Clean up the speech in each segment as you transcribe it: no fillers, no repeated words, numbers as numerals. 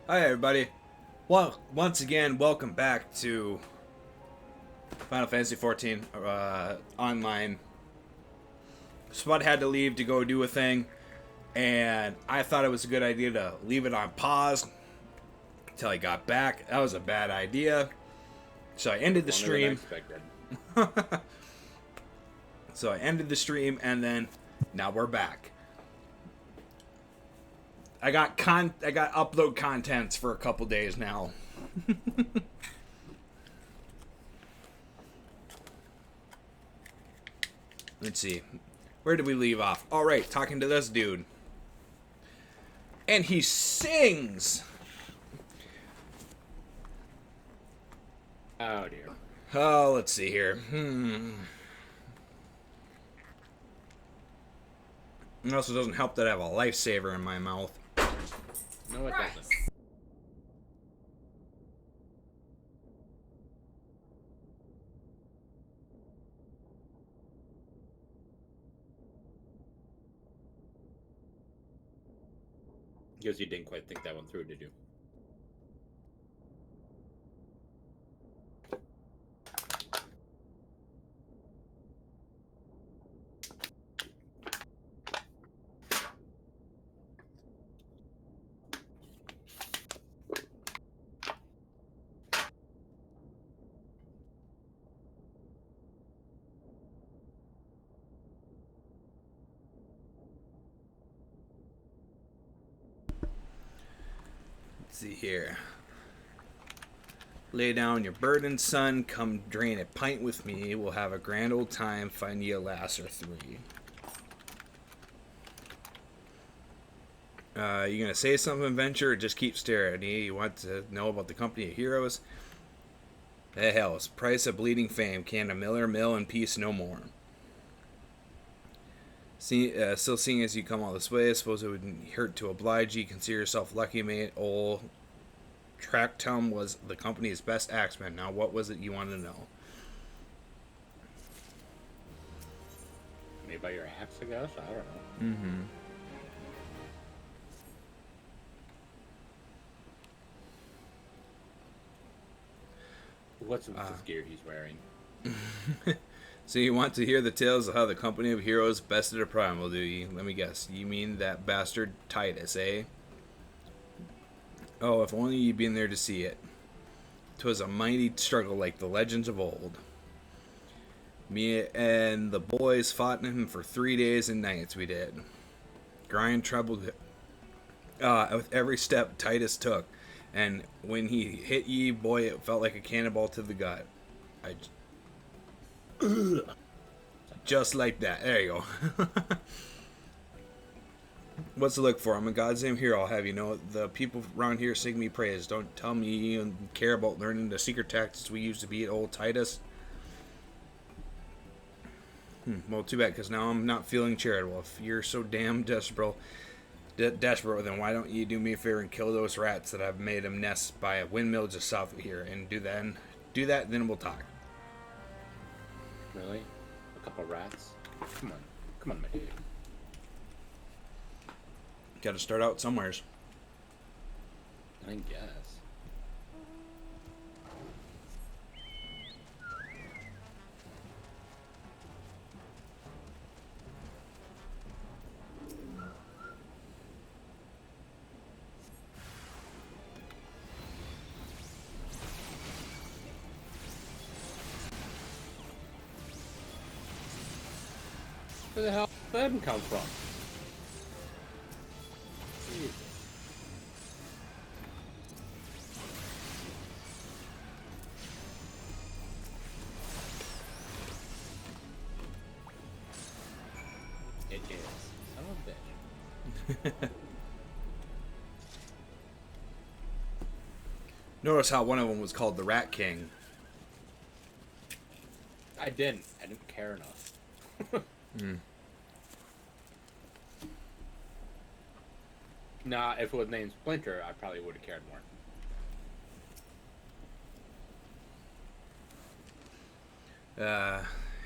Hi everybody. Well, once again, welcome back to Final Fantasy XIV online. Spud had to leave to go do a thing, and I thought it was a good idea to leave it on pause until I got back. That was a bad idea, so I ended the stream. So I ended the stream, and then now we're back. I got upload contents for a couple days now. Let's see. Where did we leave off? All right, talking to this dude. And he sings. Oh dear. Oh, let's see here. It also doesn't help that I have a lifesaver in my mouth. No, it doesn't. Because you didn't quite think that one through, did you? Let's see here. Lay down your burden, son. Come drain a pint with me. We'll have a grand old time. Find ye a lass or three. You gonna say something, Venture, or just keep staring at me? You want to know about the company of heroes? The hell's price of bleeding fame. Can a miller mill in peace no more? Still seeing as you come all this way, I suppose it wouldn't hurt to oblige you. Consider yourself lucky, mate. Old Tractum was the company's best axeman. Now, what was it you wanted to know? Maybe by your axe, I guess? I don't know. Mm-hmm. What's with this gear he's wearing? So you want to hear the tales of how the company of heroes bested a primal, do you? Let me guess. You mean that bastard Titus, eh? Oh, if only you'd been there to see it. 'Twas a mighty struggle like the legends of old. Me and the boys fought him for 3 days and nights, we did. Grind troubled with every step Titus took. And when he hit ye, boy, it felt like a cannonball to the gut. Just like that. There you go. What's to look for? I'm a goddamn hero, I'll have you know. The people around here sing me praise. Don't tell me you care about learning the secret tactics we used to beat old Titus. Well, too bad, because now I'm not feeling charitable. If you're so damn desperate, then why don't you do me a favor and kill those rats that I've made them nest by a windmill just south of here, and do that, then we'll talk. Really? A couple rats? Come on, my dude. Got to start out somewheres. I guess. Where the hell did that come from? Jesus. It is. Son of a bitch. Notice how one of them was called the Rat King. I didn't care enough. Nah, if it was named Splinter, I probably would have cared more.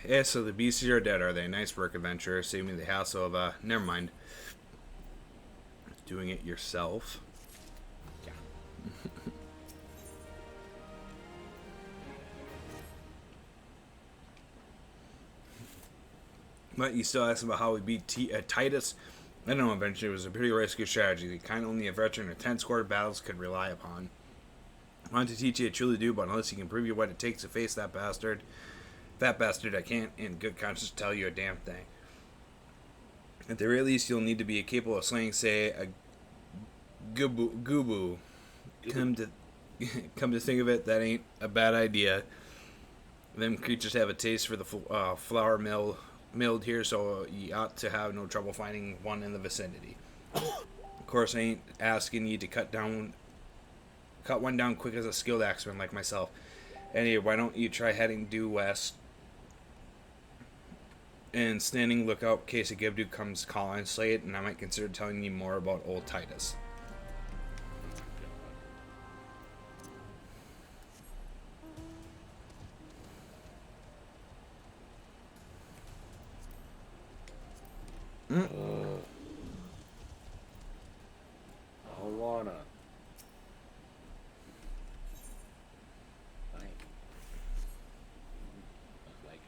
Yeah, so the beasties are dead, are they? Nice work, adventurer. Save me the hassle of, never mind. Doing it yourself? Yeah. But you still ask about how we beat Titus. I don't know, eventually it was a pretty risky strategy. The kind only a veteran of 10 squad battles could rely upon. I want to teach you, I truly do, but unless you can prove you what it takes to face that bastard, I can't in good conscience tell you a damn thing. At the very least, you'll need to be capable of slaying, say, a Gubu. Come to think of it, that ain't a bad idea. Them creatures have a taste for the flour milled here, so you ought to have no trouble finding one in the vicinity. Of course, I ain't asking you to cut one down quick as a skilled axeman like myself. Anyway, why don't you try heading due west and standing lookout in case a Gibdu comes calling, slay it, and I might consider telling you more about old Titus. I wanna. Fine. Not liking.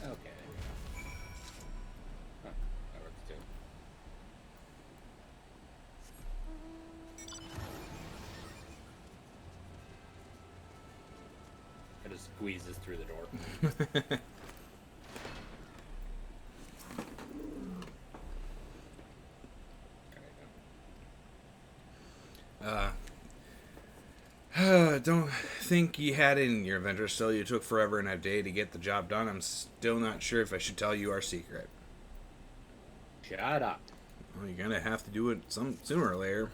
Okay. Huh, that works too. It just squeezes through the door. Don't think you had it in your adventure. Still, you took forever and a day to get the job done. I'm still not sure if I should tell you our secret. Shut up. Well, you're gonna have to do it sooner or later.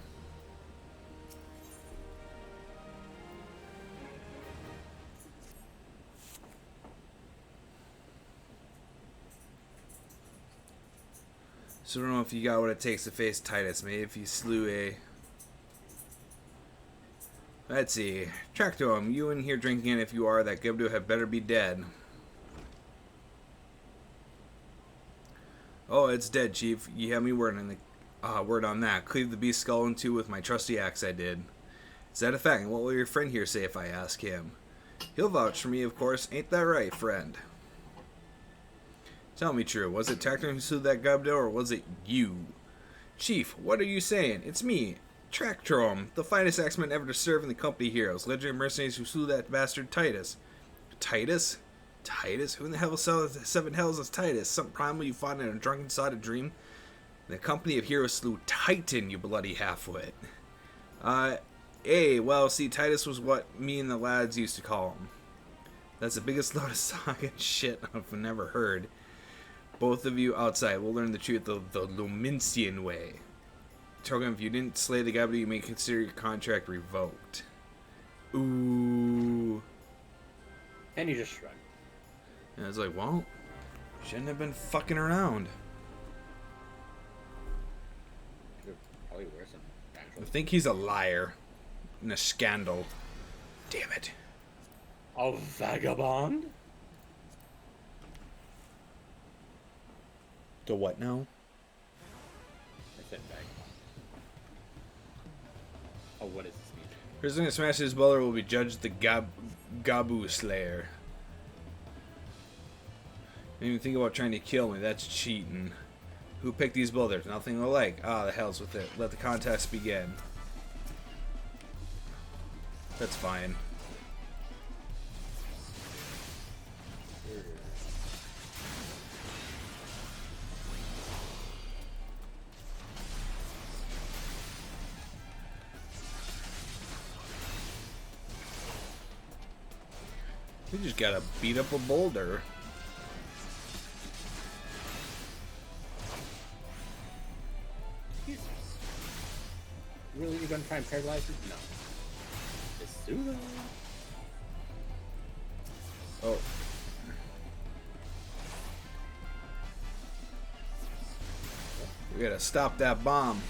So I don't know if you got what it takes to face Titus. Maybe if you slew a... Let's see. Track to him. You in here drinking, and if you are, that Gibdo had better be dead. Oh, it's dead, Chief. You have me word on that. Cleave the beast's skull in two with my trusty axe I did. Is that a fact? And what will your friend here say if I ask him? He'll vouch for me, of course. Ain't that right, friend? Tell me true. Was it Tactor who slew that Gibdo, or was it you? Chief, what are you saying? It's me. Tractrom, the finest axeman ever to serve in the company heroes, legendary mercenaries who slew that bastard Titus. Titus? Titus? Who in the hell seven hells is Titus? Some primal you fought in a drunken sod of dream? The company of heroes slew Titan, you bloody halfwit. Well, see, Titus was what me and the lads used to call him. That's the biggest load of socket shit I've never heard. Both of you outside will learn the truth the Luminsian way. Togan, if you didn't slay the Gibdo, you may consider your contract revoked. Ooh. And you just shrug. And I was like, well, shouldn't have been fucking around. Could probably wear some I natural. think he's a liar. And a scandal. Damn it. A vagabond? The what now? I said vagabond. Oh, what is this mean? Person who smashes his brother will be judged the Gabu Slayer. Didn't even think about trying to kill me. That's cheating. Who picked these boulders? Nothing alike. Ah, the hell's with it. Let the contest begin. That's fine. We just gotta beat up a boulder. Really, you're gonna try and paralyze it? No. It's sooner. Oh. We gotta stop that bomb.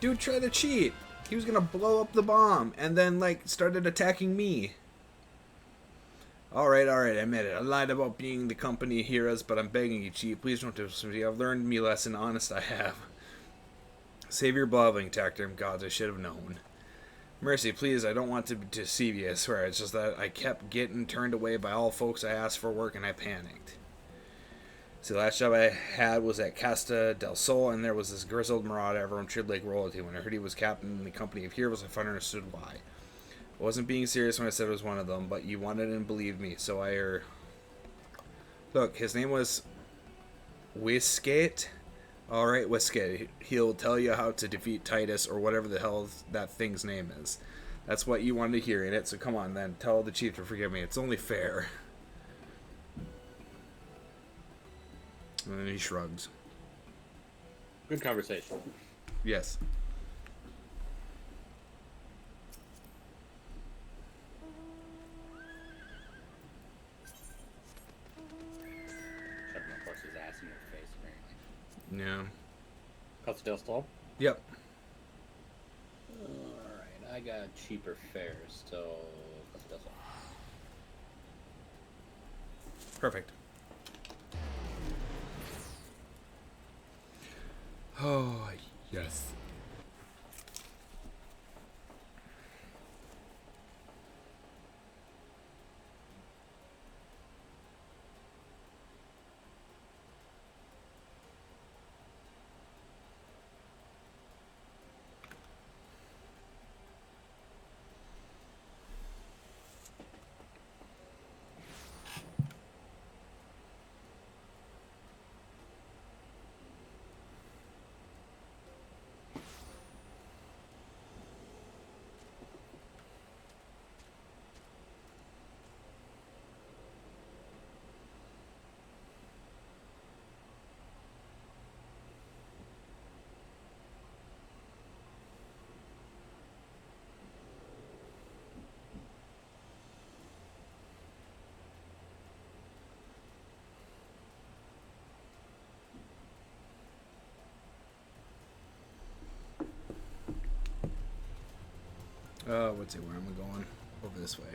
Dude tried to cheat. He was gonna blow up the bomb and then, like, started attacking me. Alright, I admit it. I lied about being the company of heroes, but I'm begging you, Chief. Please don't do this to me. I've learned me lesson. Honest, I have. Save your blubbering, Tactor. Gods, I should have known. Mercy, please, I don't want to deceive you, I swear. It's just that I kept getting turned away by all folks I asked for work, and I panicked. See, the last job I had was at Casta del Sol, and there was this grizzled marauder everyone treated like royalty. When I heard he was captain in the company of heroes, I finally understood why. I wasn't being serious when I said it was one of them, but you wanted and believed me, so I Look, his name was Whiskate. Alright, Whiskate. He'll tell you how to defeat Titus, or whatever the hell that thing's name is. That's what you wanted to hear in it, so come on then. Tell the chief to forgive me. It's only fair. And then he shrugs. Good conversation. Yes. Shoving my horse's ass in your face, apparently. Yeah. Castile stall? Yep. Alright, I got cheaper fares, so Castile stall. Perfect. Oh, yes. Let's see, where am I going? Over this way.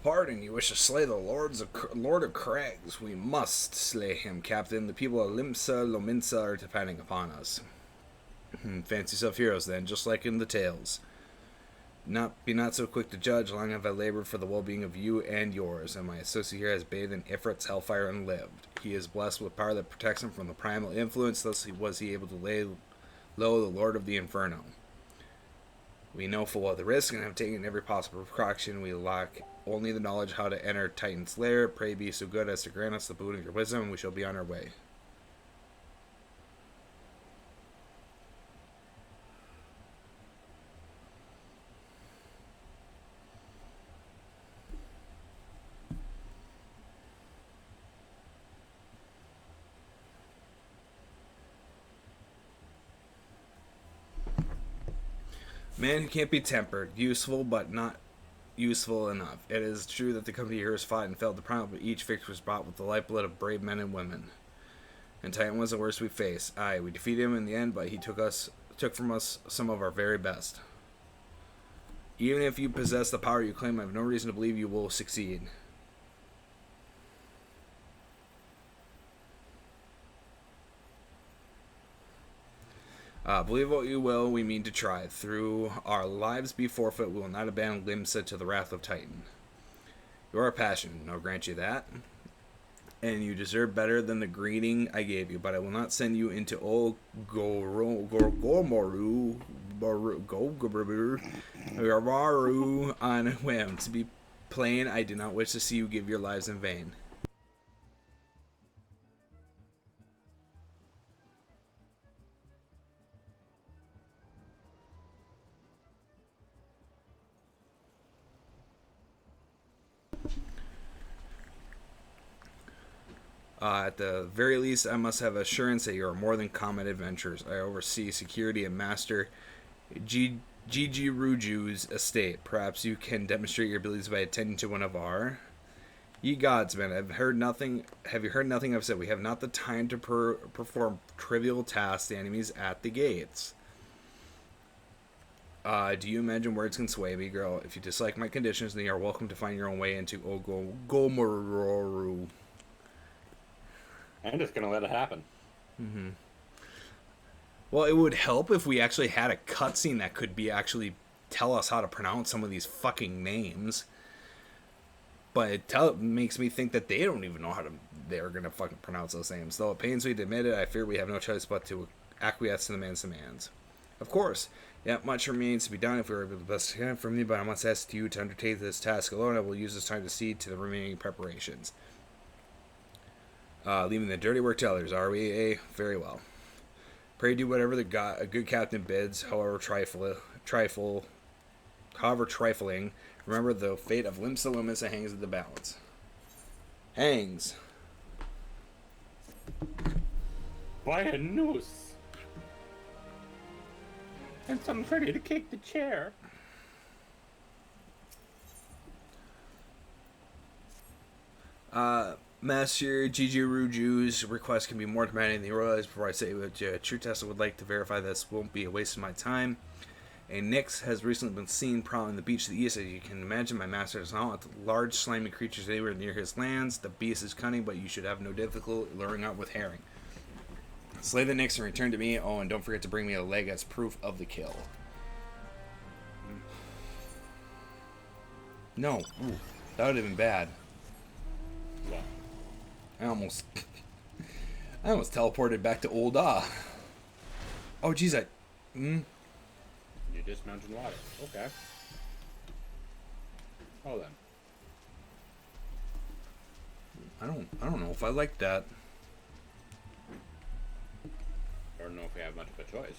Pardon, you wish to slay the Lord of Crags. We must slay him, Captain. The people of Lominsa are depending upon us. Fancy yourself heroes, then, just like in the tales. Be not so quick to judge. Long have I labored for the well-being of you and yours, and my associate here has bathed in Ifrit's hellfire and lived. He is blessed with power that protects him from the primal influence, thus was he able to lay low the Lord of the Inferno. We know full well the risk and have taken every possible precaution. We lack only the knowledge how to enter Titan's lair. Pray be so good as to grant us the boon of your wisdom, and we shall be on our way. Man who can't be tempered, useful but not useful enough. It is true that the company of heroes fought and failed to primal, but each victory was bought with the lifeblood of brave men and women. And Titan was the worst we faced. Aye, we defeated him in the end, but he took from us some of our very best. Even if you possess the power you claim, I have no reason to believe you will succeed. Believe what you will, we mean to try. Through our lives be forfeit, we will not abandon Limsa to the wrath of Titan. You are a passion, I'll grant you that. And you deserve better than the greeting I gave you, but I will not send you into Gormoru on a whim. To be plain, I do not wish to see you give your lives in vain. At the very least, I must have assurance that you are more than common adventurers. I oversee security and master Gigi Ruju's estate. Perhaps you can demonstrate your abilities by attending to one of our... Ye gods, man, have you heard nothing I've said? We have not the time to perform trivial tasks, the enemies at the gates. Do you imagine words can sway me, girl? If you dislike my conditions, then you are welcome to find your own way into Gomoru. I'm just gonna let it happen. Mm-hmm. Well, it would help if we actually had a cutscene that could be actually tell us how to pronounce some of these fucking names. But it makes me think that they don't even know they're gonna fucking pronounce those names. Though it pains me to admit it, I fear we have no choice but to acquiesce to the man's demands. Of course, yet much remains to be done if we are able to best from me, but I must ask you to undertake this task alone. I will use this time to see to the remaining preparations. Leaving the dirty work to others, are we? Very well. Pray do whatever a good captain bids, however trifling. Remember the fate of Limsa Lumisa hangs in the balance. Hangs. By a noose. And someone's ready to kick the chair. Master Gigi Ruju's request can be more demanding than you realize. Before I say what true test, I would like to verify this won't be a waste of my time. A Nyx has recently been seen prowling the beach to the east. As you can imagine, my master does not want large slimy creatures anywhere near his lands. The beast is cunning, but you should have no difficulty luring out with herring. Slay the Nyx and return to me. Oh, and don't forget to bring me a leg as proof of the kill. No. Ooh, that would have been bad. Yeah. I almost teleported back to Old Ah. Oh, jeez, You dismounted water. Okay. Hold on. I don't know if I like that. I don't know if we have much of a choice.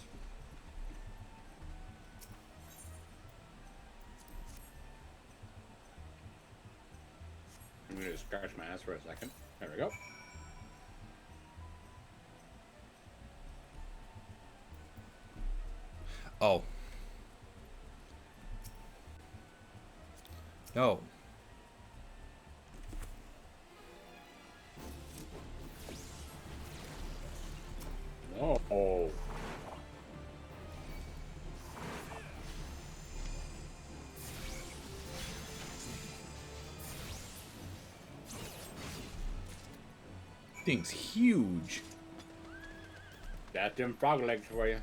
I'm gonna just scratch my ass for a second. There we go. Oh. No. Oh. Thing's huge. That's them frog legs for you.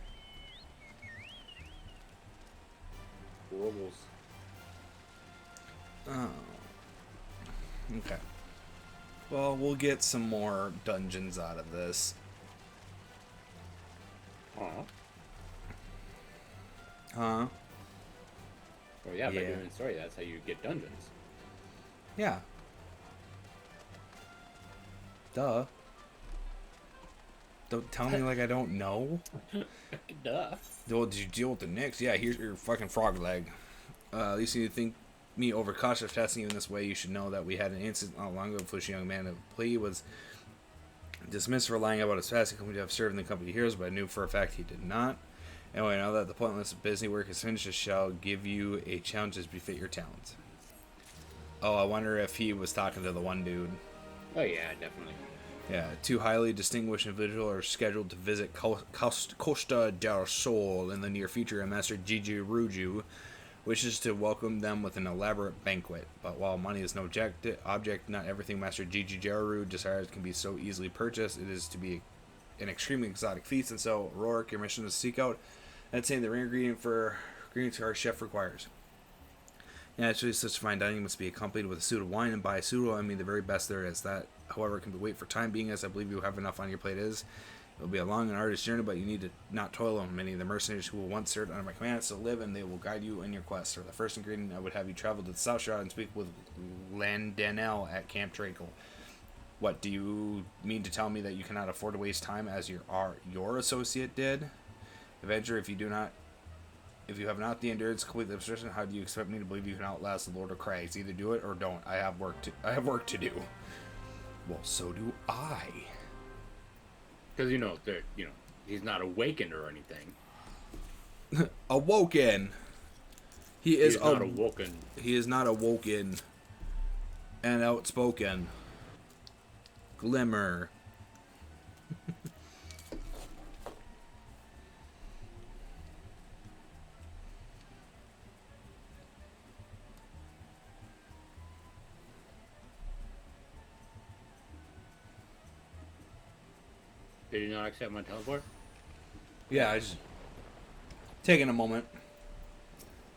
Wobbles. Oh. Okay. Well, we'll get some more dungeons out of this. Huh? Huh? Well, yeah, by Yeah. doing story, that's how you get dungeons. Yeah. Duh. Don't tell me like I don't know. Duh. Well, did you deal with the Nyx? Yeah, here's your fucking frog leg. At least you think me overcautious testing you in this way. You should know that we had an incident not long ago with which a young man of plea was dismissed for lying about his past. He claimed to have served in the company heroes, but I knew for a fact he did not. Anyway, now that the pointless busy work is finished, I shall give you a challenge as befit your talents. Oh, I wonder if he was talking to the one dude. Oh yeah, definitely. Yeah, two highly distinguished individuals are scheduled to visit Costa del Sol in the near future, and Master Gigi Ruju wishes to welcome them with an elaborate banquet. But while money is no object, not everything Master Gigi Jaru desires can be so easily purchased. It is to be an extremely exotic feast, and so, Rourke, your mission is to seek out and say the ingredient our chef requires. Naturally, such fine dining must be accompanied with a suit of wine, and by suitable I mean the very best there is. That, however, can wait for time being, as I believe you have enough on your plate is. It'll be a long and arduous journey, but you need to not toil alone. Many of the mercenaries who will once serve under my command still live, and they will guide you in your quest. For the first ingredient, I would have you travel to the South Shore and speak with Landanel at Camp Draco. What, do you mean to tell me that you cannot afford to waste time as your associate did? Adventurer, if you have not the endurance to complete the obsession, how do you expect me to believe you can outlast the Lord of Crags? Either do it or don't. I have work to do. Well, so do I. Because he's not awakened or anything. Awoken. He is not awoken. He is not awoken and outspoken. Glimmer. Did you not accept my teleport? Yeah, I just taking a moment.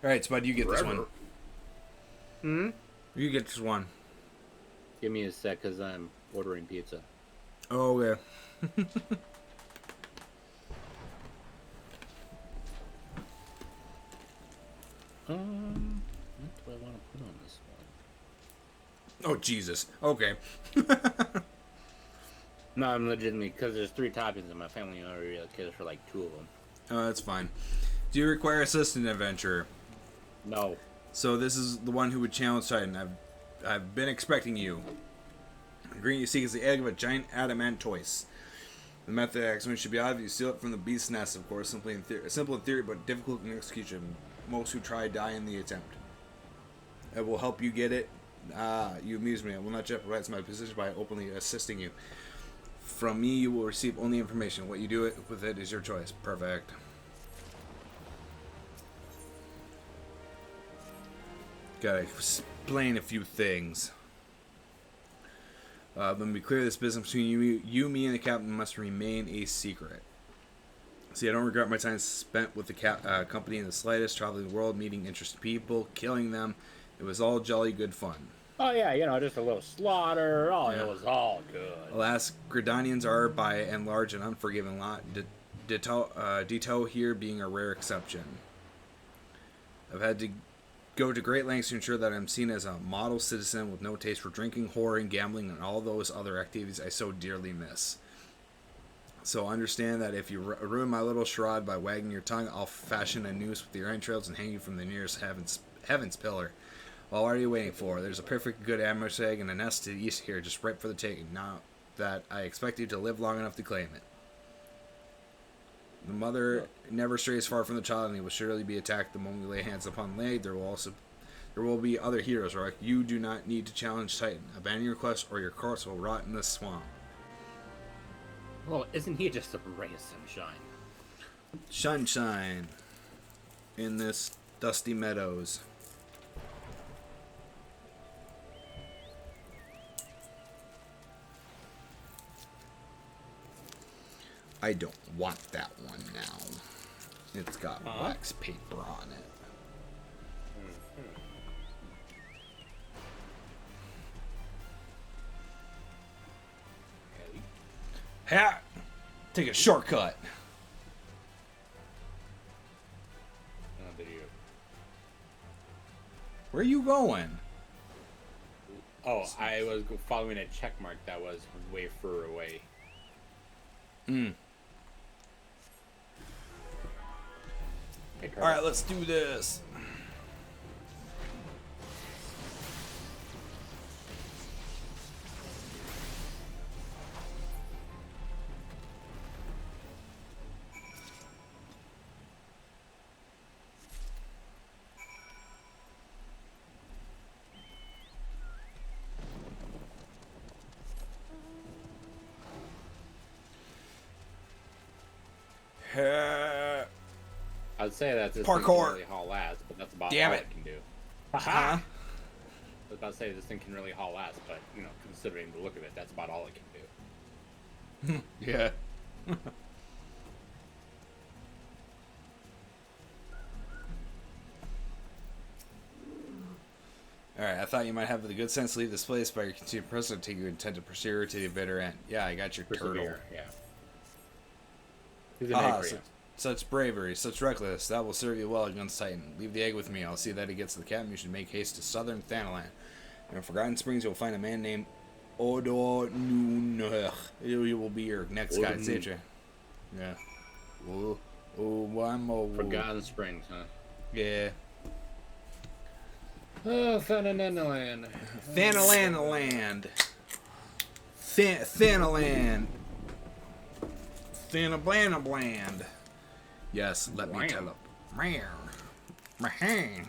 All right, Spud, you get this one. You get this one. Give me a sec, because I'm ordering pizza. Oh, yeah. What do I want to put on this one? Oh, Jesus. Okay. No, I'm legitimately, because there's 3 toppings and my family already cares for like 2 of them. Oh, that's fine. Do you require assistance, adventurer? No. So this is the one who would challenge Titan. I've been expecting you. The ingredient you seek is the egg of a giant adamantoise. The method of execution should be obvious. You steal it from the beast's nest, of course. Simple in theory, but difficult in execution. Most who try die in the attempt. I will help you get it. You amuse me. I will not jeopardize my position by openly assisting you. From me, you will receive only information. What you do with it is your choice. Perfect. Gotta explain a few things. Let me be clear, this business between you, me, and the captain must remain a secret. See, I don't regret my time spent with the company in the slightest, traveling the world, meeting interesting people, killing them. It was all jolly good fun. Oh, yeah, just a little slaughter. Oh, yeah. It was all good. Alas, Gridanians are, by and large, an unforgiving lot. Ditto here being a rare exception. I've had to go to great lengths to ensure that I'm seen as a model citizen with no taste for drinking, whoring, gambling, and all those other activities I so dearly miss. So understand that if you ruin my little charade by wagging your tongue, I'll fashion a noose with your entrails and hang you from the nearest heaven's pillar. Well, what are you waiting for? There's a perfect good ambush egg and a nest to the east here, just ripe for the taking. Now that I expect you to live long enough to claim it. The mother never strays far from the child, and he will surely be attacked the moment we lay hands upon the leg. There will be other heroes, right? You do not need to challenge Titan. Abandon your quest, or your corpse will rot in this swamp. Well, isn't he just a ray of sunshine? Sunshine in this dusty meadows. I don't want that one now. It's got wax paper on it. Ha! Take a shortcut. Where are you going? Oh, I was following a check mark that was way further away. Alright, let's do this. I'd say that this Parkour. thing can really haul ass, but that's about Damn all it. it can do. Huh? I was about to say this thing can really haul ass, but considering the look of it, that's about all it can do. Yeah. Alright, I thought you might have the good sense to leave this place, but your continued presence take you intend to pursue her to the bitter end. Yeah, I got your turtle. Persevere, yeah. He's an Ah, egg for you. such bravery, such recklessness, that will serve you well against Titan. Leave the egg with me. I'll see that he gets to the camp. You should make haste to southern Thanalan. In Forgotten Springs, you'll find a man named Odor Nunech. He will be your next guide. Say it, yeah. Forgotten Springs, huh? Yeah. Oh, Thanalan. Thanaland. Thanaland. Thanablanabland. Yes, let me tell it. Mahang.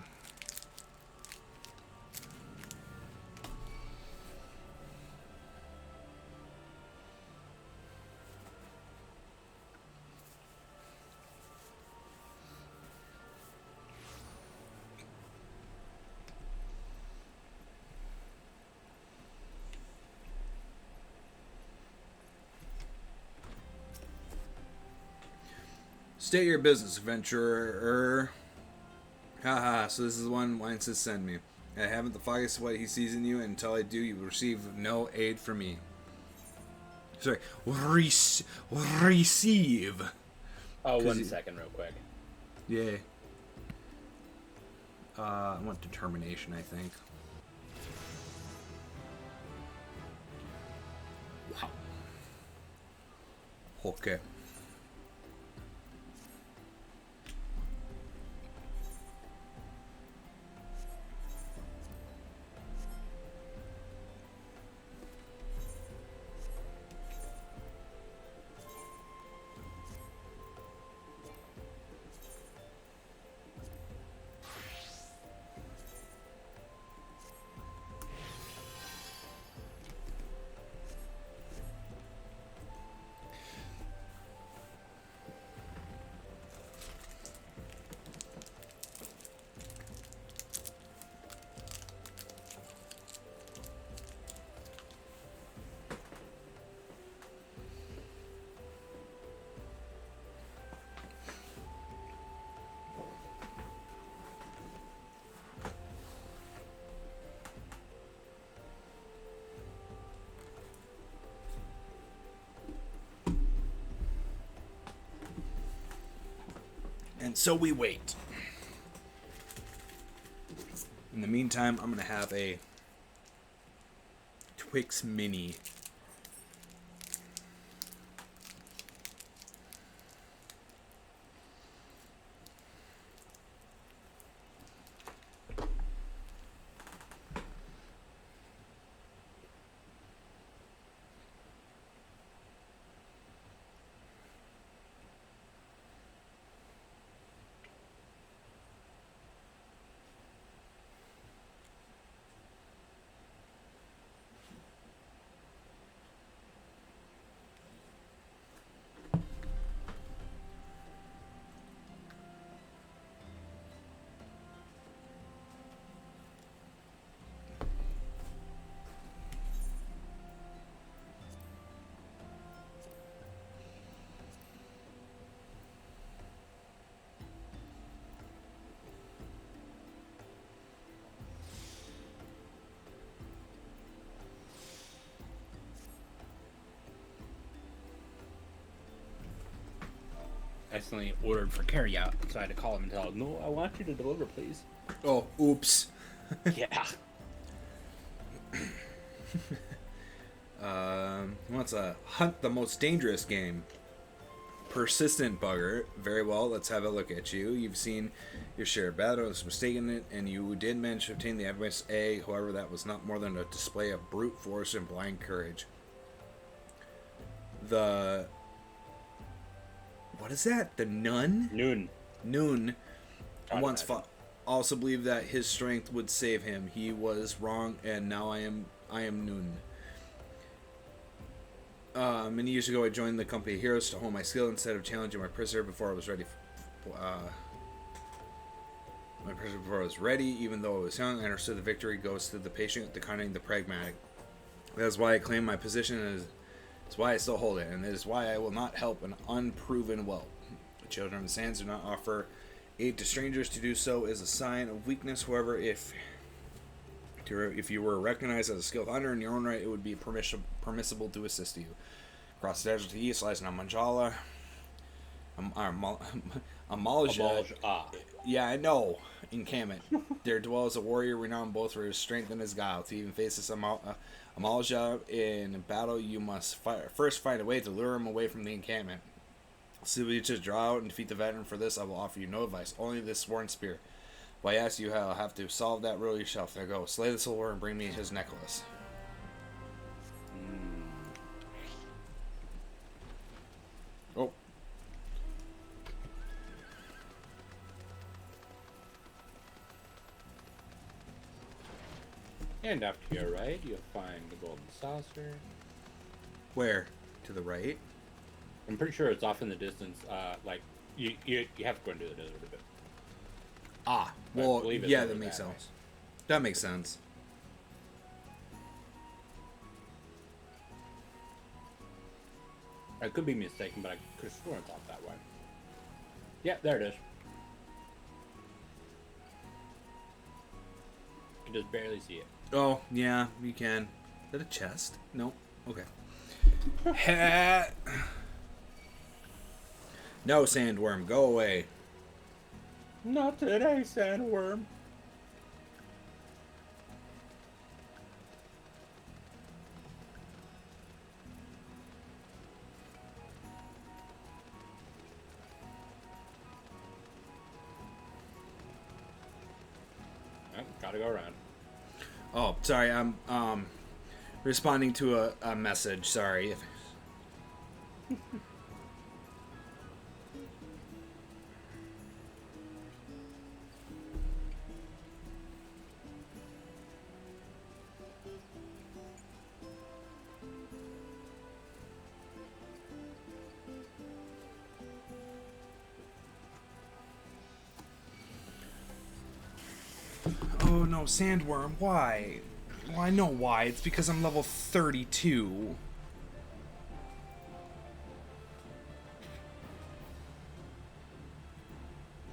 State your business, adventurer. Haha, so this is the one Wine says send me. I haven't the foggiest what he sees in you, and until I do, you will receive no aid from me. Sorry, receive. Oh, 1 second, real quick. Yeah. I want determination, I think. Wow. Okay. And so we wait. In the meantime, I'm going to have a Twix Mini. Accidentally ordered for carryout, so I had to call him and tell him, no, I want you to deliver, please. Oh, oops. Yeah. He wants to hunt the most dangerous game. Persistent bugger. Very well, let's have a look at you. You've seen your share of battles, mistaken it, and you did manage to obtain the advice A. However, that was not more than a display of brute force and blind courage. The... What is that? The Nun? Noon. Once fought. Also believed that his strength would save him. He was wrong, and now I am Noon. Many years ago, I joined the company of heroes to hone my skill instead of challenging my prisoner before I was ready. Even though I was young, I understood the victory goes to the patient, the cunning, the pragmatic. That is why I claim my position, and it's why I still hold it, and it is why I will not help an unproven whelp. The children of the sands do not offer aid to strangers. To do so is a sign of weakness. However, if you were recognized as a skilled hunter in your own right, it would be permissible to assist you. Across the desert to the east lies Namanjala. Amalja. Ah. Yeah, I know. Encampment. There dwells a warrior renowned both for his strength and his guile. To even face this Amalja in battle, you must first find a way to lure him away from the encampment. Simply just draw out and defeat the veteran. For this, I will offer you no advice, only this sworn spear. If I ask you how, I'll have to solve that riddle yourself. Now go, slay the silver and bring me his necklace. Oh. And after your right, you'll find the golden saucer. Where? To the right? I'm pretty sure it's off in the distance. Like you have to go into the desert a bit. Ah, I well, believe it's yeah, over that makes that sense. That makes sense. I could be mistaken, but I could have sworn it's off that way. Yeah, there it is. You can just barely see it. Oh, yeah, you can. Is that a chest? No. Okay. Hat. No, sandworm, go away. Not today, sandworm. Gotta go around. Oh, sorry, I'm responding to a message. Sorry. Oh no, sandworm, why? Well, I know why. It's because I'm level 32.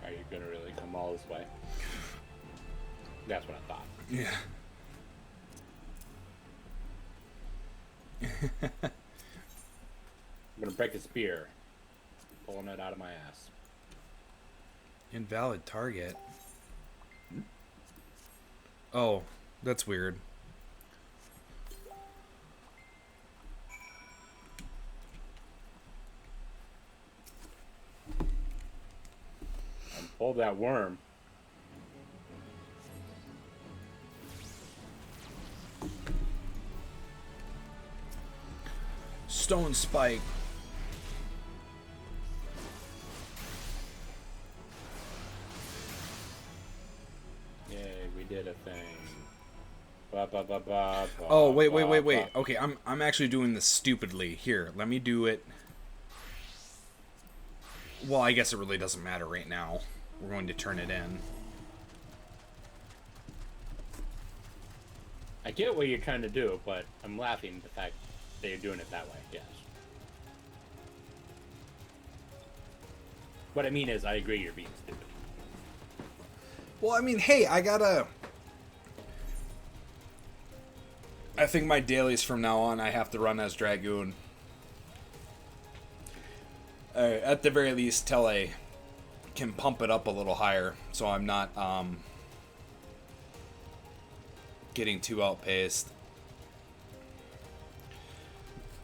Are you gonna really come all this way? That's what I thought. Yeah. I'm gonna break a spear. Pulling it out of my ass. Invalid target. Oh, that's weird. Pull that worm. Stone spike. Yay, we did a thing. Ba, ba, ba, ba, ba, Oh, wait. ba. Okay, I'm actually doing this stupidly. Here, let me do it. Well, I guess it really doesn't matter right now. We're going to turn it in. I get what you're trying to do, but I'm laughing at the fact that you're doing it that way, yes. What I mean is, I agree you're being stupid. Well, I mean, hey, I think my dailies from now on, I have to run as Dragoon. At the very least, till I can pump it up a little higher, so I'm not getting too outpaced.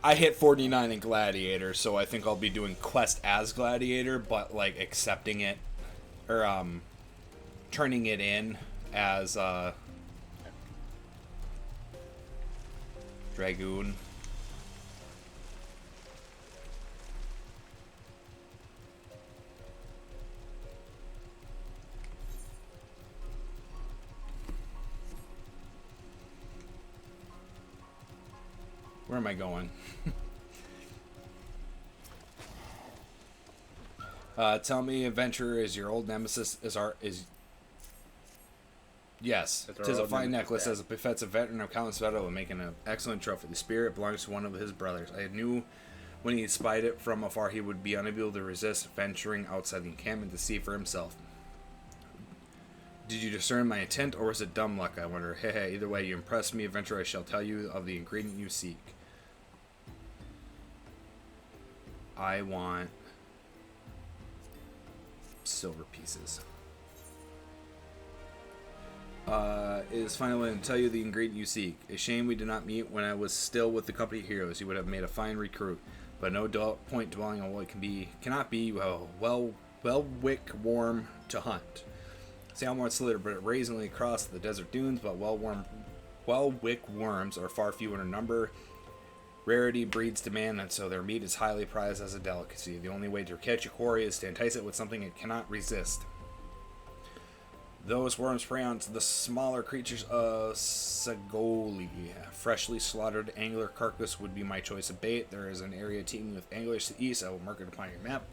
I hit 49 in Gladiator, so I think I'll be doing Quest as Gladiator, but like accepting it or turning it in as Dragoon. Where am I going? Tell me, adventurer, is your old nemesis Yes, That's our tis a old fine nemesis, necklace yeah. as it befits a veteran of countless battle and making an excellent trophy. The spirit belongs to one of his brothers. I knew when he spied it from afar he would be unable to resist venturing outside the encampment to see for himself. Did you discern my intent, or was it dumb luck, I wonder? Hehe, either way, you impressed me, adventurer. I shall tell you of the ingredient you seek. I want silver pieces. Is finally to tell you the ingredient you seek. A shame we did not meet when I was still with the company heroes. You would have made a fine recruit, but no point dwelling on what cannot be. Well, wick warm to hunt. Salmon slither, but brazenly across the desert dunes. But wick worms are far fewer in number. Rarity breeds demand, and so their meat is highly prized as a delicacy. The only way to catch a quarry is to entice it with something it cannot resist. Those worms prey on the smaller creatures of Sagoli. Freshly slaughtered angler carcass would be my choice of bait. There is an area teeming with anglers to the east. I will mark it upon your map,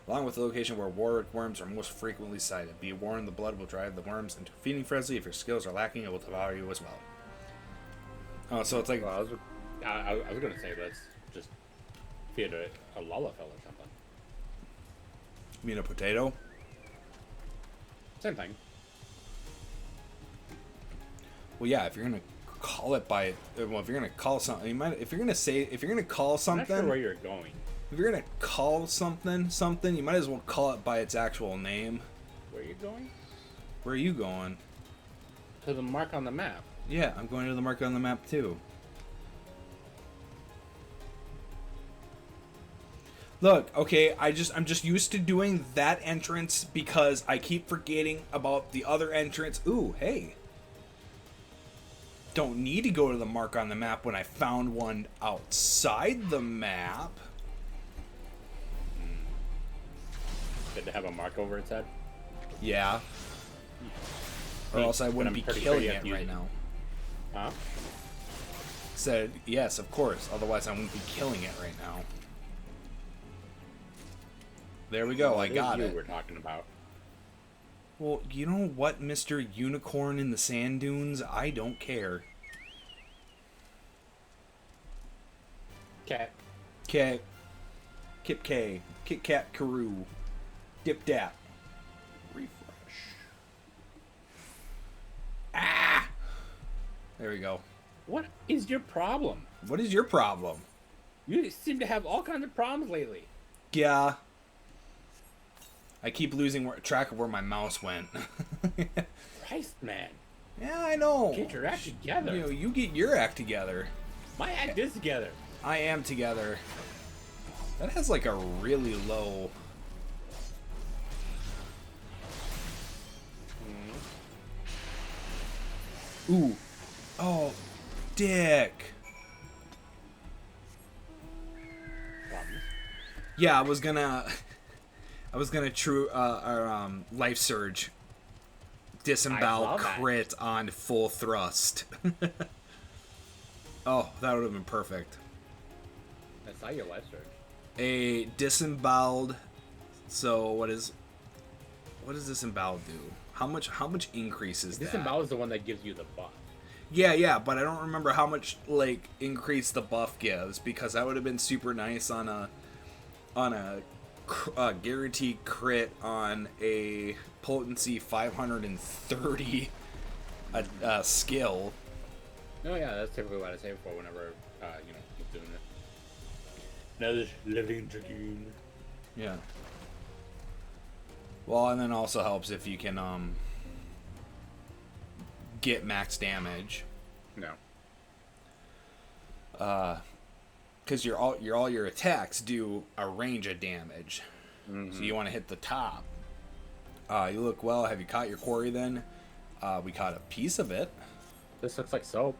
along with the location where warwick worms are most frequently sighted. Be warned, the blood will drive the worms into a feeding frenzy. If your skills are lacking, it will devour you as well. Oh, so it's like... Well, I was going to say, let's just feed a lullafill or something. You mean a potato? Same thing. Well, yeah, if you're gonna call it by, well, if you're gonna call something, you might, if you're gonna call something, I'm not sure where you're going. If you're gonna call something, you might as well call it by its actual name. Where are you going? Where are you going? To the mark on the map. Yeah, I'm going to the mark on the map too. Look, okay, I'm just used to doing that entrance because I keep forgetting about the other entrance. Ooh, hey. Don't need to go to the mark on the map when I found one outside the map. Did it have a mark over its head? Yeah. Or else I wouldn't be killing it right now. Huh? Said, yes, of course. Otherwise I wouldn't be killing it right now. There we go, I got it. We're talking about. Well, you know what, Mr. Unicorn in the Sand Dunes? I don't care. Cat. Cat. Kip K. Kit Kat Karoo. Dip Dap. Refresh. Ah! There we go. What is your problem? What is your problem? You seem to have all kinds of problems lately. Yeah. I keep losing track of where my mouse went. Christ, man. Yeah, I know. Get your act together. You know, you get your act together. My act is together. I am together. That has like a really low... Ooh. Oh, dick. Problems. Yeah, I was gonna life surge disembowel crit on full thrust. Oh, that would have been perfect. That's not your life surge. A disemboweled. So what does disemboweled do? How much increase is that? Disembowel is the one that gives you the buff. Yeah, but I don't remember how much like increase the buff gives, because that would have been super nice on a guaranteed crit on a potency 530 skill. Oh yeah, that's typically what I say for whenever keep doing it. Another living dragoon. Yeah. Well, and then also helps if you can get max damage. No. Because all your attacks do a range of damage. Mm-hmm. So you want to hit the top. You look well. Have you caught your quarry then? We caught a piece of it. This looks like soap.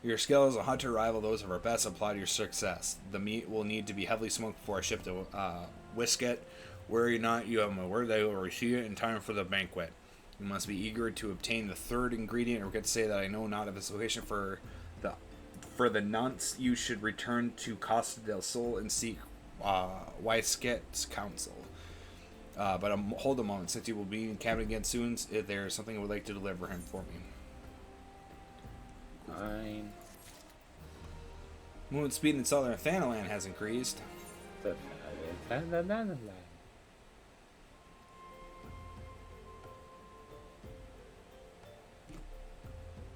Your skill as a hunter rival those of our best. Apply to your success. The meat will need to be heavily smoked before I ship to whisk it. Worry not, you have my word that I will receive it in time for the banquet. You must be eager to obtain the third ingredient, or forget to say that I know not of its location for the nonce. You should return to Costa del Sol and seek Wysket's counsel. But hold a moment, since you will be in cabinet again soon, if there is something I would like to deliver him for me. Fine. Movement speed in southern Thanalan has increased.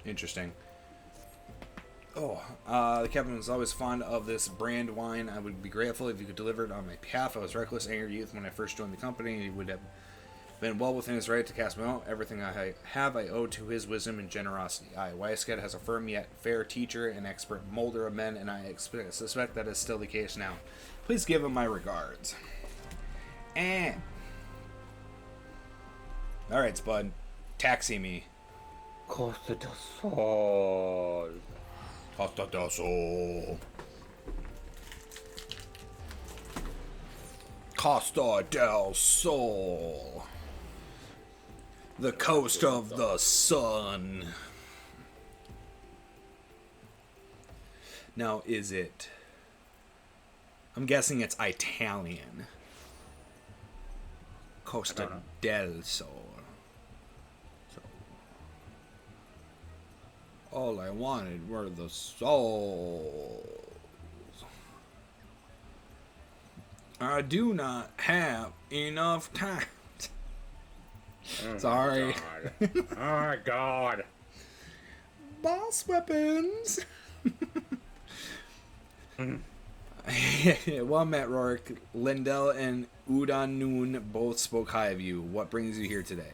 Interesting. Oh, the captain was always fond of this brand wine. I would be grateful if you could deliver it on my behalf. I was reckless, angry youth when I first joined the company. Been well within his right to cast me out. Everything I have I owe to his wisdom and generosity. Weissked has a firm yet fair teacher and expert molder of men, and I suspect that is still the case now. Please give him my regards. And alright, Spud. Taxi me. Costa del Sol. Costa del Sol. Costa del Sol. The coast of the sun. Now, is it... I'm guessing it's Italian. Costa del Sol. So, all I wanted were the souls. I do not have enough time. Oh Sorry. My God. Oh my God. Boss weapons. Well met, Rourke. Lindell and Udan Noon both spoke high of you. What brings you here today?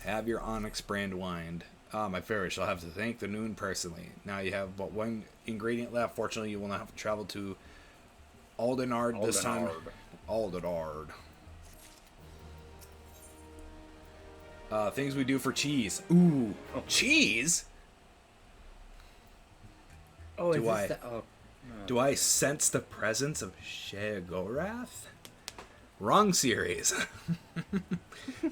Have your Onyx brand wine. My favorite. Shall have to thank the Noon personally. Now you have but one ingredient left. Fortunately, you will not have to travel to Aldenard this time. Aldenard. Things we do for cheese. Ooh, cheese? Oh, Do I- that? Oh, no. Do I sense the presence of Sheogorath? Wrong series.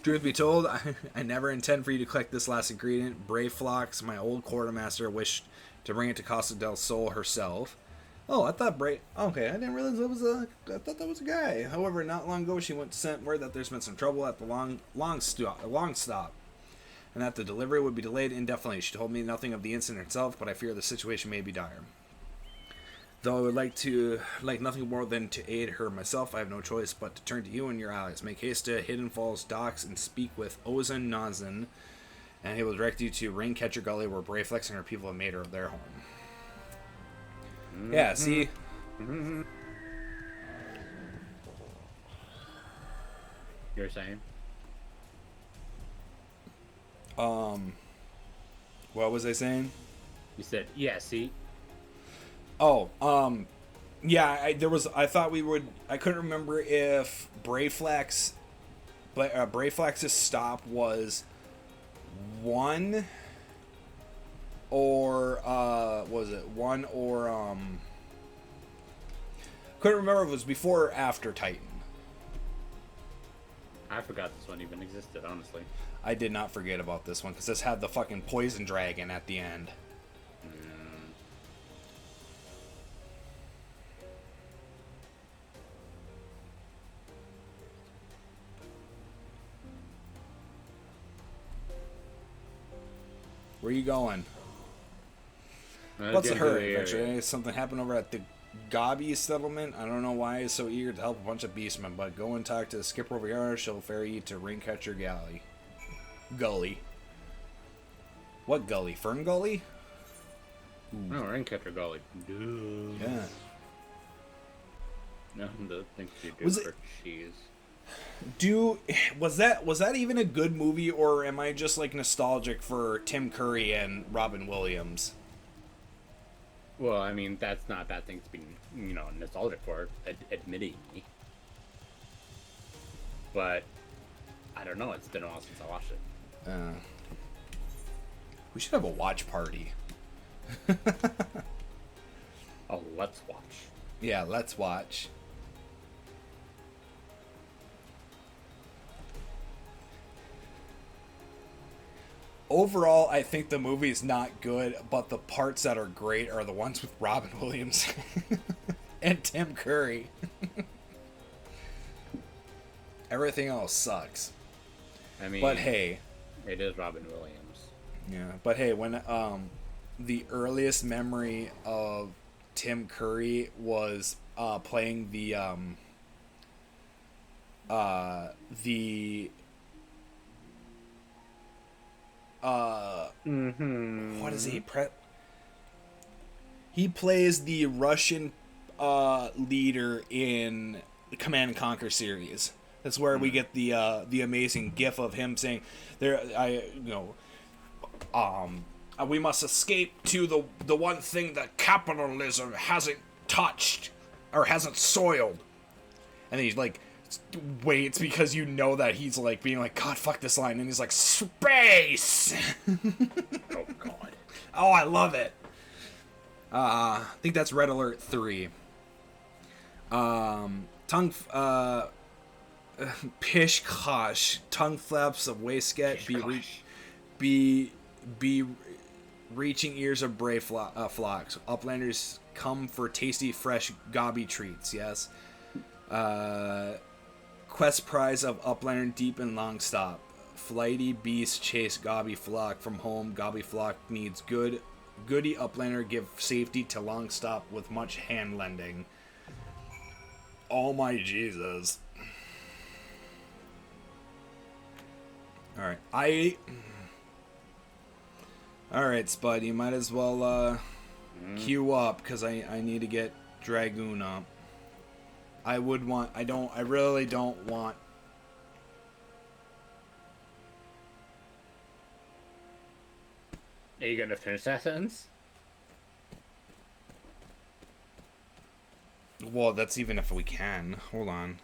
Truth be told, I never intend for you to collect this last ingredient. Brave Phlox, my old quartermaster, wished to bring it to Costa del Sol herself. Oh, I thought Okay, I didn't realize that was I thought that was a guy. However, not long ago, she sent word that there's been some trouble at the long stop, and that the delivery would be delayed indefinitely. She told me nothing of the incident itself, but I fear the situation may be dire. Though I would like nothing more than to aid her myself, I have no choice but to turn to you and your allies. Make haste to Hidden Falls docks and speak with Ozan Nazan, and he will direct you to Raincatcher Gully, where Brayflex and her people have made her their home. Mm-hmm. Yeah, see? Mm-hmm. You're saying? What was I saying? You said, yeah, see? Oh, yeah, I thought we would, I couldn't remember if Brayflex, but Brayflex's stop was 1, or, was it 1 or, couldn't remember if it was before or after Titan. I forgot this one even existed, honestly. I did not forget about this one, because this had the fucking poison dragon at the end. Where are you going? What's the hurry, adventure? Something happened over at the Gabi settlement? I don't know why he's so eager to help a bunch of beastmen, but go and talk to the skipper over here. She'll ferry you to Raincatcher Gully. What gully? Fern Gully? Ooh. No, Raincatcher Gully. Dude. Yeah. Nothing to think you do for cheese. Was that even a good movie, or am I just like nostalgic for Tim Curry and Robin Williams? Well, I mean, that's not a bad thing to be, nostalgic for, admitting. But I don't know. It's been a while since I watched it. We should have a watch party. Oh, let's watch. Yeah, let's watch. Overall, I think the movie's not good, but the parts that are great are the ones with Robin Williams and Tim Curry. Everything else sucks. I mean, but hey, it is Robin Williams. Yeah, but hey, when the earliest memory of Tim Curry was playing the what is he? He plays the Russian leader in the Command and Conquer series, That's where we get the amazing gif of him saying, "There, we must escape to the one thing that capitalism hasn't touched or hasn't soiled." And then he's like, waits because you know that he's like being like, "God, fuck this line," and he's like, "Space." Oh God. Oh, I love it. I think that's Red Alert 3. Pish Kosh, tongue flaps of waistcoat be reaching ears of brave flocks. Uplanders come for tasty, fresh gobby treats. Yes. Quest prize of Uplander deep and long stop. Flighty beasts chase gobby flock from home. Gobby flock needs goody Uplander give safety to long stop with much hand lending. Oh my Jesus. Alright, Alright, Spud, you might as well, queue up, because I need to get Dragoon up. I really don't want... Are you gonna finish that sentence? Well, that's even if we can. Hold on.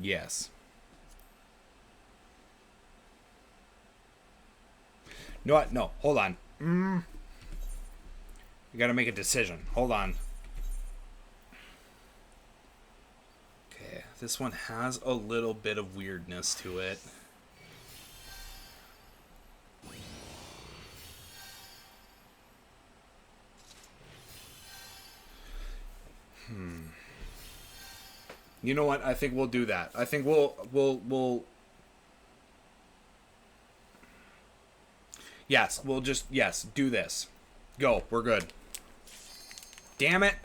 Yes. No, what? No. Hold on. You gotta make a decision. Hold on. Okay, this one has a little bit of weirdness to it. You know what? I think we'll do that. I think we'll Yes, we'll just do this. Go. We're good. Damn it.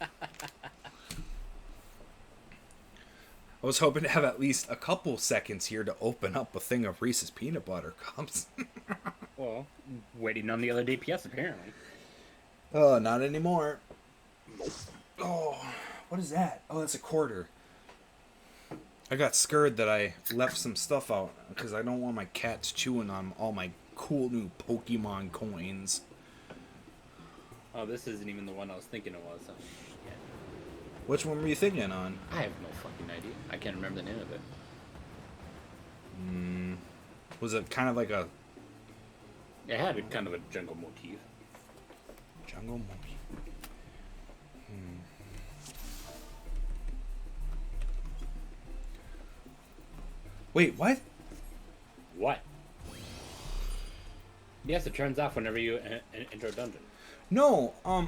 I was hoping to have at least a couple seconds here to open up a thing of Reese's peanut butter cups. Well, waiting on the other DPS apparently. Oh, not anymore. Oh, what is that? Oh, that's a quarter. I got scared that I left some stuff out because I don't want my cats chewing on all my cool new Pokemon coins. Oh, this isn't even the one I was thinking it was. Oh, shit. Which one were you thinking on? I have no fucking idea. I can't remember the name of it. Was it kind of like a It had a kind of a jungle motif. jungle monkey? Wait, what? What? Yes, it turns off whenever you enter a dungeon. No, oh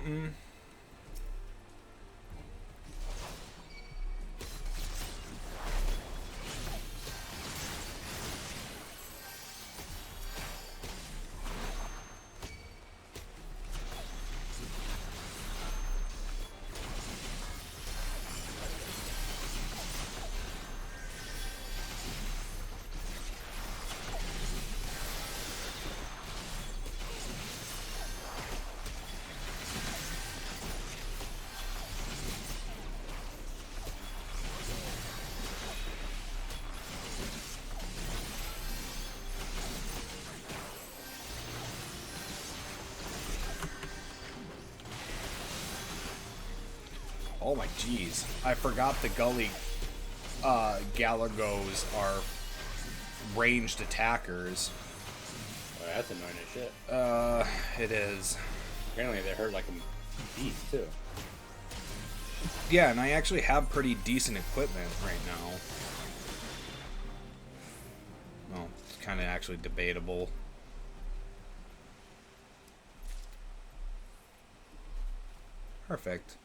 my jeez. I forgot the gully Galagos are ranged attackers. Oh, that's annoying as shit. It is. Apparently they hurt like a beast too. Yeah, and I actually have pretty decent equipment right now. Well, it's kind of actually debatable. Perfect.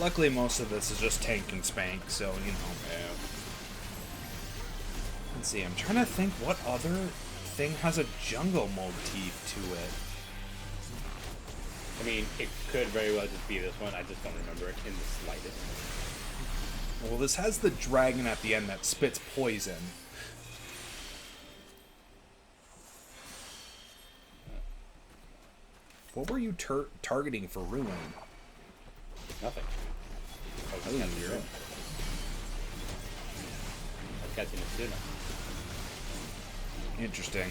Luckily, most of this is just tank and spank, so, you know. Yeah. Let's see, I'm trying to think what other thing has a jungle motif to it. I mean, it could very well just be this one. I just don't remember it in the slightest. Well, this has the dragon at the end that spits poison. What were you targeting for ruin? Nothing. I was Oh, just catching you're- Suna. I was catching a Suna. Interesting.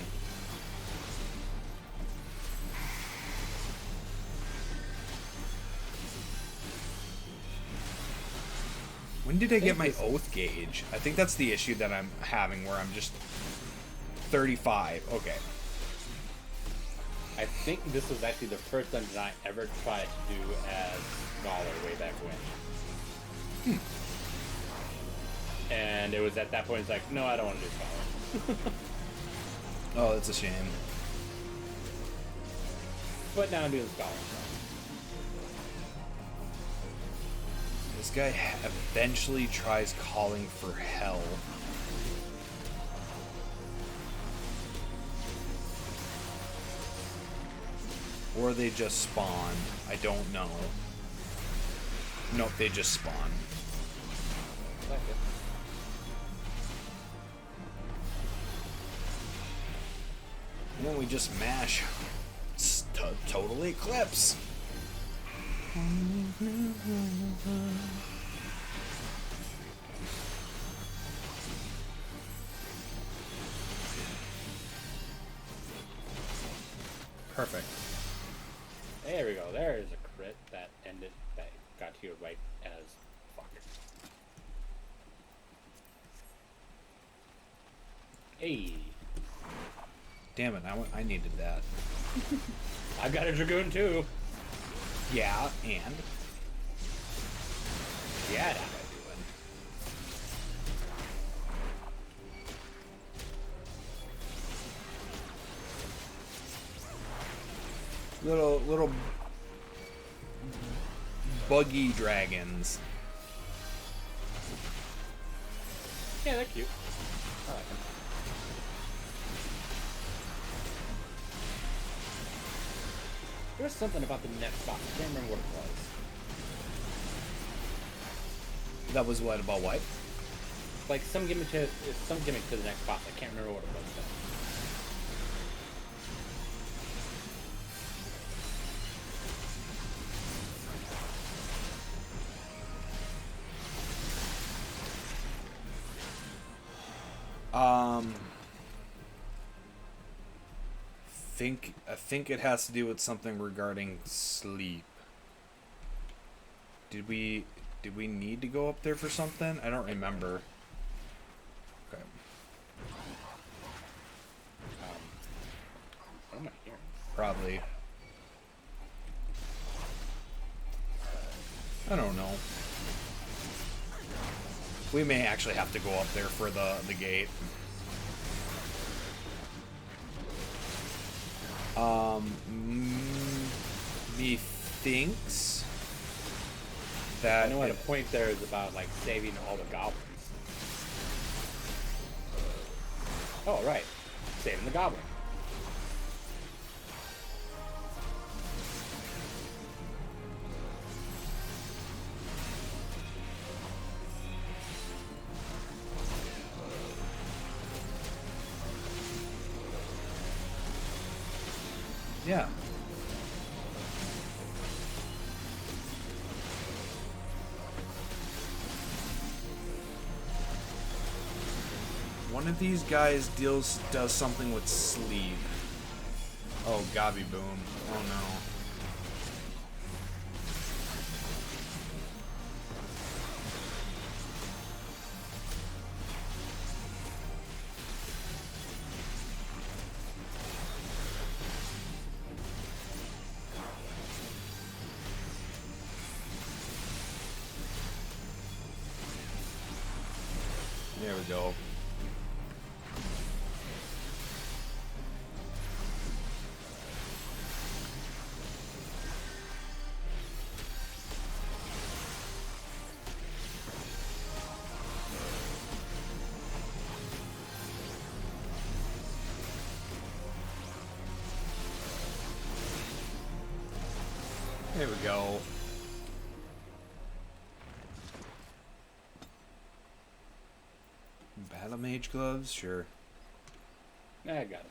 When did I get my oath gauge? I think that's the issue that I'm having, where I'm just 35. Okay. I think this was actually the first dungeon I ever tried to do as Scholar way back when. And it was at that point, it's like, no, I don't want to do Scholar. Oh, that's a shame. But now I'm doing Scholar. This guy eventually tries calling for hell. Or they just spawn. I don't know. Nope, they just spawn. Like it. And then we just mash. Total Eclipse. Perfect. There we go. There is a crit that ended, that got to you right as fuck. Hey. Damn it, I needed that. I've got a Dragoon too. Yeah, and? Yeah. Little buggy dragons. Yeah, they're cute. I like them. There was something about the next box. I can't remember what it was. That was what, about what? Like some gimmick to the next boss. I can't remember what it was. I think it has to do with something regarding sleep. Did we need to go up there for something? I don't remember. Okay. What am I hearing? Probably. I don't know. We may actually have to go up there for the gate. Methinks that I know at a point there is about like saving all the goblins. Oh right, saving the goblin. Yeah. One of these guys does something with sleep. Oh, Gobby Boom. Oh no. There we go. There we go. Battle mage gloves, sure. Yeah, I got it.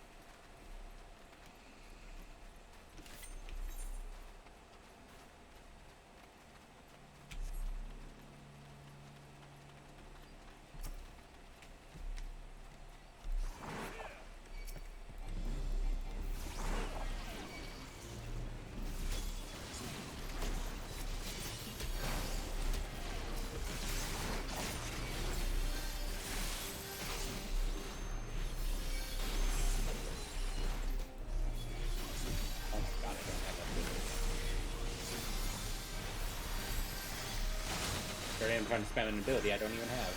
I'm trying to spam an ability I don't even have.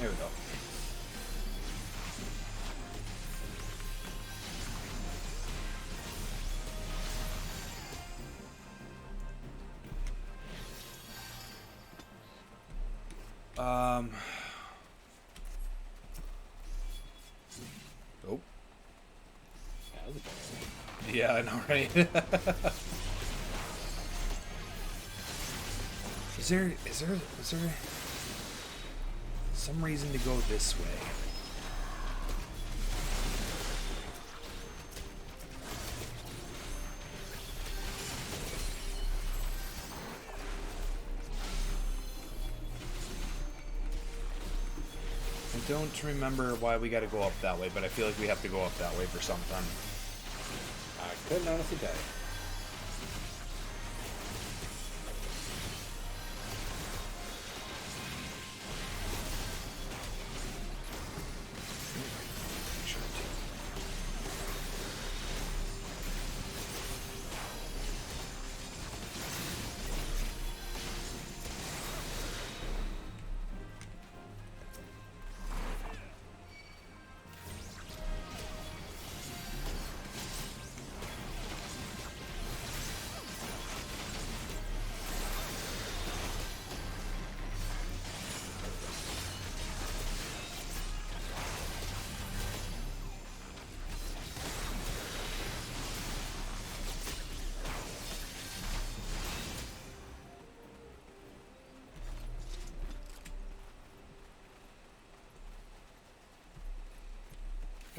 There we go. Oh. Yeah, I know, right? Is there some reason to go this way? I don't remember why we gotta go up that way, but I feel like we have to go up that way for something. I couldn't honestly tell you.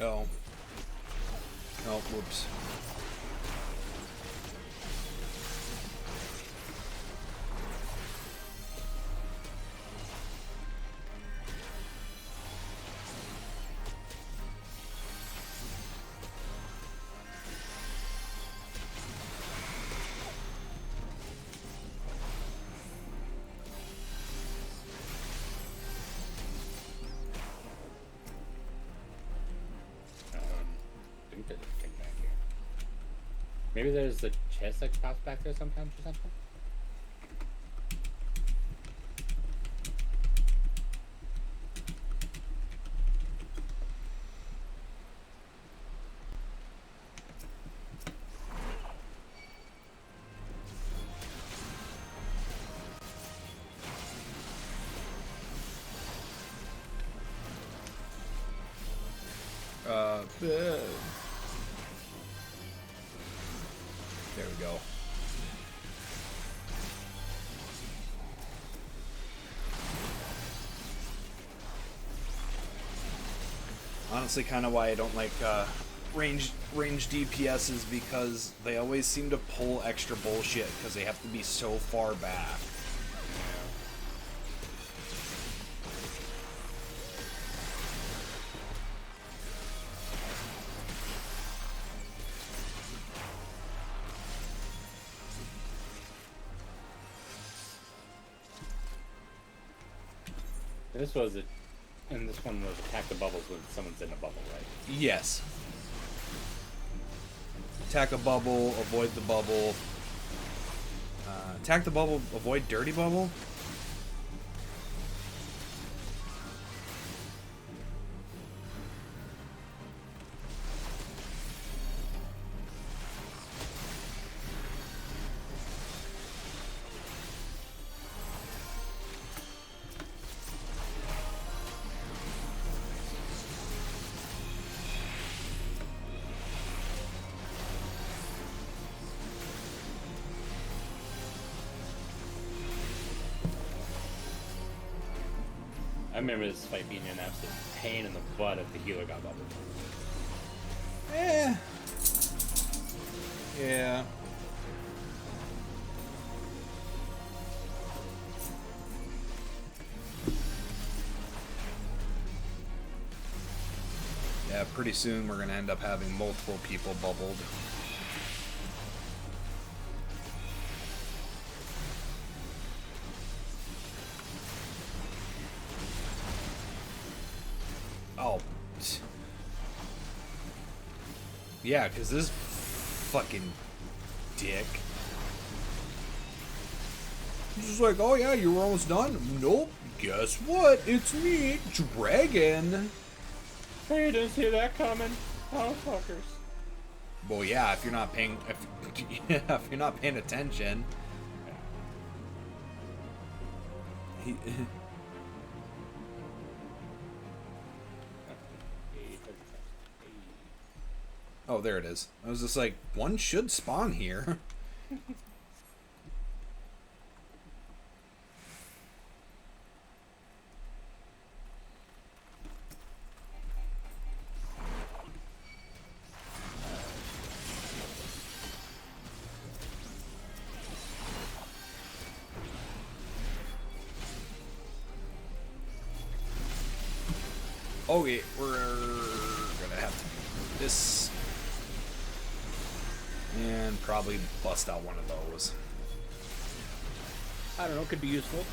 Oh. Oh, whoops. Maybe there's a chest that pops back there sometimes or something? There we go. Honestly, kind of why I don't like range DPS is because they always seem to pull extra bullshit because they have to be so far back. This was it, and this one was attack the bubbles when someone's in a bubble, right? Yes. Attack a bubble, avoid the bubble. Attack the bubble, avoid dirty bubble. I remember this fight being an absolute pain in the butt if the healer got bubbled. Eh. Yeah. Yeah, pretty soon we're going to end up having multiple people bubbled. Oh. Yeah, because this fucking dick. He's just like, oh yeah, you were almost done? Nope. Guess what? It's me, Dragon. Hey, you didn't see that coming. Oh, fuckers. Well, yeah, if you're not paying, if you're not paying attention. He, oh, there it is. I was just like, one should spawn here. Okay, we're gonna have to do this and probably bust out one of those. I don't know, could be useful.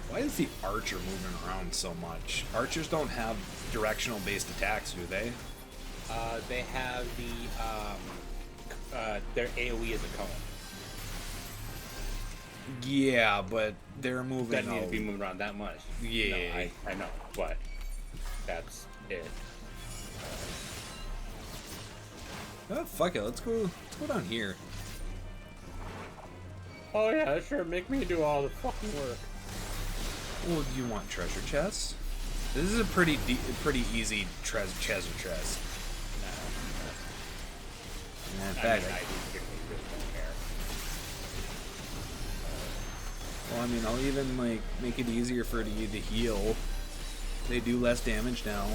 Why is the archer moving around so much? Archers don't have directional based attacks, do they? They have their AoE is a cone. Yeah, but they're moving. Doesn't need to be moving around that much. Yeah. No, I know, but that's it. Oh, fuck it. Let's go down here. Oh yeah, sure. Make me do all the fucking work. Well, do you want treasure chests? This is a pretty easy treasure chest. No. In fact, I really don't care. well, I mean, I'll even like make it easier for you to heal. They do less damage now.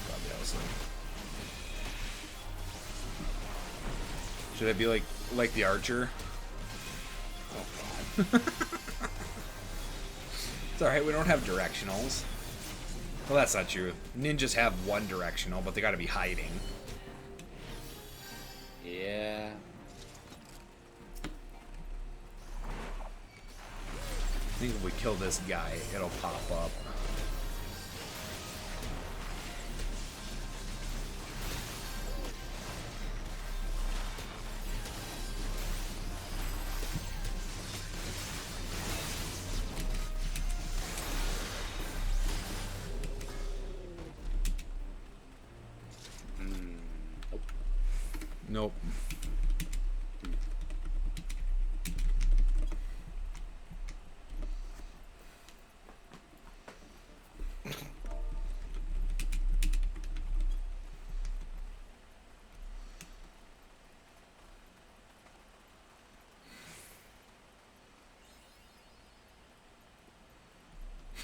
Probably also. Should I be like the archer? It's alright, we don't have directionals. Well, that's not true. Ninjas have one directional, but they gotta be hiding. Yeah. I think if we kill this guy, it'll pop up. Nope.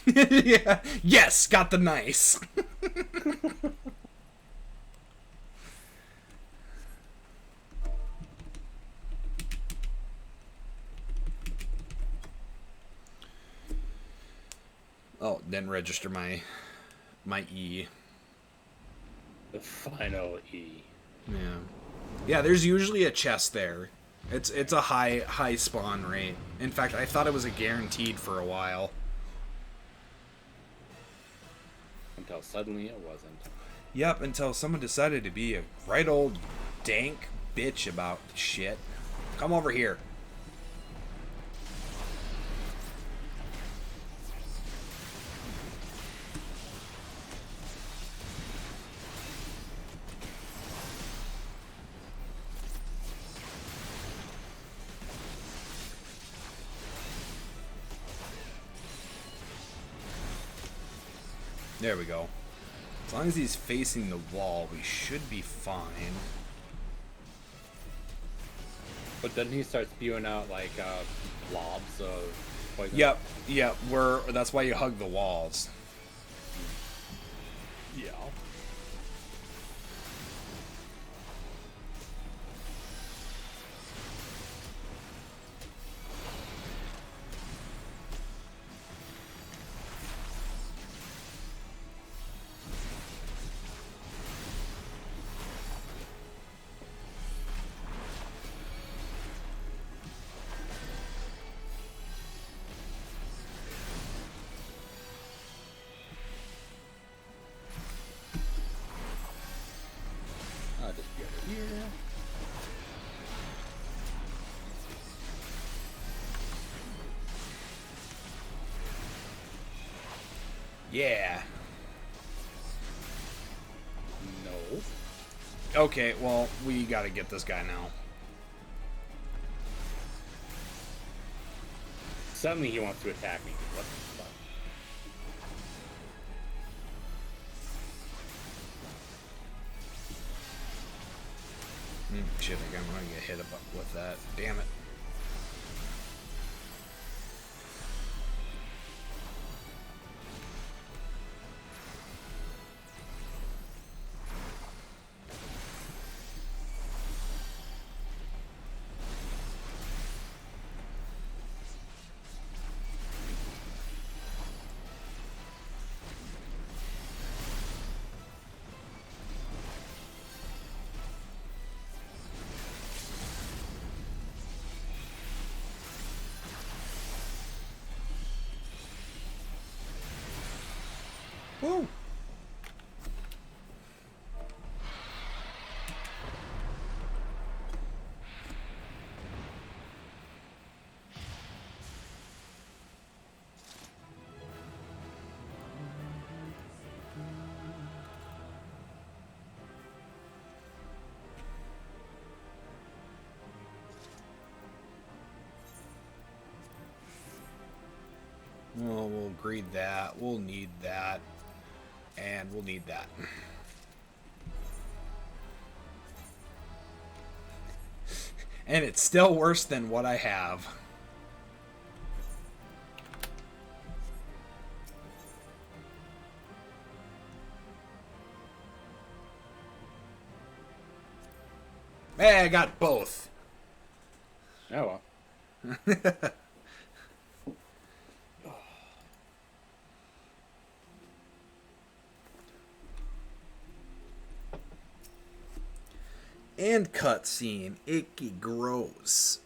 Yeah. Yes, got the nice. Oh, didn't register my E. The final E. Yeah. Yeah, there's usually a chest there. It's a high spawn rate. In fact, I thought it was a guaranteed for a while. Until suddenly it wasn't. Yep, until someone decided to be a right old dank bitch about shit. Come over here. There we go. As long as he's facing the wall, we should be fine. But then he starts spewing out like blobs of poison. Yep, yep. That's why you hug the walls. Yeah. I'll just get it here. Yeah. No. Okay, well, we gotta get this guy now. Suddenly he wants to attack me. What the fuck? Shit, I think I'm gonna get hit with that. Damn it. Woo! Well, we'll greed that. We'll need that. And we'll need that. And it's still worse than what I have. Hey, I got both. Oh well. And cutscene. Icky gross.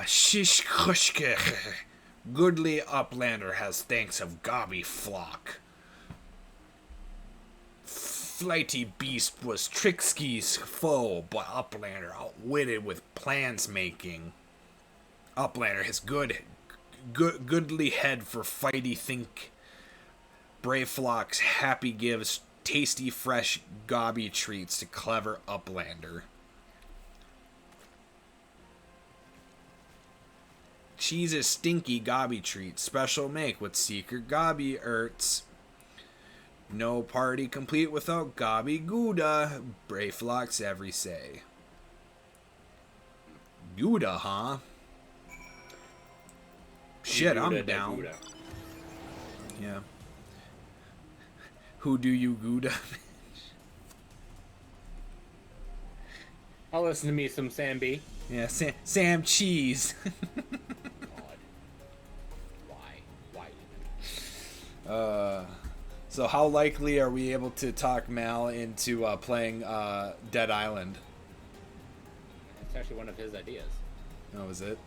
Shish kushke. Goodly Uplander has thanks of Gobby flock. Flighty beast was Trixky's foe, but Uplander outwitted with plans making. Uplander has goodly head for fighty think. Brave flock's happy gives tasty fresh gobby treats to clever Uplander. Cheese is stinky gobby treat, special make with secret gobby erts. No party complete without gobby gouda, brave flocks every say. Gouda, huh? Shit, I'm down. Gouda. Yeah. Who do you gouda? I'll listen to me some Sam B. Yeah, Sam Cheese. God. Why even? So how likely are we able to talk Mal into playing Dead Island? It's actually one of his ideas. Oh, is it?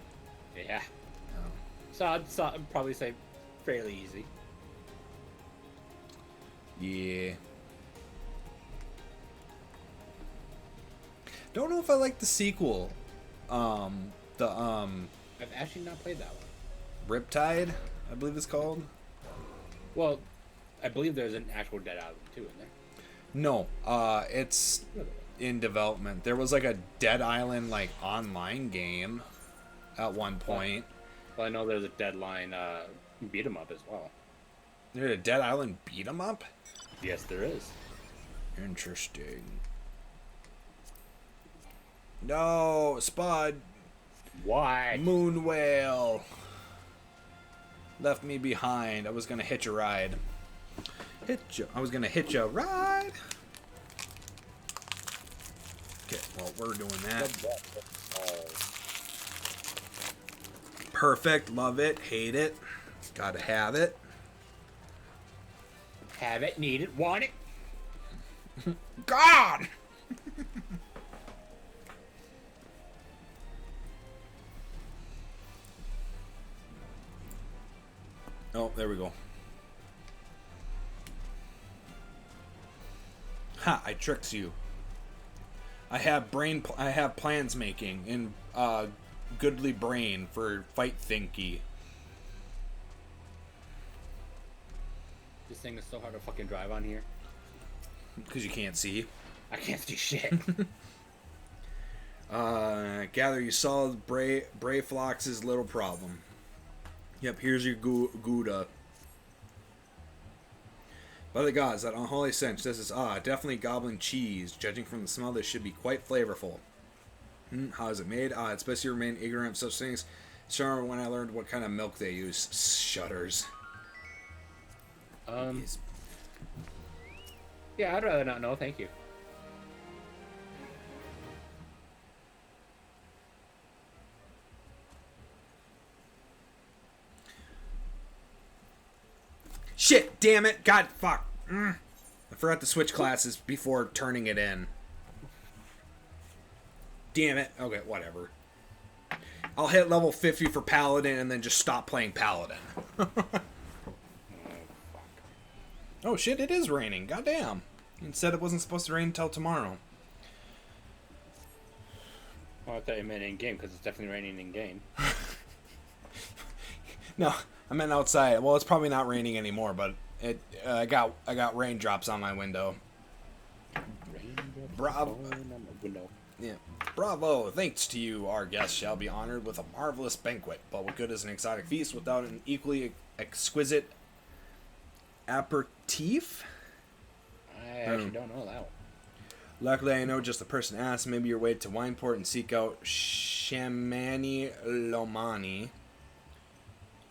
Yeah. Oh. So I'd probably say fairly easy. Yeah. Don't know if I like the sequel. I've actually not played that one. Riptide, I believe it's called. Well, I believe there's an actual Dead Island 2 in there. No, it's in development. There was like a Dead Island like online game at one point. Well, I know there's a Deadline beat 'em up as well. There's a Dead Island beat 'em up? Yes, there is. Interesting. No, Spud. Why? Moon whale. Left me behind. I was gonna hitch a ride. I was gonna hitch a ride. Okay, well, we're doing that. Perfect. Love it. Hate it. Gotta have it. Have it, need it, want it. God! Oh, there we go. Ha! I tricked you. I have plans making in goodly brain for fight thinky. This thing is so hard to fucking drive on here. Because you can't see. I can't see shit. Gather you solved Brayflox's little problem. Yep, here's your Gouda. By the gods, that unholy stench. This is definitely goblin cheese. Judging from the smell, this should be quite flavorful. How is it made? It's best to remain ignorant of such things. Sure, when I learned what kind of milk they use. Shudders. Yeah, I'd rather not know. Thank you. Shit, damn it. God, fuck. I forgot to switch classes before turning it in. Damn it. Okay, whatever. I'll hit level 50 for Paladin and then just stop playing Paladin. Oh shit, it is raining. Goddamn. It said it wasn't supposed to rain until tomorrow. Well, I thought you meant in game because it's definitely raining in game. No, I meant outside. Well, it's probably not raining anymore, but I got raindrops on my window. Bravo. Yeah. Bravo. Thanks to you, our guest shall be honored with a marvelous banquet. But what good is an exotic feast without an equally exquisite aperitif? I actually don't know that one. Luckily, I know just the person asked. Maybe your way to Wineport and seek out Shamani Lomani,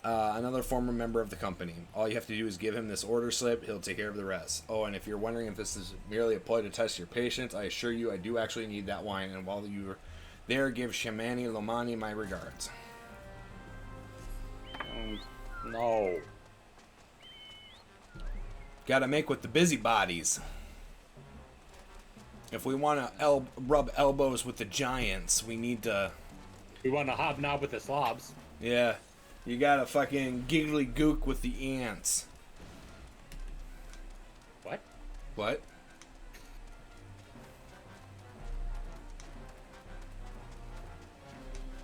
another former member of the company. All you have to do is give him this order slip. He'll take care of the rest. Oh, and if you're wondering if this is merely a ploy to test your patience, I assure you I do actually need that wine. And while you're there, give Shamani Lomani my regards. No. Gotta make with the busybodies. If we want to rub elbows with the giants, we need to... We want to hobnob with the slobs. Yeah. You gotta fucking giggly gook with the ants. What? What?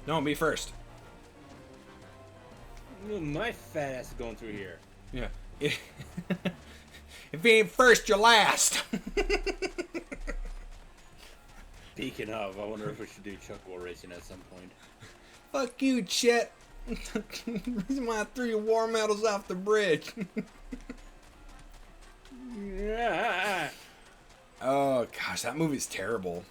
No, me first. My fat ass is going through here. Yeah. If you ain't first, you're last. Speaking of, I wonder if we should do chuckle racing at some point. Fuck you, Chet. Reason why I threw your war medals off the bridge. Yeah. Oh gosh, that movie's terrible.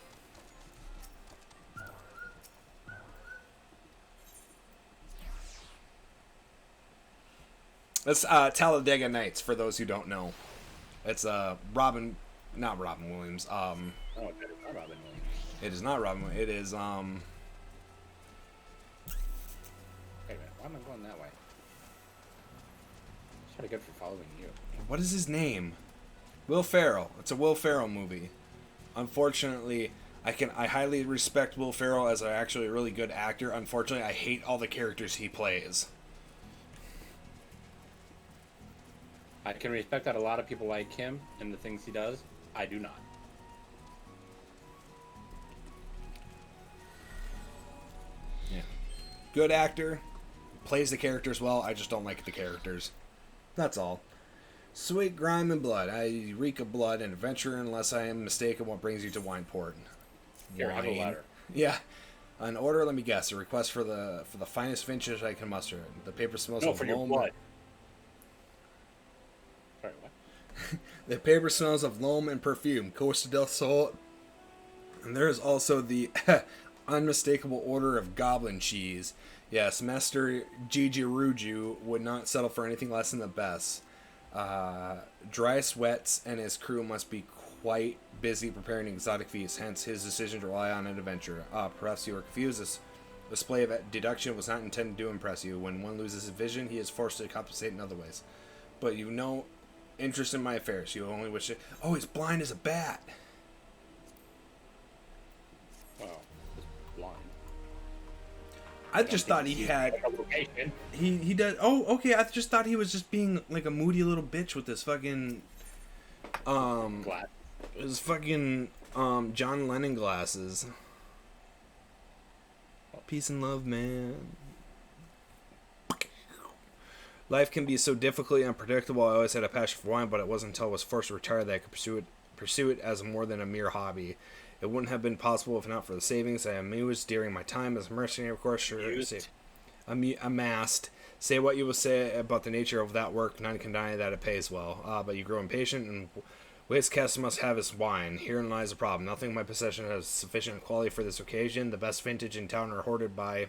That's Talladega Nights for those who don't know. It's not Robin Williams. Oh, it's not Robin Williams. It is not Robin Williams. It is Wait a minute, why am I going that way? It's pretty good for following you. What is his name? Will Ferrell. It's a Will Ferrell movie. Unfortunately, I highly respect Will Ferrell as actually a really good actor. Unfortunately, I hate all the characters he plays. I can respect that a lot of people like him and the things he does. I do not. Yeah. Good actor. Plays the characters well. I just don't like the characters. That's all. Sweet grime and blood. I reek of blood and adventure unless I am mistaken what brings you to Wineport. Here, have a ladder. Yeah. An order, let me guess. A request for the finest vintage I can muster. The paper smells No, of for your loam. blood. The paper smells of loam and perfume. Costa del Sol. And there is also the unmistakable odor of goblin cheese. Yes, Master Gigi Ruju would not settle for anything less than the best. Dry Sweats and his crew must be quite busy preparing exotic feasts, hence his decision to rely on an adventure. Perhaps you are confused. This display of deduction was not intended to impress you. When one loses his vision, he is forced to compensate in other ways. But you know interest in my affairs. You only wish it. Oh, he's blind as a bat. Well, just blind. I just thought he had. He does. Oh, okay. I just thought he was just being like a moody little bitch with this fucking. Glad. His fucking John Lennon glasses. Peace and love, man. Life can be so difficultly unpredictable. I always had a passion for wine, but it wasn't until I was forced to retire that I could pursue it as more than a mere hobby. It wouldn't have been possible if not for the savings I amused during my time as a mercenary, of course. Sure, amassed. Say what you will say about the nature of that work. None can deny that it pays well. But you grow impatient, and Wastecast must have his wine. Herein lies the problem. Nothing in my possession has sufficient quality for this occasion. The best vintage in town are hoarded by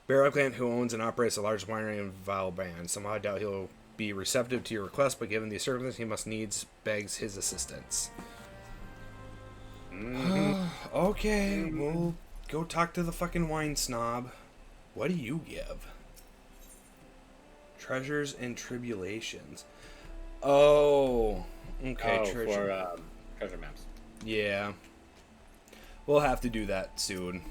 Barrowclan, who owns and operates a large winery in Valbrand. Somehow I doubt he'll be receptive to your request, but given these circumstances, he must needs begs his assistance. Okay, we'll go talk to the fucking wine snob. What do you give? Treasures and tribulations. Oh, okay. Oh, for treasure maps. Yeah, we'll have to do that soon.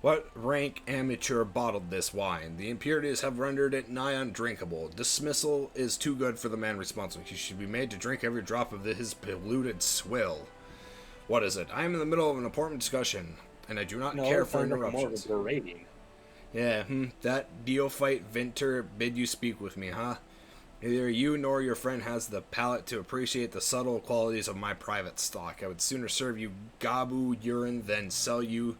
What rank amateur bottled this wine? The impurities have rendered it nigh undrinkable. Dismissal is too good for the man responsible. He should be made to drink every drop of his polluted swill. What is it? I am in the middle of an important discussion, and I do not care for interruptions. More of a berating. Yeah, that neophyte Vinter bid you speak with me, huh? Neither you nor your friend has the palate to appreciate the subtle qualities of my private stock. I would sooner serve you Gabu urine than sell you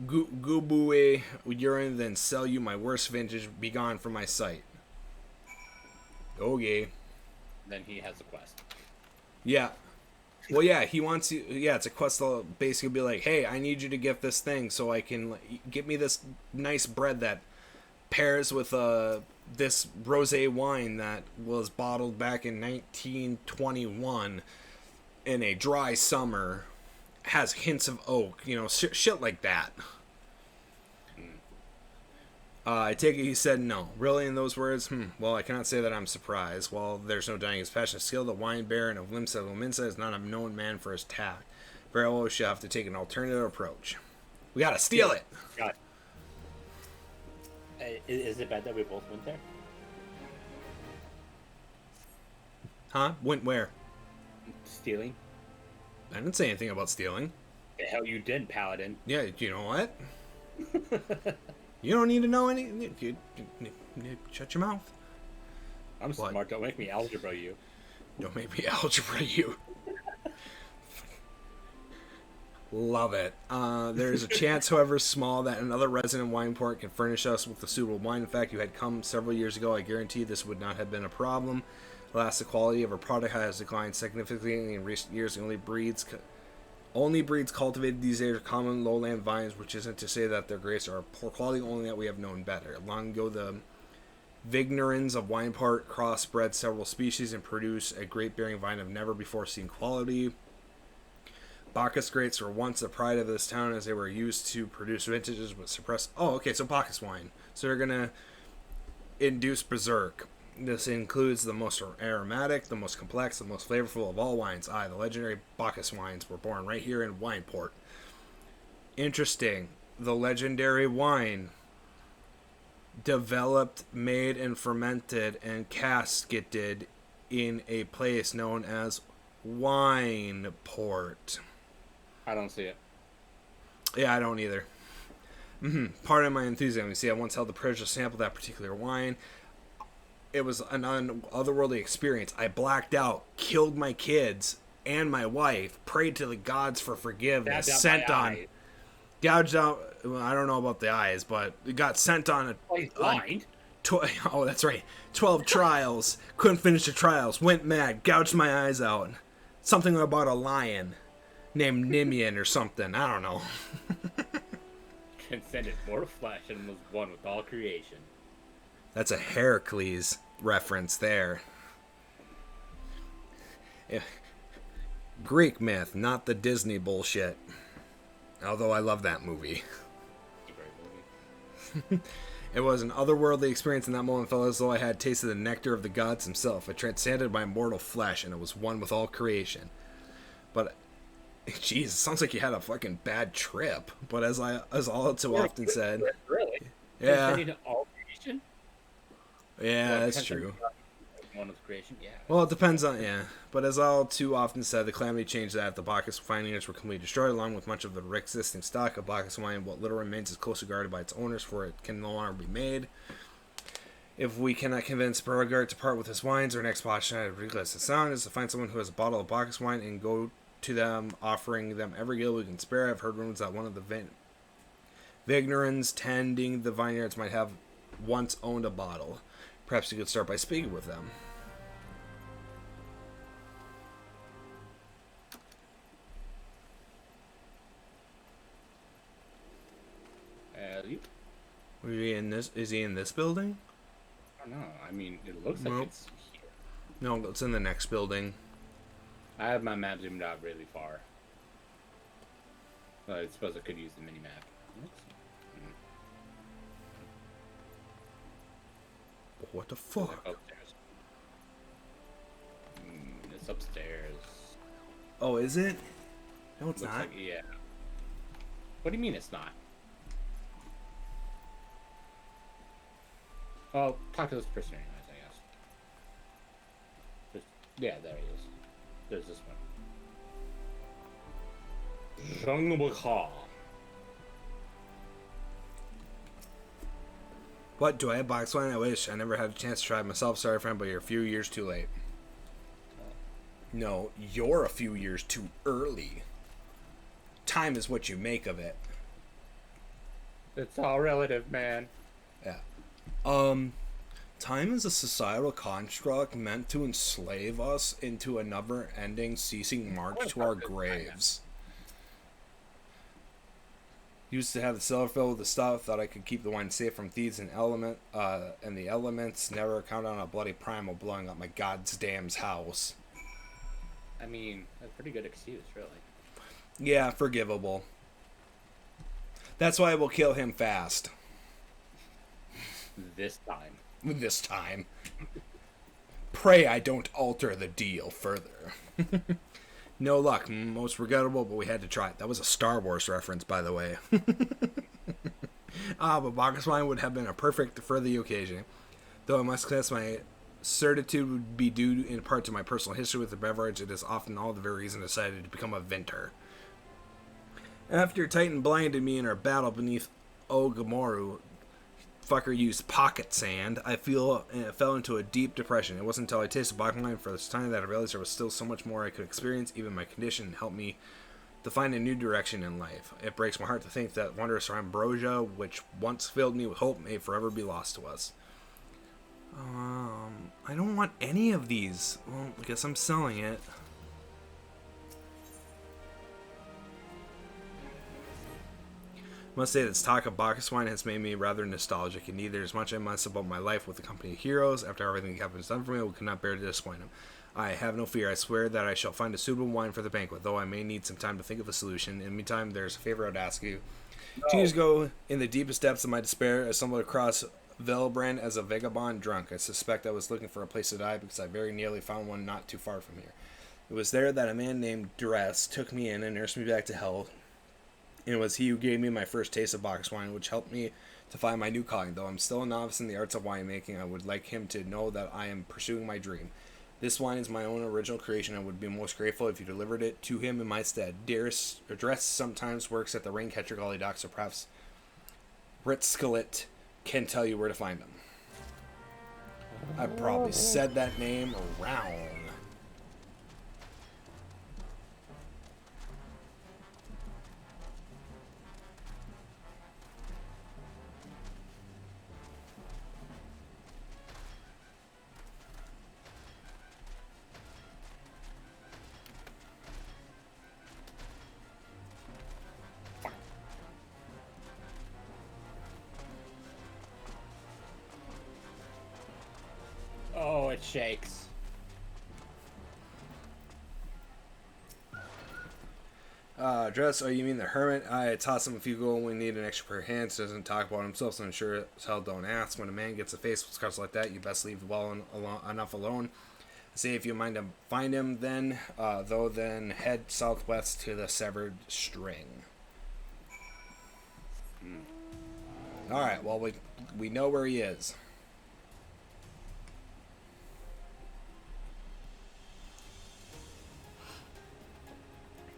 Gubue urine than sell you my worst vintage. Begone from my sight. Okay. Then he has a quest. Yeah. Well, yeah, he wants you. Yeah, it's a quest to basically be like, hey, I need you to get this thing so I can get me this nice bread that pairs with this rosé wine that was bottled back in 1921 in a dry summer. Has hints of oak, shit like that. I take it he said no. Really, in those words? Well, I cannot say that I'm surprised. While there's no denying his passionate skill, the wine baron of Limsa Lominsa is not a known man for his tact. Very well, we shall have to take an alternative approach. We gotta steal it! Got it. Is it bad that we both went there? Huh? Went where? Stealing? I didn't say anything about stealing. The hell you did, Paladin. Yeah, you know what? You don't need to know any. Shut your mouth. I'm What? smart. Don't make me algebra you. Don't make me algebra you. Love it. There is a chance, however small, that another resident wine port can furnish us with a suitable wine. In fact, you had come several years ago. I guarantee this would not have been a problem. Alas, the quality of our product has declined significantly in recent years. The only breeds cultivated these days are common lowland vines, which isn't to say that their grapes are poor quality, only that we have known better. Long ago, the Vignerans of Wineport crossbred several species and produced a grape-bearing vine of never before seen quality. Bacchus grapes were once the pride of this town as they were used to produce vintages but suppressed. Oh, okay, so Bacchus wine. So they're going to induce berserk. This includes the most aromatic, the most complex, the most flavorful of all wines. The legendary Bacchus wines were born right here in Wineport. Interesting. The legendary wine developed, made, and fermented and casketed in a place known as Wineport. I don't see it. Yeah, I don't either. Pardon my enthusiasm. You see, I once held the privilege to sample that particular wine. It was an otherworldly experience. I blacked out, killed my kids and my wife, prayed to the gods for forgiveness, sent on, gouged out. Well, I don't know about the eyes, but it got sent on Blind? Oh, that's right. 12 trials. Couldn't finish the trials. Went mad. Gouged my eyes out. Something about a lion named Nimian or something. I don't know. Transcended mortal flesh and was one with all creation. That's a Heracles reference there. Yeah. Greek myth, not the Disney bullshit. Although I love that movie. It's a great movie. It was an otherworldly experience in that moment. Felt as though I had tasted the nectar of the gods himself. It transcended my mortal flesh, and it was one with all creation. But, jeez, it sounds like you had a fucking bad trip. But as all too often said, Really? yeah, Transcending all creation? yeah, Well, that's true. One with creation, yeah. Well, it depends on, yeah. But as all too often said, the calamity changed that. The Bacchus findings were completely destroyed, along with much of the existing stock of Bacchus wine. What little remains is closely guarded by its owners, for it can no longer be made. If we cannot convince Beauregard to part with his wines, our next option, as ridiculous as it sounds, is to find someone who has a bottle of Bacchus wine and go to them, offering them every gill we can spare. I've heard rumors that one of the Vignerans tending the vineyards might have once owned a bottle. Perhaps you could start by speaking with them. Is he in this building? I don't know. I mean, it looks like Nope. it's here. No, it's in the next building. I have my map zoomed out really far. I suppose I could use the mini map. What the fuck? Upstairs. It's upstairs. Oh, is it? No, it's Looks not. like, yeah. What do you mean it's not? Well, talk to this person anyways, I guess. Yeah, there he is. There's this one. Zhangbuka. What, do I have box wine? I wish. I never had a chance to try it myself. Sorry, friend, but you're a few years too late. No, you're a few years too early. Time is what you make of it. It's all relative, man. Yeah. Time is a societal construct meant to enslave us into a never-ending, ceasing march to our graves. Used to have the cellar filled with the stuff. Thought I could keep the wine safe from thieves and the elements. Never count on a bloody primal blowing up my goddamn house. I mean, that's a pretty good excuse, really. Yeah, forgivable. That's why I will kill him fast. This time. This time. Pray I don't alter the deal further. No luck. Most regrettable, but we had to try it. That was a Star Wars reference, by the way. But Bacchus wine would have been a perfect for the occasion. Though I must confess my certitude would be due in part to my personal history with the beverage, it is often all the very reason I decided to become a vintner. After Titan blinded me in our battle beneath Ogamoru, fucker used pocket sand, I fell into a deep depression. It wasn't until I tasted Bacchus wine for this time that I realized there was still so much more I could experience. Even my condition helped me to find a new direction in life. It breaks my heart to think that wondrous ambrosia, which once filled me with hope, may forever be lost to us. I don't want any of these. Well, I guess I'm selling it. Must say that stock of Bacchus wine has made me rather nostalgic, and neither as much I must about my life with the company of heroes. After everything the captain has done for me, I could not bear to disappoint him. I have no fear. I swear that I shall find a suitable wine for the banquet, though I may need some time to think of a solution. In the meantime, there's a favor I'd ask you. No. 2 years ago, in the deepest depths of my despair, I stumbled across Velbrand as a vagabond drunk. I suspect I was looking for a place to die because I very nearly found one not too far from here. It was there that a man named Dress took me in and nursed me back to health. And it was he who gave me my first taste of Bacchus wine, which helped me to find my new calling. Though I'm still a novice in the arts of winemaking, I would like him to know that I am pursuing my dream. This wine is my own original creation. I would be most grateful if you delivered it to him in my stead. Dress sometimes works at the Raincatcher Gully Dock, so perhaps Ritzskelet can tell you where to find him. I probably said that name wrong. it shakes. Dress, oh, you mean the hermit? I toss him a few gold when we need an extra pair of hands. Doesn't talk about himself, so I'm sure as hell don't ask. When a man gets a face with scars like that, you best leave enough alone. Say if you mind to find him, then head southwest to the severed string. All right. Well, we know where he is.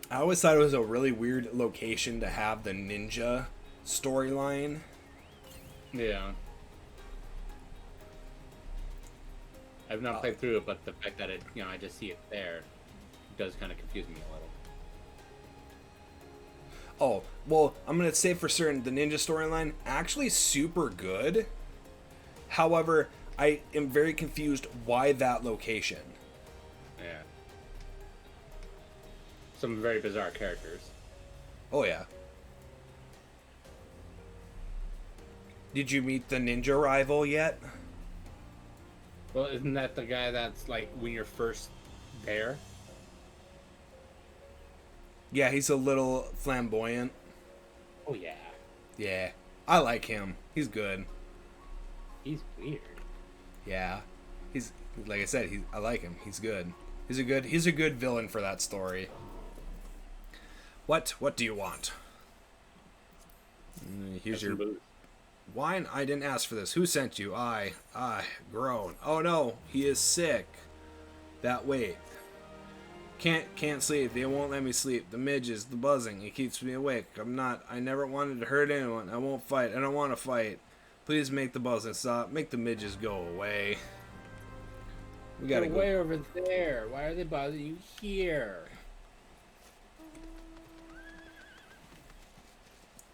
I always thought it was a really weird location to have the ninja storyline. Yeah. I've not played through it, but the fact that I just see it there does kind of confuse me a little. Oh, well, I'm going to say for certain the ninja storyline actually super good. However, I am very confused why that location. Yeah. Some very bizarre characters. Oh, yeah. Did you meet the ninja rival yet? Well, isn't that the guy that's like when you're first there? Yeah, he's a little flamboyant. Oh, yeah. Yeah, I like him. He's good. He's weird. Yeah. He's, like I said, I like him. He's good. He's a good villain for that story. What do you want? Here's your wine. I didn't ask for this. Who sent you? I groan. Oh no, he is sick. That wait. Can't sleep. They won't let me sleep. The midges, the buzzing, it keeps me awake. I never wanted to hurt anyone. I won't fight. I don't want to fight. Please make the buzzing stop. Make the midges go away. We gotta go way over there. Why are they bothering you here?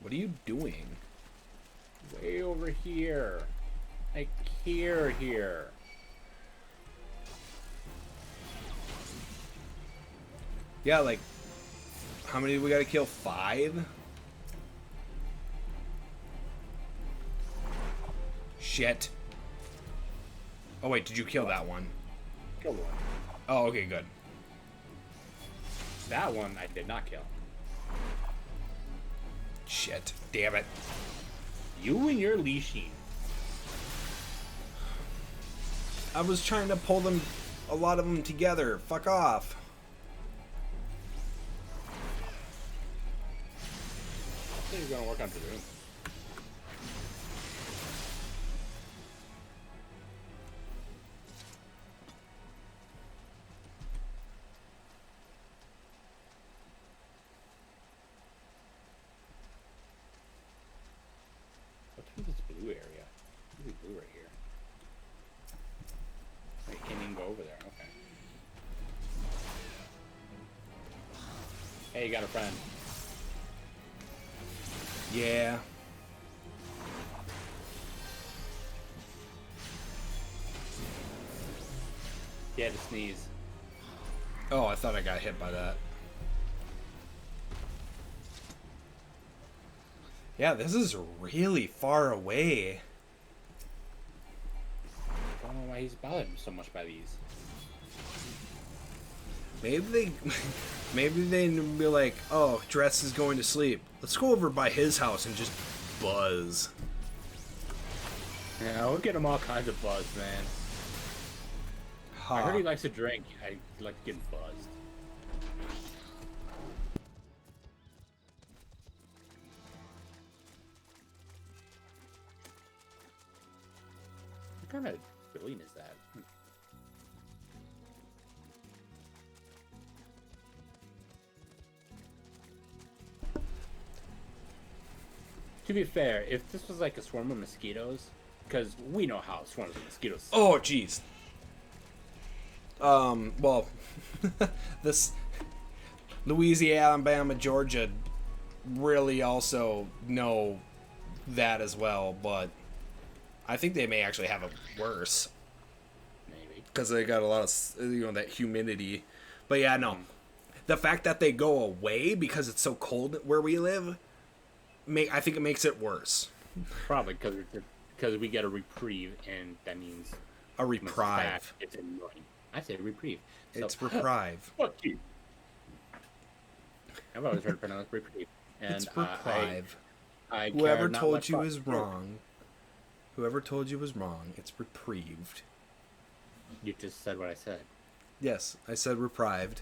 What are you doing? Way over here. Like here. Yeah, like, how many do we gotta kill? 5? Shit. Oh wait, did you kill that one? Killed one. Oh, okay, good. That one I did not kill. Shit. Damn it. You and your leashing. I was trying to pull a lot of them together. Fuck off. I think you're gonna work on Drew. What's with this blue area? Really blue right here. I can't even go over there. Okay. Hey, you got a friend. Yeah. He had to sneeze. Oh, I thought I got hit by that. Yeah, this is really far away. I don't know why he's bothered so much by these. Maybe they be like, oh, Dress is going to sleep. Let's go over by his house and just buzz. Yeah, we'll get him all kinds of buzz, man. Huh. I heard he likes to drink. I like to get buzzed. What kind of billion is that? To be fair, if this was like a swarm of mosquitoes, because we know how swarms of mosquitoes. Oh, jeez. Well, this Louisiana, Alabama, Georgia really also know that as well, but I think they may actually have it worse. Maybe. Because they got a lot of, that humidity. But yeah, no. The fact that they go away because it's so cold where we live, I think it makes it worse. Probably because we get a reprieve, and that means A When it's fast, reprieve. it's annoying. I say reprieve. So, It's reprieve. fuck you. I've always heard it pronounced reprieve. And It's reprieve. I care Whoever not told much you about is wrong. Whoever told you was wrong. It's reprieved. You just said what I said. Yes, I said reprived.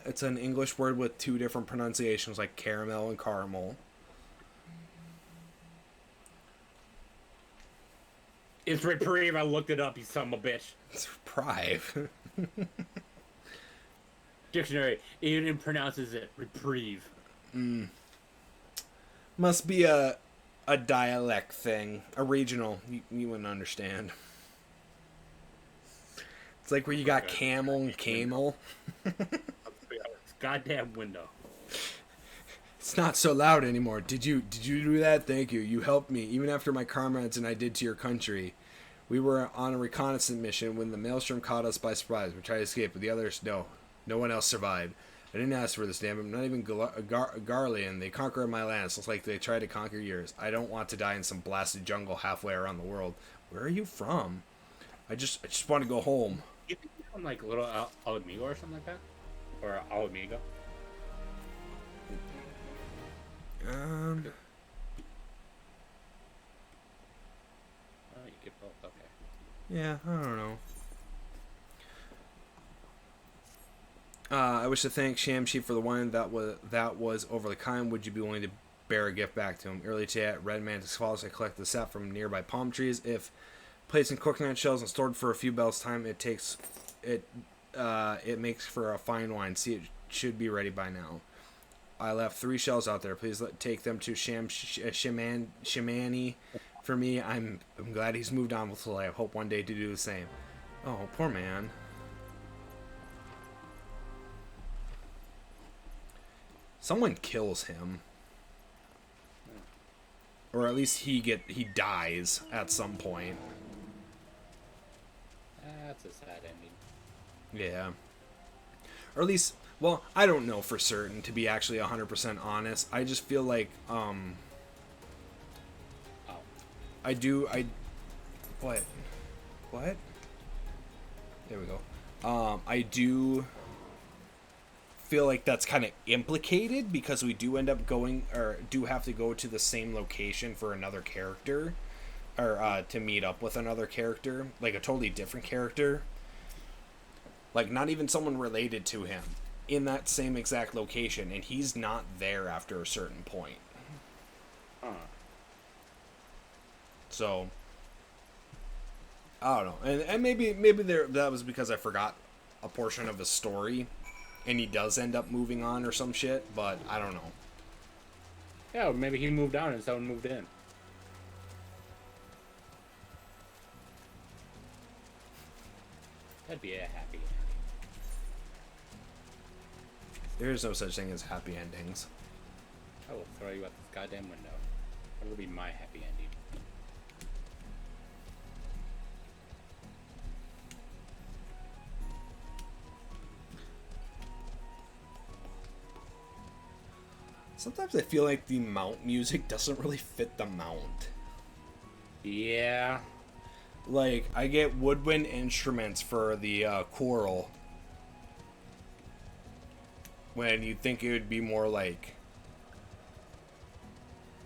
It's an English word with two different pronunciations, like caramel and caramel. It's reprieve. I looked it up, you son of a bitch. It's reprieve. Dictionary even pronounces it reprieve. Must be a dialect thing, a regional. You wouldn't understand. It's like where you got camel and camel. Goddamn window. It's not so loud anymore. Did you do that? Thank you. You helped me even after my comrades and I did to your country. We were on a reconnaissance mission when the maelstrom caught us by surprise. We tried to escape, but the others no one else survived. I didn't ask for this, damn it. Not even Garlean. They conquered my lands. Looks like they tried to conquer yours. I don't want to die in some blasted jungle halfway around the world. Where are you from? I just want to go home. You think you're from like little Alamigo or something like that? Or Alamigo? Oh, you get both. Okay. Yeah, I don't know. I wish to thank Shamshi for the wine that was overly kind. Would you be willing to bear a gift back to him? Early today at Red Mantis Falls, I collected the sap from nearby palm trees. If placed in coconut shells and stored for a few bells time, it makes for a fine wine. See, it should be ready by now. I left 3 shells out there. Please take them to Shamani. For me, I'm glad he's moved on with life. Hope one day to do the same. Oh, poor man. Someone kills him. Or at least he dies at some point. That's a sad ending. Yeah. Or at least, well, I don't know for certain, to be actually 100% honest. I just feel like, Oh. what? There we go. I do feel like that's kind of implicated because we do end up going, or do have to go to the same location for another character, or to meet up with another character, like a totally different character. Like, not even someone related to him in that same exact location, and he's not there after a certain point. Huh. So, I don't know. And maybe that was because I forgot a portion of his story, and he does end up moving on or some shit, but I don't know. Yeah, or maybe he moved out and someone moved in. That'd be a happy ending. There is no such thing as happy endings. I will throw you out this goddamn window. That will be my happy ending. Sometimes I feel like the mount music doesn't really fit the mount. Yeah. Like, I get woodwind instruments for the choral, when you'd think it would be more like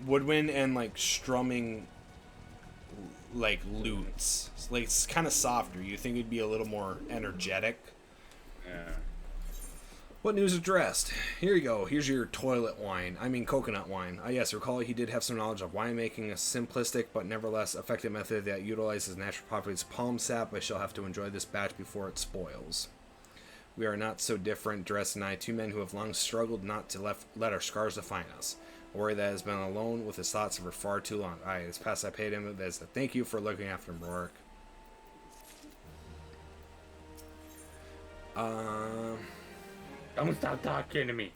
woodwind and like strumming, like lutes. Like, it's kind of softer. You think it'd be a little more energetic. Yeah. What news addressed? Here you go. Here's your toilet wine. I mean coconut wine. Yes, recall he did have some knowledge of winemaking, a simplistic but nevertheless effective method that utilizes natural properties of palm sap. I shall have to enjoy this batch before it spoils. We are not so different, Dress and I, 2 men who have long struggled not to let our scars define us. A worry that has been alone with his thoughts for far too long. Aye, this past I paid him as a thank you for looking after him, Rourke. Don't stop talking to me.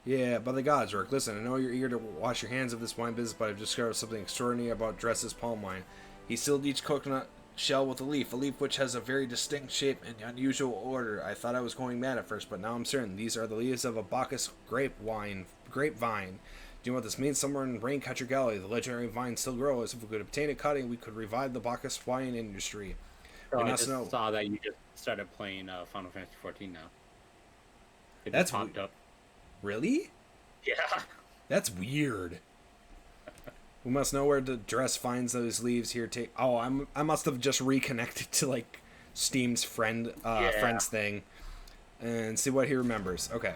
Yeah, by the gods, Rourke. Listen, I know you're eager to wash your hands of this wine business, but I've discovered something extraordinary about Dress's palm wine. He sealed each coconut shell with a leaf which has a very distinct shape and unusual odor. I thought I was going mad at first, but now I'm certain these are the leaves of a Bacchus grapevine. Do you know what this means? Somewhere in Raincatcher Galley, the legendary vine still grows. If we could obtain a cutting, we could revive the Bacchus wine industry. So We I must just know. saw that you just started playing Final Fantasy 14 now. It That's just popped up. Really? Yeah. That's weird. We must know where the dress finds those leaves here. I must have just reconnected to like Steam's friends thing, and see what he remembers. Okay.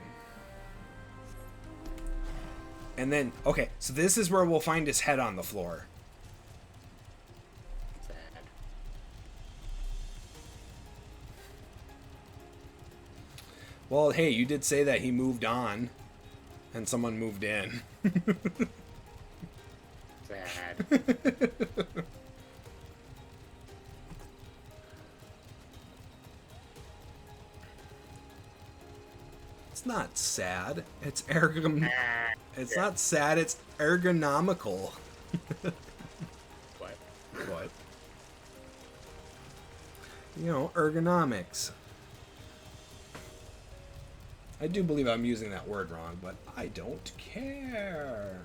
And then, okay, so this is where we'll find his head on the floor. Sad. Well, hey, you did say that he moved on, and someone moved in. Sad. It's not sad. It's It's not sad. It's ergonomical. What? What? You know, ergonomics. I do believe I'm using that word wrong, but I don't care.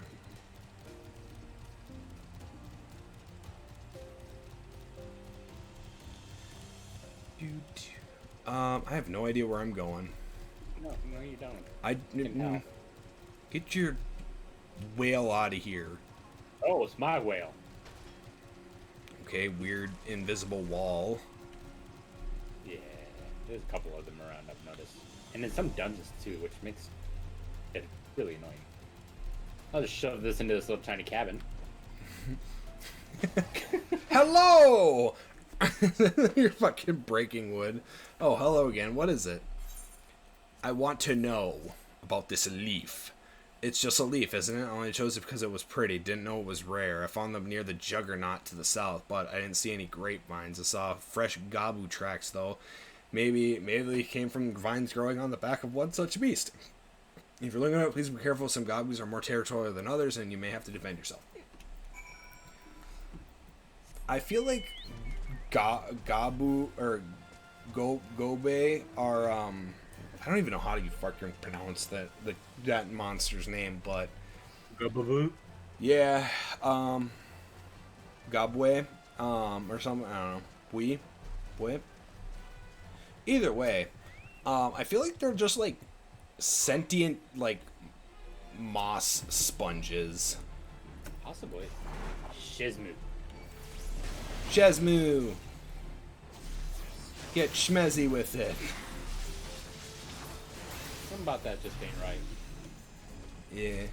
I have no idea where I'm going. No, you don't. Get your whale out of here. Oh, it's my whale. Okay, weird invisible wall. Yeah, there's a couple of them around, I've noticed. And in some dungeons too, which makes it really annoying. I'll just shove this into this little tiny cabin. Hello! You're fucking breaking wood. Oh, hello again. What is it? I want to know about this leaf. It's just a leaf, isn't it? I only chose it because it was pretty. Didn't know it was rare. I found them near the Juggernaut to the south, but I didn't see any grapevines. I saw fresh gabu tracks, though. Maybe they came from vines growing on the back of one such beast. If you're looking at it, please be careful. Some gabus are more territorial than others, and you may have to defend yourself. I feel like gabu or gobe are I don't even know how to fucking pronounce that monster's name, but yeah, gabwe or something. I don't know. Bui. Either way, I feel like they're just like sentient like moss sponges. Possibly. Shizmu. Shesmu. Get schmezzy with it. Something about that just ain't right. Yeah.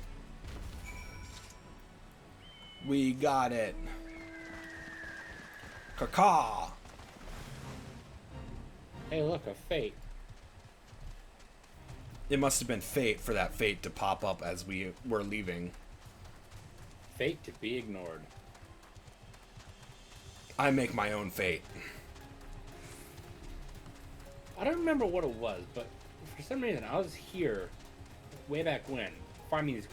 We got it. Caca. Hey, look, a fate. It must have been fate for that fate to pop up as we were leaving. Fate to be ignored. I make my own fate. I don't remember what it was, but for some reason I was here way back when farming these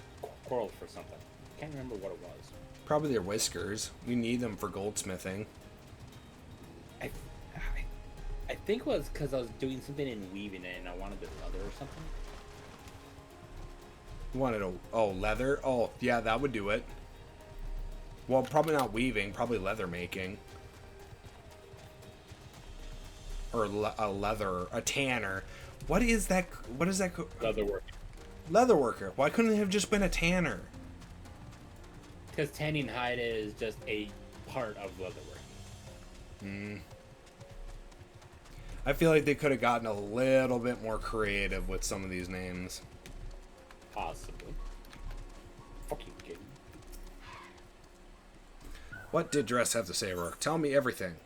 corals for something. Can't remember what it was. Probably their whiskers. We need them for goldsmithing. I think it was because I was doing something in weaving it and I wanted the leather or something. You wanted leather? Oh, yeah, that would do it. Well, probably not weaving, probably leather making. Or a tanner. What is that? What is that? Leather work. Leather worker. Why couldn't it have just been a tanner? Because tanning hide is just a part of leather work. I feel like they could have gotten a little bit more creative with some of these names. Possibly. Fucking kidding. What did Dress have to say, Rourke? Tell me everything.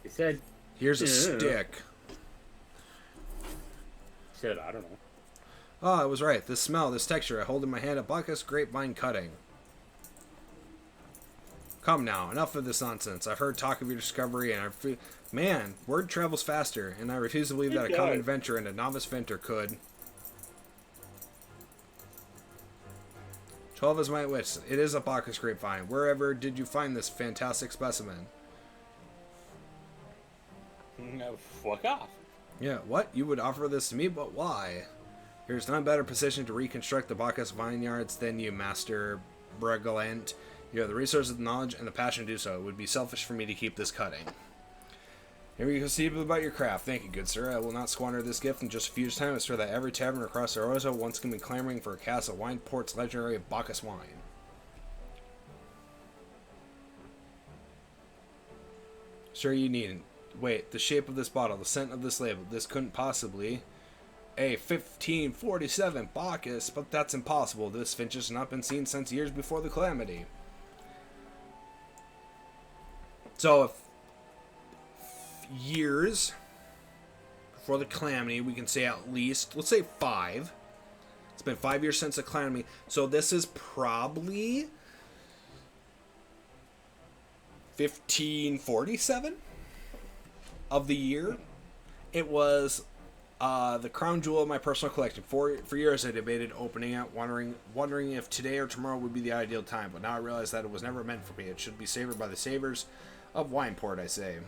He said... Here's a stick. He said, I don't know. Oh, I was right. This smell, this texture, I hold in my hand a Bacchus grapevine cutting. Come now, enough of this nonsense. I've heard talk of your discovery, and man, word travels faster, and I refuse to believe that a common adventurer and a novice venter could. 12 is my wits. It is a Bacchus grapevine. Wherever did you find this fantastic specimen? No, fuck off. Yeah, what? You would offer this to me, but why? There's none better positioned to reconstruct the Bacchus vineyards than you, Master Bregalant. You have the resources, the knowledge, and the passion to do so. It would be selfish for me to keep this cutting. Here you can see about your craft. Thank you, good sir. I will not squander this gift in just a few years' time. I swear that every tavern across Eorzea once can be clamoring for a cask of Wineport's legendary Bacchus wine. Sure, you needn't. Wait, the shape of this bottle, the scent of this label. This couldn't possibly... A 1547 Bacchus, but that's impossible. This vintage has not been seen since years before the calamity. So, if years before the calamity, we can say at least, let's say 5. It's been 5 years since the calamity. So this is probably 1547 of the year. It was the crown jewel of my personal collection. For years I debated opening it, wondering if today or tomorrow would be the ideal time, but now I realize that it was never meant for me. It should be savored by the savors of Wineport, I say.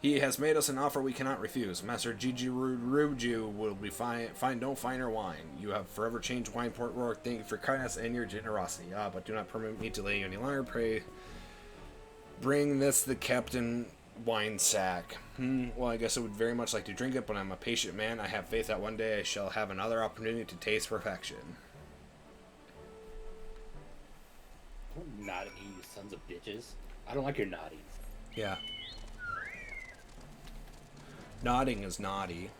He has made us an offer we cannot refuse. Master Gigi Ruju will be find no finer wine. You have forever changed Wineport Rourke. Thank you for kindness and your generosity. But do not permit me to delay you any longer. Pray, bring this the Captain Wine Sack. Well, I guess I would very much like to drink it, but I'm a patient man. I have faith that one day I shall have another opportunity to taste perfection. Don't nod at me, you sons of bitches. I don't like your noddies. Yeah. Nodding is naughty.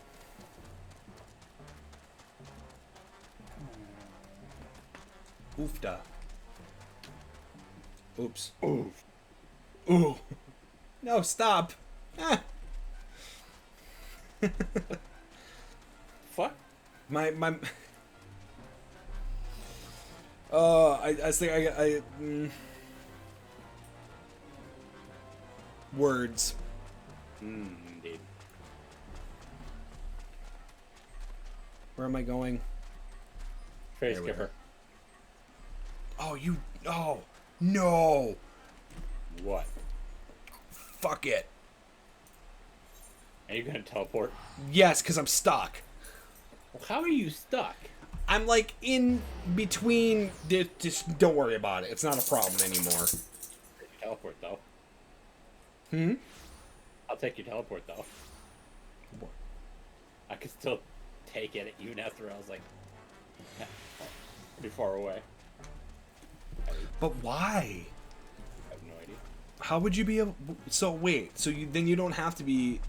Oofda. Oops. Oof. Ooh. No, stop. Ah. Fuck. My. I think words. Indeed. Where am I going? Face There we skipper. Oh, you. Oh, no. What? Fuck it. Are you gonna teleport? Yes, because I'm stuck. Well, how are you stuck? I'm like in between. Just don't worry about it. It's not a problem anymore. You teleport though. I'll take your teleport though. What? I could still take it even after I was like pretty far away. But why? I have no idea. How would you be able? So wait. So then you don't have to be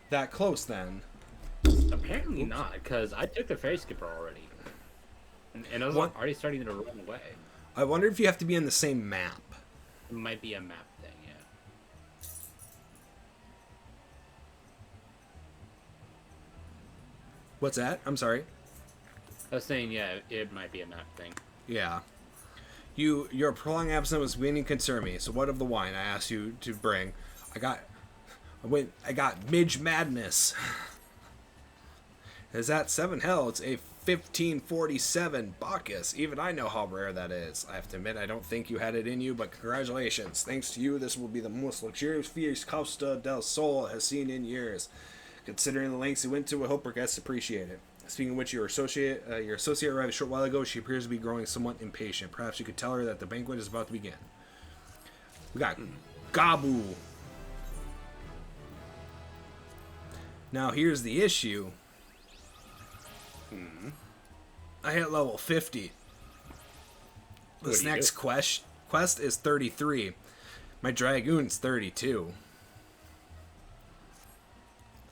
that close then. Apparently not, because I took the ferry skipper already, and I was What? already starting to run away. I wonder if you have to be in the same map. It might be a map thing, yeah. What's that? I'm sorry. I was saying, yeah, it might be a map thing. Yeah. Your prolonged absence was beginning to concern me. So what of the wine I asked you to bring? I got Midge Madness. Is that 7 hell? It's a 1547 Bacchus. Even I know how rare that is. I have to admit, I don't think you had it in you, but congratulations. Thanks to you, this will be the most luxurious feast Costa del Sol has seen in years. Considering the lengths you went to, I hope our guests appreciate it. Speaking of which, your associate arrived a short while ago. She appears to be growing somewhat impatient. Perhaps you could tell her that the banquet is about to begin. We got Gabu. Now here's the issue. I hit level 50. This next quest is 33. My Dragoon's 32.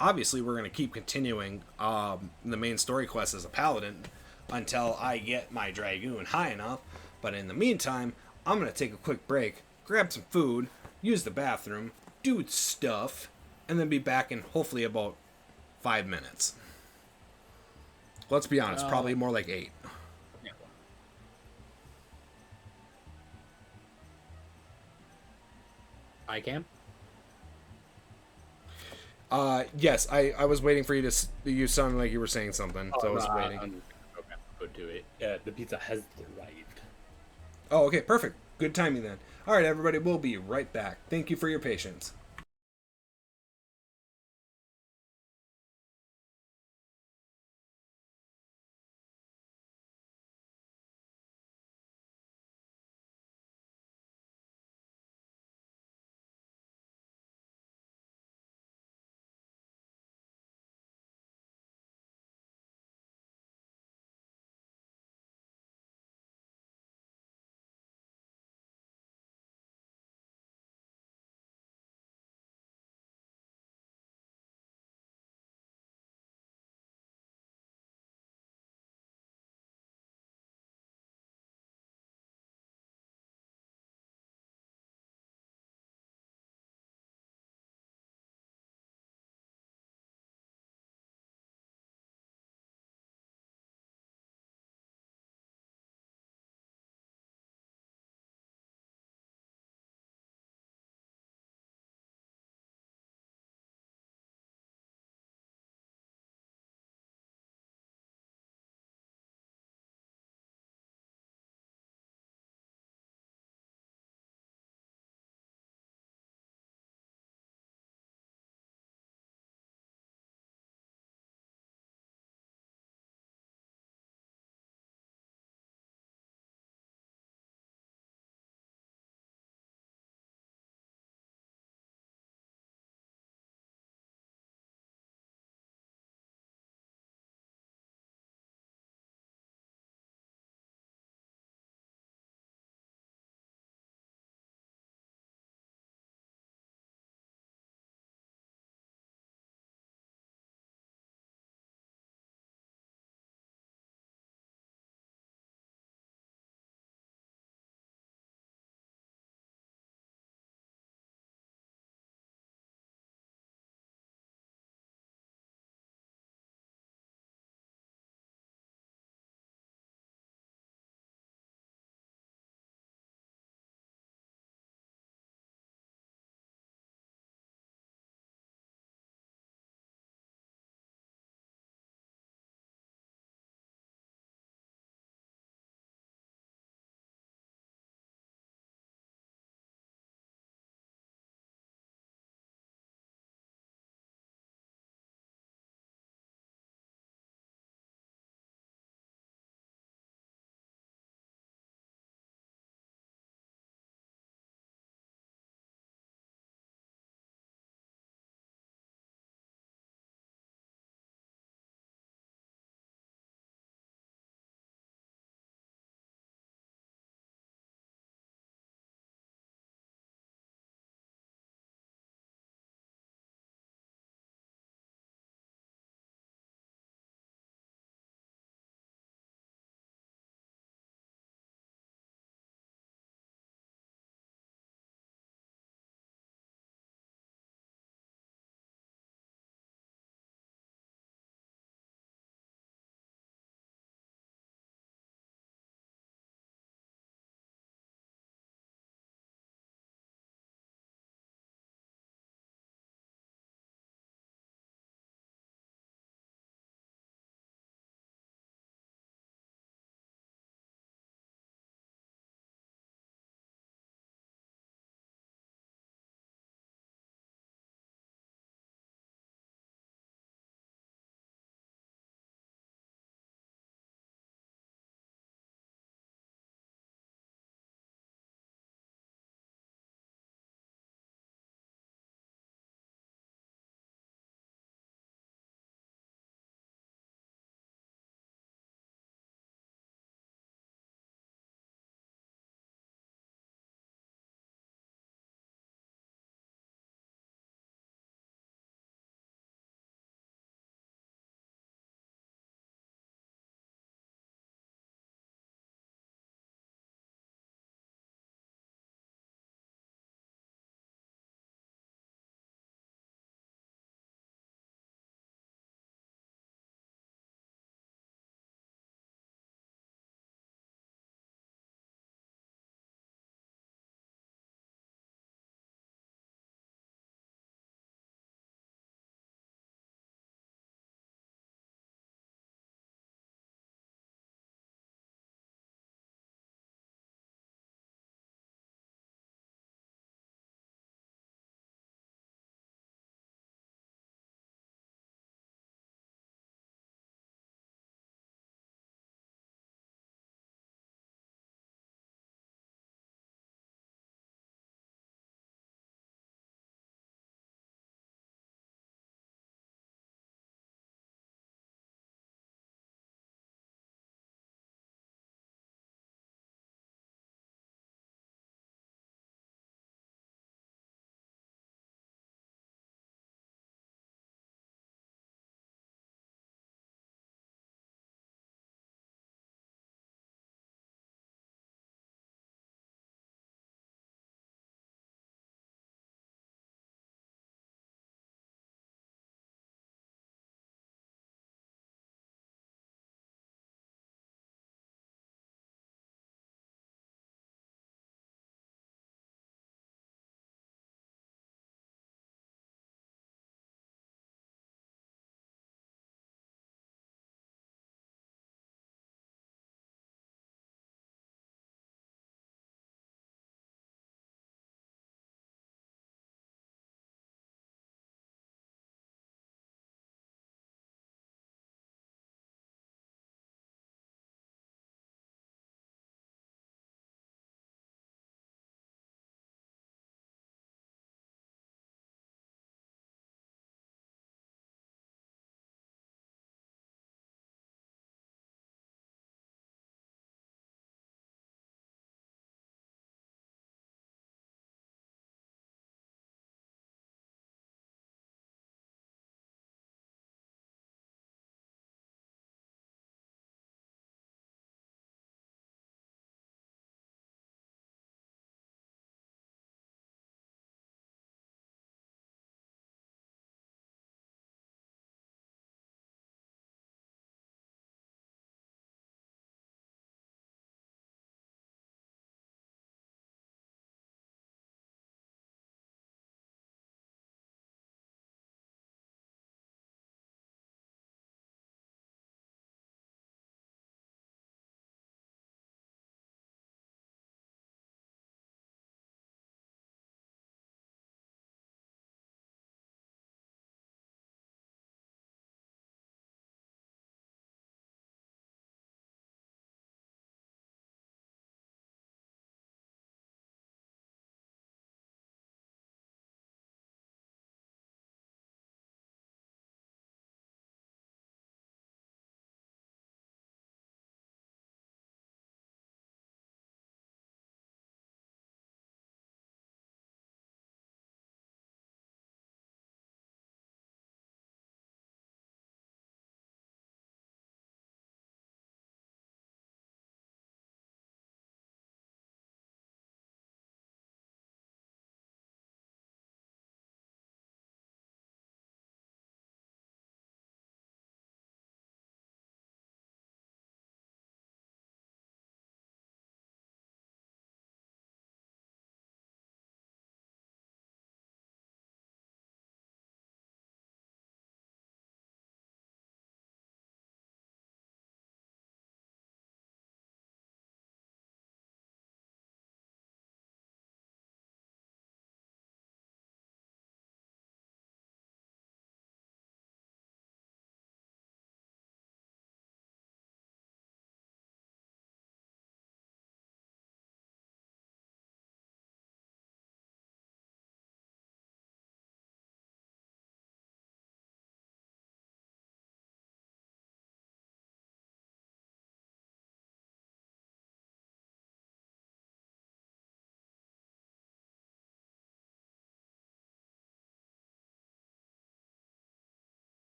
Obviously, we're going to keep continuing the main story quest as a paladin until I get my Dragoon high enough. But in the meantime, I'm going to take a quick break, grab some food, use the bathroom, do stuff, and then be back in hopefully about 5 minutes. Let's be honest, probably more like 8. Yeah. I can? Yes, I was waiting for you to. You sounded like you were saying something, so I was waiting. Okay, go to it. The pizza has arrived. Oh, okay, perfect. Good timing then. All right, everybody, we'll be right back. Thank you for your patience.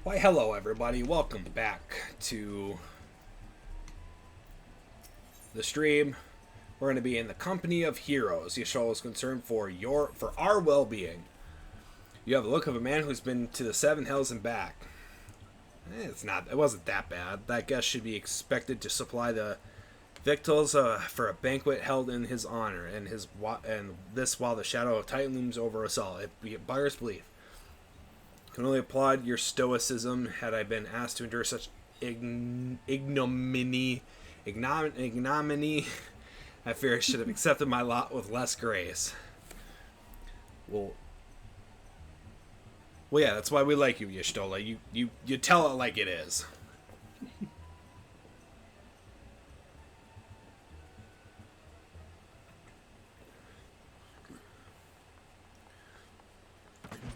Why, hello everybody. Welcome back to the stream. We're going to be in the company of heroes. Yashol is concerned for our well-being. You have the look of a man who's been to the seven hells and back. It wasn't that bad. That guest should be expected to supply the victuals for a banquet held in his honor, and this while the shadow of Titan looms over us all. It bears belief. Can only applaud your stoicism. Had I been asked to endure such ignominy, I fear I should have accepted my lot with less grace. Well, yeah, that's why we like you, Y'shtola. You tell it like it is.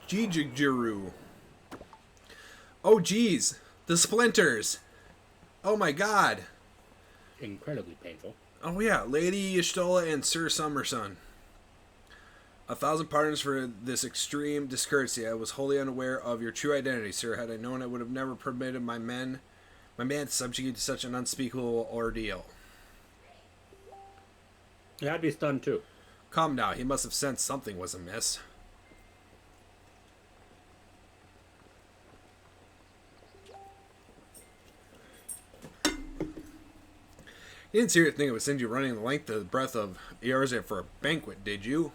Jijigiru. Oh, geez. The splinters. Oh, my God. Incredibly painful. Oh, yeah. Lady Y'shtola and Sir Summerson. 1,000 pardons for this extreme discourtesy. I was wholly unaware of your true identity, sir. Had I known, I would have never permitted my man to subjugate to such an unspeakable ordeal. Yeah, I'd be stunned, too. Calm now. He must have sensed something was amiss. You didn't seriously think it would send you running the length of the breadth of Eorzea for a banquet, did you?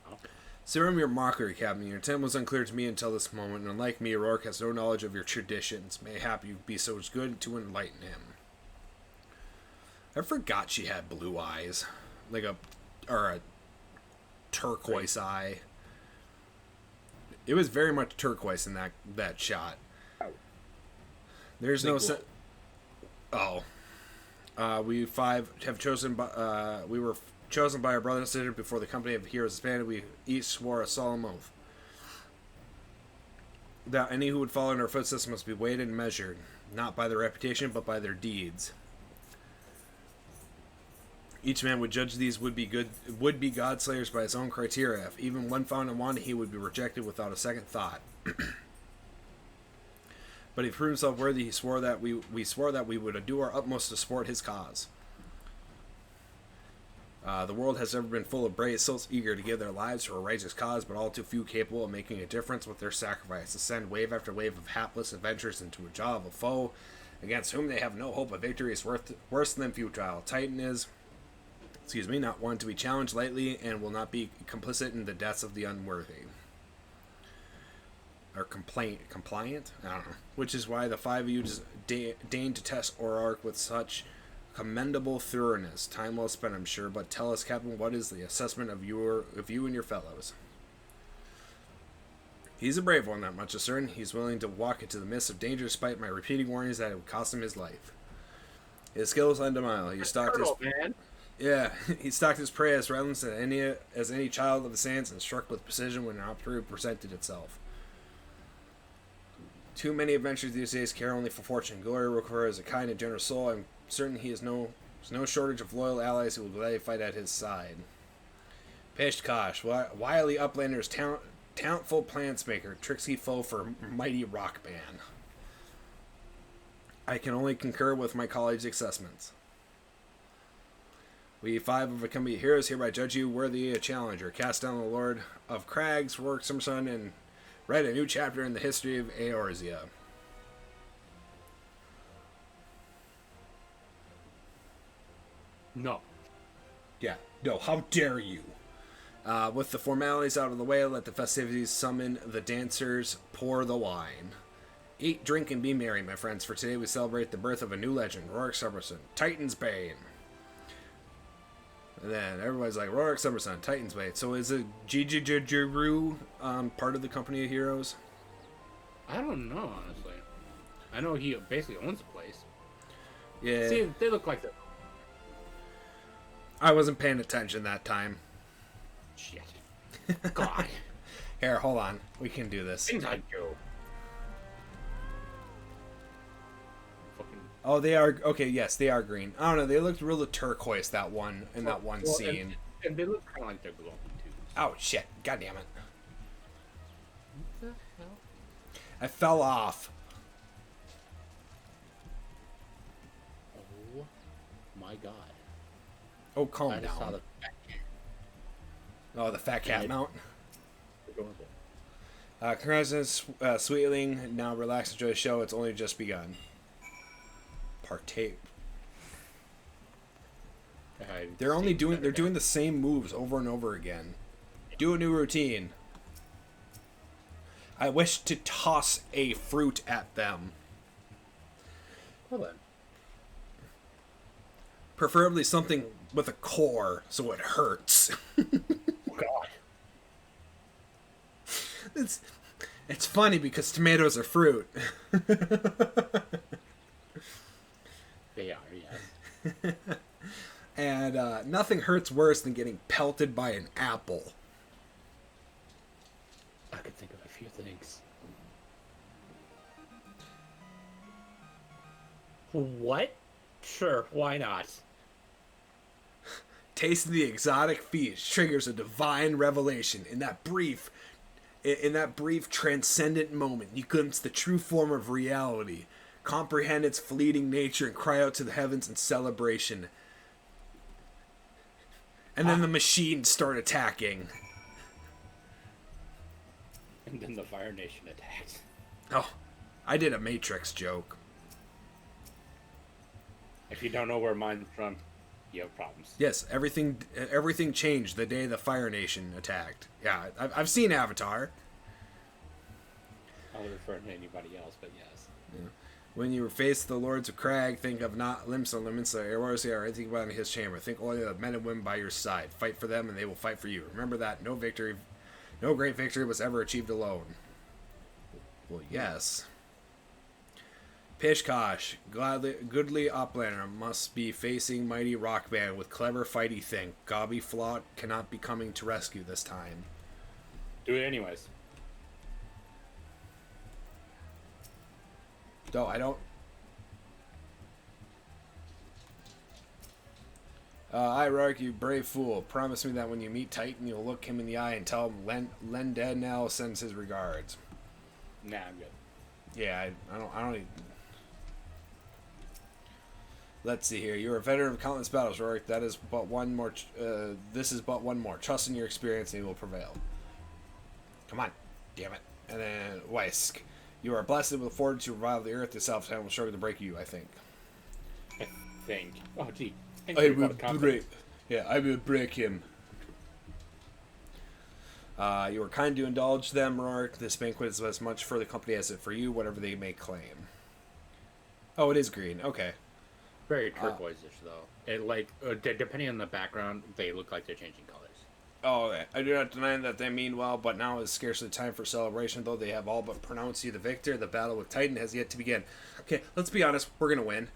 Oh. Serum your mockery, Captain. Your intent was unclear to me until this moment, and unlike me, Rourke has no knowledge of your traditions. Mayhap you be so good to enlighten him. I forgot she had blue eyes. Like a turquoise eye. It was very much turquoise in that shot. There's no sense. Oh. We five have chosen by, we were chosen by our brother and sister before the company of heroes expanded. We each swore a solemn oath that any who would follow in our footsteps must be weighed and measured, not by their reputation, but by their deeds. Each man would judge these would-be godslayers by his own criteria. If even one found unwanted, he would be rejected without a second thought. But he proved himself worthy. He swore that we swore that we would do our utmost to support his cause. The world has never been full of brave souls eager to give their lives for a righteous cause, but all too few capable of making a difference with their sacrifice. To send wave after wave of hapless adventurers into a jaw of a foe against whom they have no hope of victory is worse than futile. Titan is, not one to be challenged lightly, and will not be complicit in the deaths of the unworthy. Or compliant? I don't know. Which is why the five of you deigned to test O'Rourke with such commendable thoroughness. Time well spent, I'm sure, but tell us, Captain, what is the assessment of you and your fellows? He's a brave one, that much is certain. He's willing to walk into the midst of danger despite my repeating warnings that it would cost him his life. His skill is undeniable. He stalked he stalked his prey as relentless as any child of the sands and struck with precision when an opportunity presented itself. Too many adventures these days care only for fortune and glory. Roquefort is a kind and generous soul. I'm certain there's no shortage of loyal allies who will gladly fight at his side. Peshkosh, wily uplanders, talentful plansmaker, tricksy foe for mighty rock band. I can only concur with my colleagues' assessments. We five of the company of heroes hereby judge you worthy a challenger. Cast down the Lord of Crags, Rourke Summerson, and write a new chapter in the history of Eorzea. No. Yeah, no, how dare you? With the formalities out of the way, let the festivities summon the dancers, pour the wine. Eat, drink, and be merry, my friends, for today we celebrate the birth of a new legend, Rourke Summerson, Titan's Bane. And then everybody's like, Rourke Summerson, Titan's Bane. So is it Jijigiru part of the company of heroes? I don't know, honestly. I know he basically owns the place. Yeah. See, they look like they're... I wasn't paying attention that time. Shit. God. Here, hold on. We can do this. Things I do. Oh, they are... Okay, yes, they are green. I don't know. They looked really turquoise, that one scene. And they look kind of like they're glowing, too. Oh, shit. God damn it. What the hell? I fell off. Oh my god. Oh, calm I just saw down. the fat cat. Oh, the fat cat mount. Adorable. Congratulations, Sweetling. Now relax, enjoy the show. It's only just begun. Partake. They're doing the same moves over and over again. Do a new routine. I wish to toss a fruit at them. Well then. Preferably something with a core so it hurts. Oh god. It's funny because tomatoes are fruit. They are, yes. And nothing hurts worse than getting pelted by an apple. I could think of a few things. What? Sure, why not? Tasting the exotic feast triggers a divine revelation. In that brief transcendent moment, you glimpse the true form of reality, comprehend its fleeting nature, and cry out to the heavens in celebration. And then the machines start attacking. And then the Fire Nation attacked. Oh, I did a Matrix joke. If you don't know where mine's from, you have problems. Yes, everything changed the day the Fire Nation attacked. Yeah, I've seen Avatar. I'll refer to anybody else, but yes. Yeah. When you face the Lords of Crag, think of not Limsa, Eorzea, or anything about in his chamber. Think only of the men and women by your side. Fight for them, and they will fight for you. Remember that no great victory was ever achieved alone. Well, yes. Pishkosh, goodly uplander, must be facing mighty Rockman with clever fighty thing. Gobby Flot cannot be coming to rescue this time. Do it anyways. No, I don't. Rourke, you brave fool. Promise me that when you meet Titan, you'll look him in the eye and tell him Lendenell sends his regards. Nah, I'm good. Yeah, I don't even... Let's see here. You're a veteran of countless battles, Rourke. That is but one more. This is but one more. Trust in your experience, and you will prevail. Come on, damn it. And then Weisk. You are blessed with fortitude to revive the earth itself, and will struggle to break you, I think. I think. Oh, gee. I will break. Yeah, I will break him. You are kind to indulge them, Rourke. This banquet is as much for the company as it for you, whatever they may claim. Oh, it is green. Okay. Very turquoise-ish, though. It depending on the background, they look like they're changing colors. Oh, okay. I do not deny that they mean well, but now is scarcely time for celebration, though they have all but pronounced you the victor. The battle with Titan has yet to begin. Okay, let's be honest. We're going to win.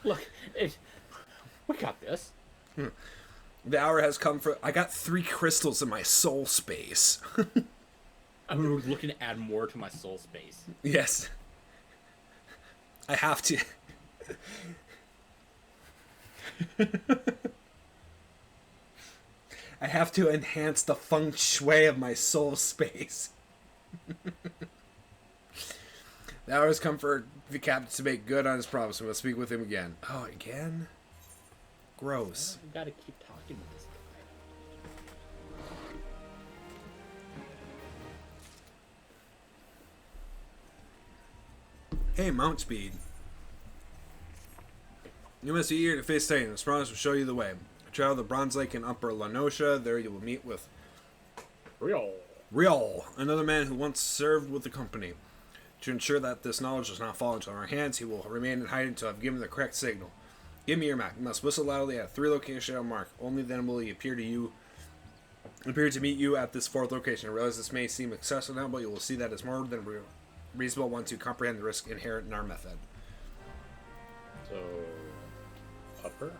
Look, we got this. The hour has come for... I got 3 crystals in my soul space. I'm looking to add more to my soul space. Yes. I have to... I have to enhance the feng shui of my soul space. The hour has come for the captain to make good on his promise, and we'll speak with him again. Oh, again? Gross. I gotta keep talking to this guy. Hey, mount speed. You must be eager to face Titan. His promise will show you the way. Travel the Bronze Lake in Upper Lanosha. There you will meet with Riol, another man who once served with the company. To ensure that this knowledge does not fall into our hands, he will remain in hiding until I've given the correct signal. Give me your map. You must whistle loudly at 3 locations on mark. Only then will he appear to meet you at this 4th location. I realize this may seem excessive now, but you will see that it's more than reasonable once you comprehend the risk inherent in our method. So, upper?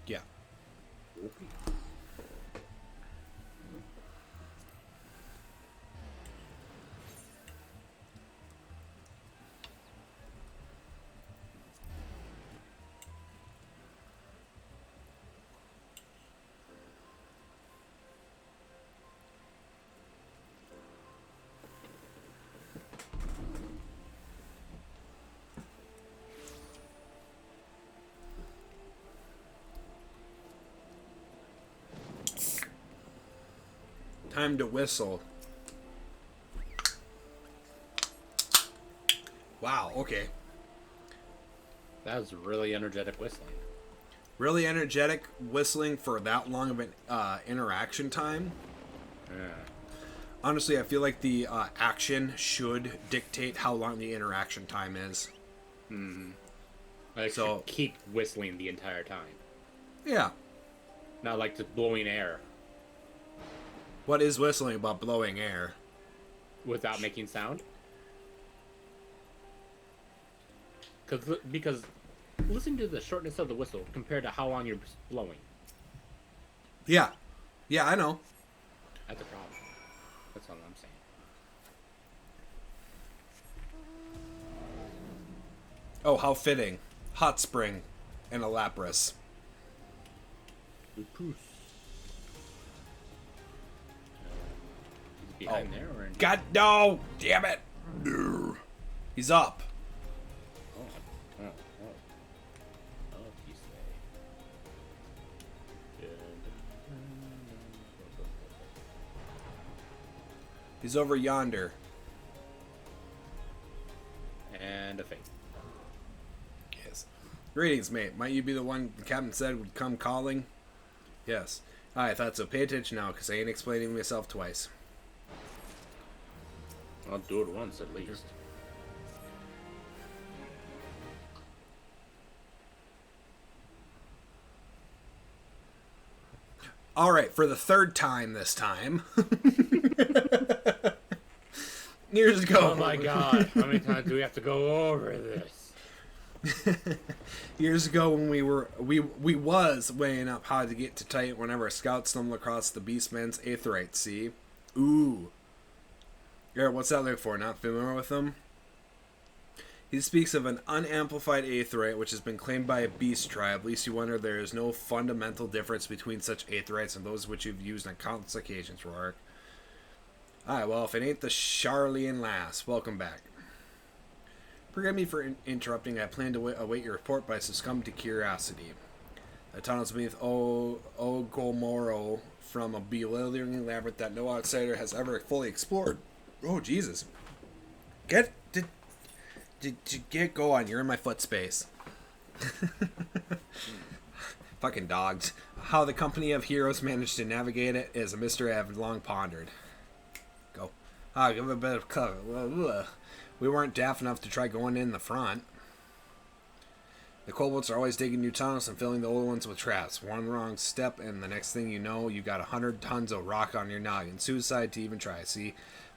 Yeah. Okay. time to whistle. Wow, okay. That was really energetic whistling. Really energetic whistling for that long of an interaction time. Yeah. Honestly, I feel like the action should dictate how long the interaction time is. Like, So- should keep whistling the entire time. Yeah. Not like just blowing air What is whistling about blowing air? without making sound. Because listen to the shortness of the whistle compared to how long you're blowing. Yeah. Yeah, I know. That's a problem. That's all I'm saying. Oh, how fitting. Hot Spring and a Lapras. He's behind there or in... God, no! Damn it! No. He's up. Oh, you say. He's over yonder. And a fake. Yes. Greetings, mate. Might you be the one the captain said would come calling? Yes. I thought so. Pay attention now, because I ain't explaining myself twice. I'll do it once at least. All right, for the third time this time. Years ago. Oh my god, how many times do we have to go over this? Years ago when we was weighing up how to get to Titan whenever a scout stumbled across the Beastman's Aetheryte Sea. Ooh. Yeah, what's that look for? Not familiar with them? He speaks of an unamplified Aetheryte which has been claimed by a beast tribe. At least you wonder there is no fundamental difference between such Aetherites and those which you've used on countless occasions, Rourke. Alright, well, if it ain't the Charlian lass, welcome back. Forgive me for interrupting. I plan to await your report, but I succumbed to curiosity. The tunnels beneath Ogomoro from a bewildering labyrinth that no outsider has ever fully explored. Oh, Jesus. Get going. You're in my foot space. Fucking dogs. How the company of heroes managed to navigate it is a mystery I've long pondered. Go. Give it a bit of cover. We weren't daft enough to try going in the front. The kobolds are always digging new tunnels and filling the old ones with traps. One wrong step and the next thing you know, you got 100 tons of rock on your noggin. Suicide to even try. See,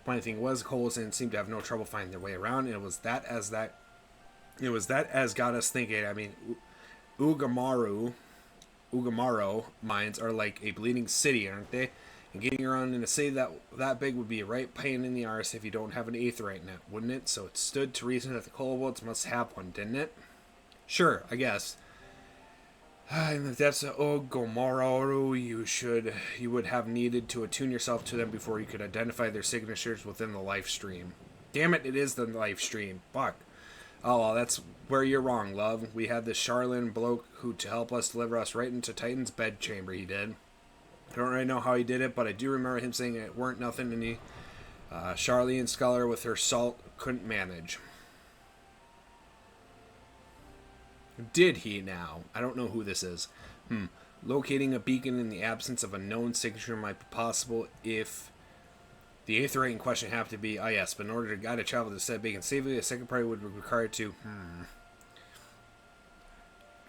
funny thing was, the kobolds didn't seem to have no trouble finding their way around, and it was that as got us thinking. I mean, Ugamaru mines are like a bleeding city, aren't they? And getting around in a city that big would be a right pain in the arse if you don't have an Aetheryte net, wouldn't it? So it stood to reason that the kobolds must have one, didn't it? Sure, I guess. And if that's Ogomoro, you would have needed to attune yourself to them before you could identify their signatures within the live stream. Damn it, it is the live stream. Fuck. Oh, well, that's where you're wrong, love. We had this Charlin bloke who to help us deliver us right into Titan's bedchamber, he did. I don't really know how he did it, but I do remember him saying it weren't nothing any Charlian scholar with her salt couldn't manage. Did he now? I don't know who this is. Locating a beacon in the absence of a known signature might be possible if the Aetheryte in question happened to be, yes, but in order to guide a travel to said beacon safely, a second party would be required to,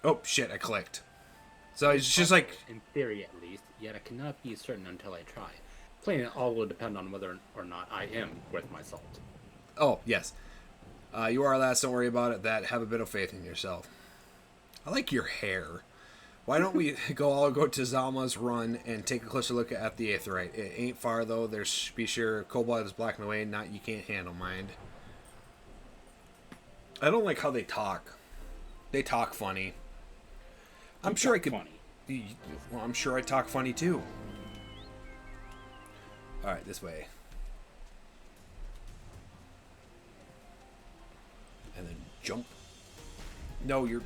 Oh, shit, I clicked. So it's just like... In theory, at least, yet I cannot be certain until I try. Plain it all will depend on whether or not I am worth my salt. Oh, yes. You are last, don't worry about it. That, have a bit of faith in yourself. I like your hair. Why don't we all go to Zalma's Run and take a closer look at the Aetheryte? It ain't far, though. There's, be sure, Kobold is blocking the way, not you can't handle, mind. I don't like how they talk. They talk funny. I'm sure I could... Funny. Well, I'm sure I talk funny, too. Alright, this way. And then jump. No, you're...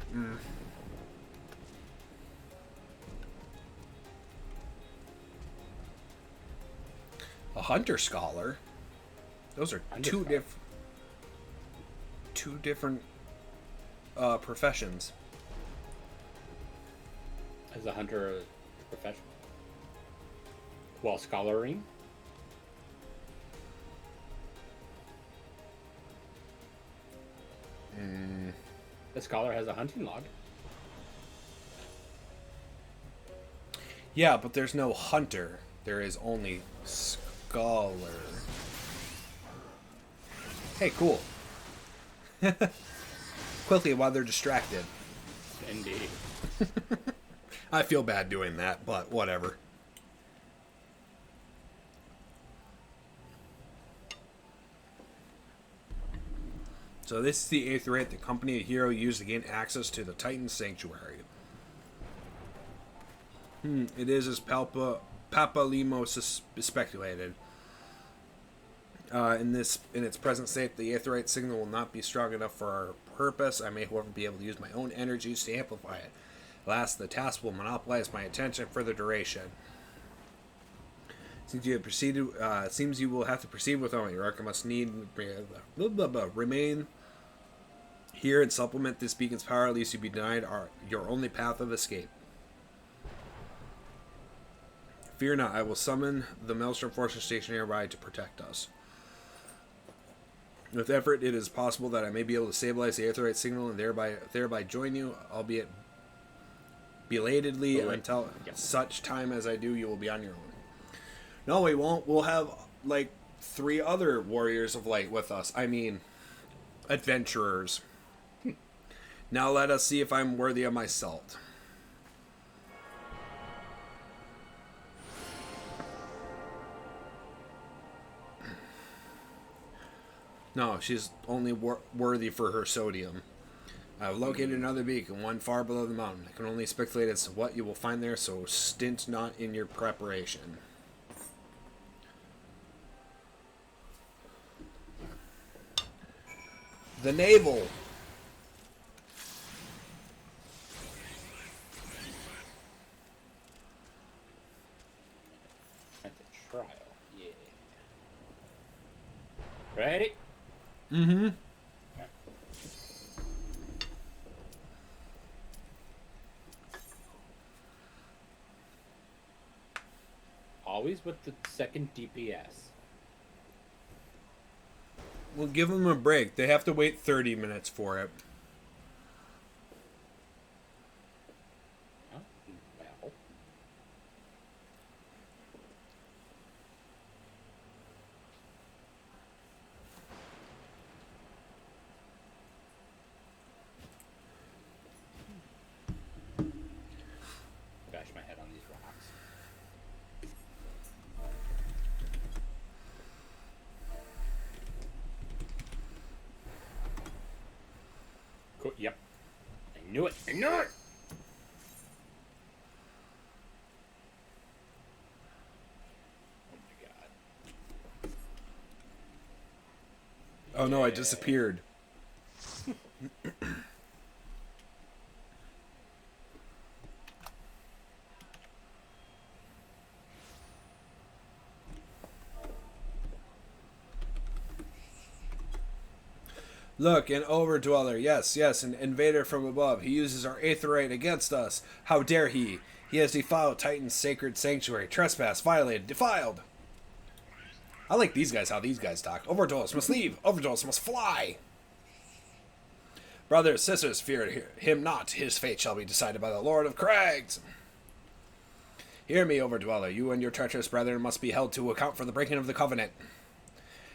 Hunter Scholar. Those are Hunter two Scholar. different professions. As a hunter, a professional. While scholaring. The scholar has a hunting log. Yeah, but there's no hunter. There is only scholar. Hey, cool. Quickly while they're distracted. Indeed. I feel bad doing that, but whatever. So this is the Aetheryte the Company of Hero used to gain access to the Titan Sanctuary. It is as Papalimo speculated. In its present state, the Aetheryte signal will not be strong enough for our purpose. I may, however, be able to use my own energies to amplify it. Last, the task will monopolize my attention for the duration. Seems you will have to proceed without me. Your Arca must remain here and supplement this beacon's power, lest you be denied your only path of escape. Fear not, I will summon the Maelstrom Forces stationed nearby to protect us. With effort, it is possible that I may be able to stabilize the Aetheryte signal and thereby join you, albeit belatedly. Until such time as I do, you will be on your own. No, we won't. We'll have, like, 3 other Warriors of Light with us. I mean, adventurers. Now let us see if I'm worthy of my salt. No, she's only worthy for her sodium. I've located another beacon, one far below the mountain. I can only speculate as to what you will find there, so stint not in your preparation. The navel. At the trial. Yeah. Ready? Mm-hmm. Always with the second DPS. We'll give them a break. They have to wait 30 minutes for it. Oh, well. Bash my head on these rocks. Cool. Yep. I knew it. I knew it. Oh my god. Oh no, I disappeared. Look, an overdweller. Yes, an invader from above. He uses our Aetheryte against us. How dare he? He has defiled Titan's sacred sanctuary. Trespass, violated, defiled. I like these guys, how these guys talk. Overdwellers must leave. Overdwellers must fly. Brothers, sisters, fear him not. His fate shall be decided by the Lord of Crags. Hear me, Overdweller. You and your treacherous brethren must be held to account for the breaking of the covenant.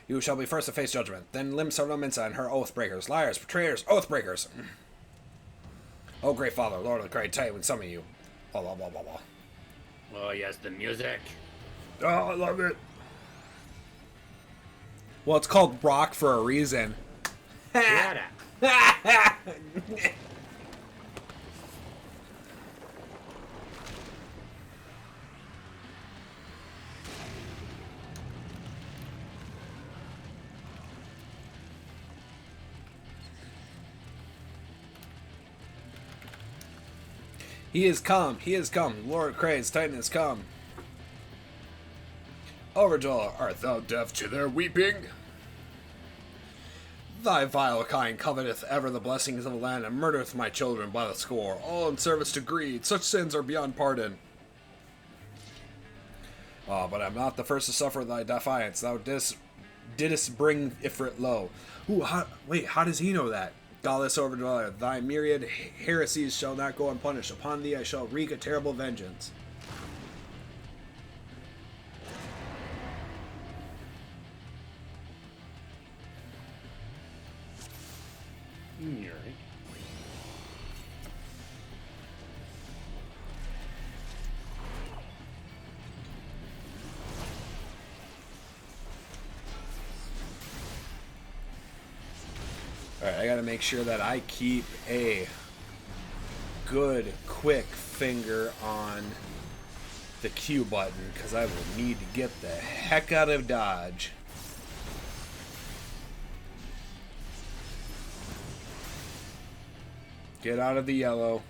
You shall be first to face judgment, then Limsa Minsa and her oath-breakers, liars, betrayers, oath-breakers. Oh, great father, Lord of the Great Titan, would summon you. Blah, blah, blah, blah, blah. Oh, yes, the music. Oh, I love it. Well, it's called rock for a reason. Shut up. He is come, Lord Craig's Titan has come. Overdweller, art thou deaf to their weeping? Thy vile kind coveteth ever the blessings of the land, and murdereth my children by the score, all in service to greed. Such sins are beyond pardon. But I'm not the first to suffer thy defiance. Thou didst bring Ifrit low. Ooh, how does he know that? Godless Overdweller, thy myriad heresies shall not go unpunished. Upon thee I shall wreak a terrible vengeance. You're right. Alright, I gotta make sure that I keep a good, quick finger on the Q button, because I will need to get the heck out of Dodge. Get out of the yellow.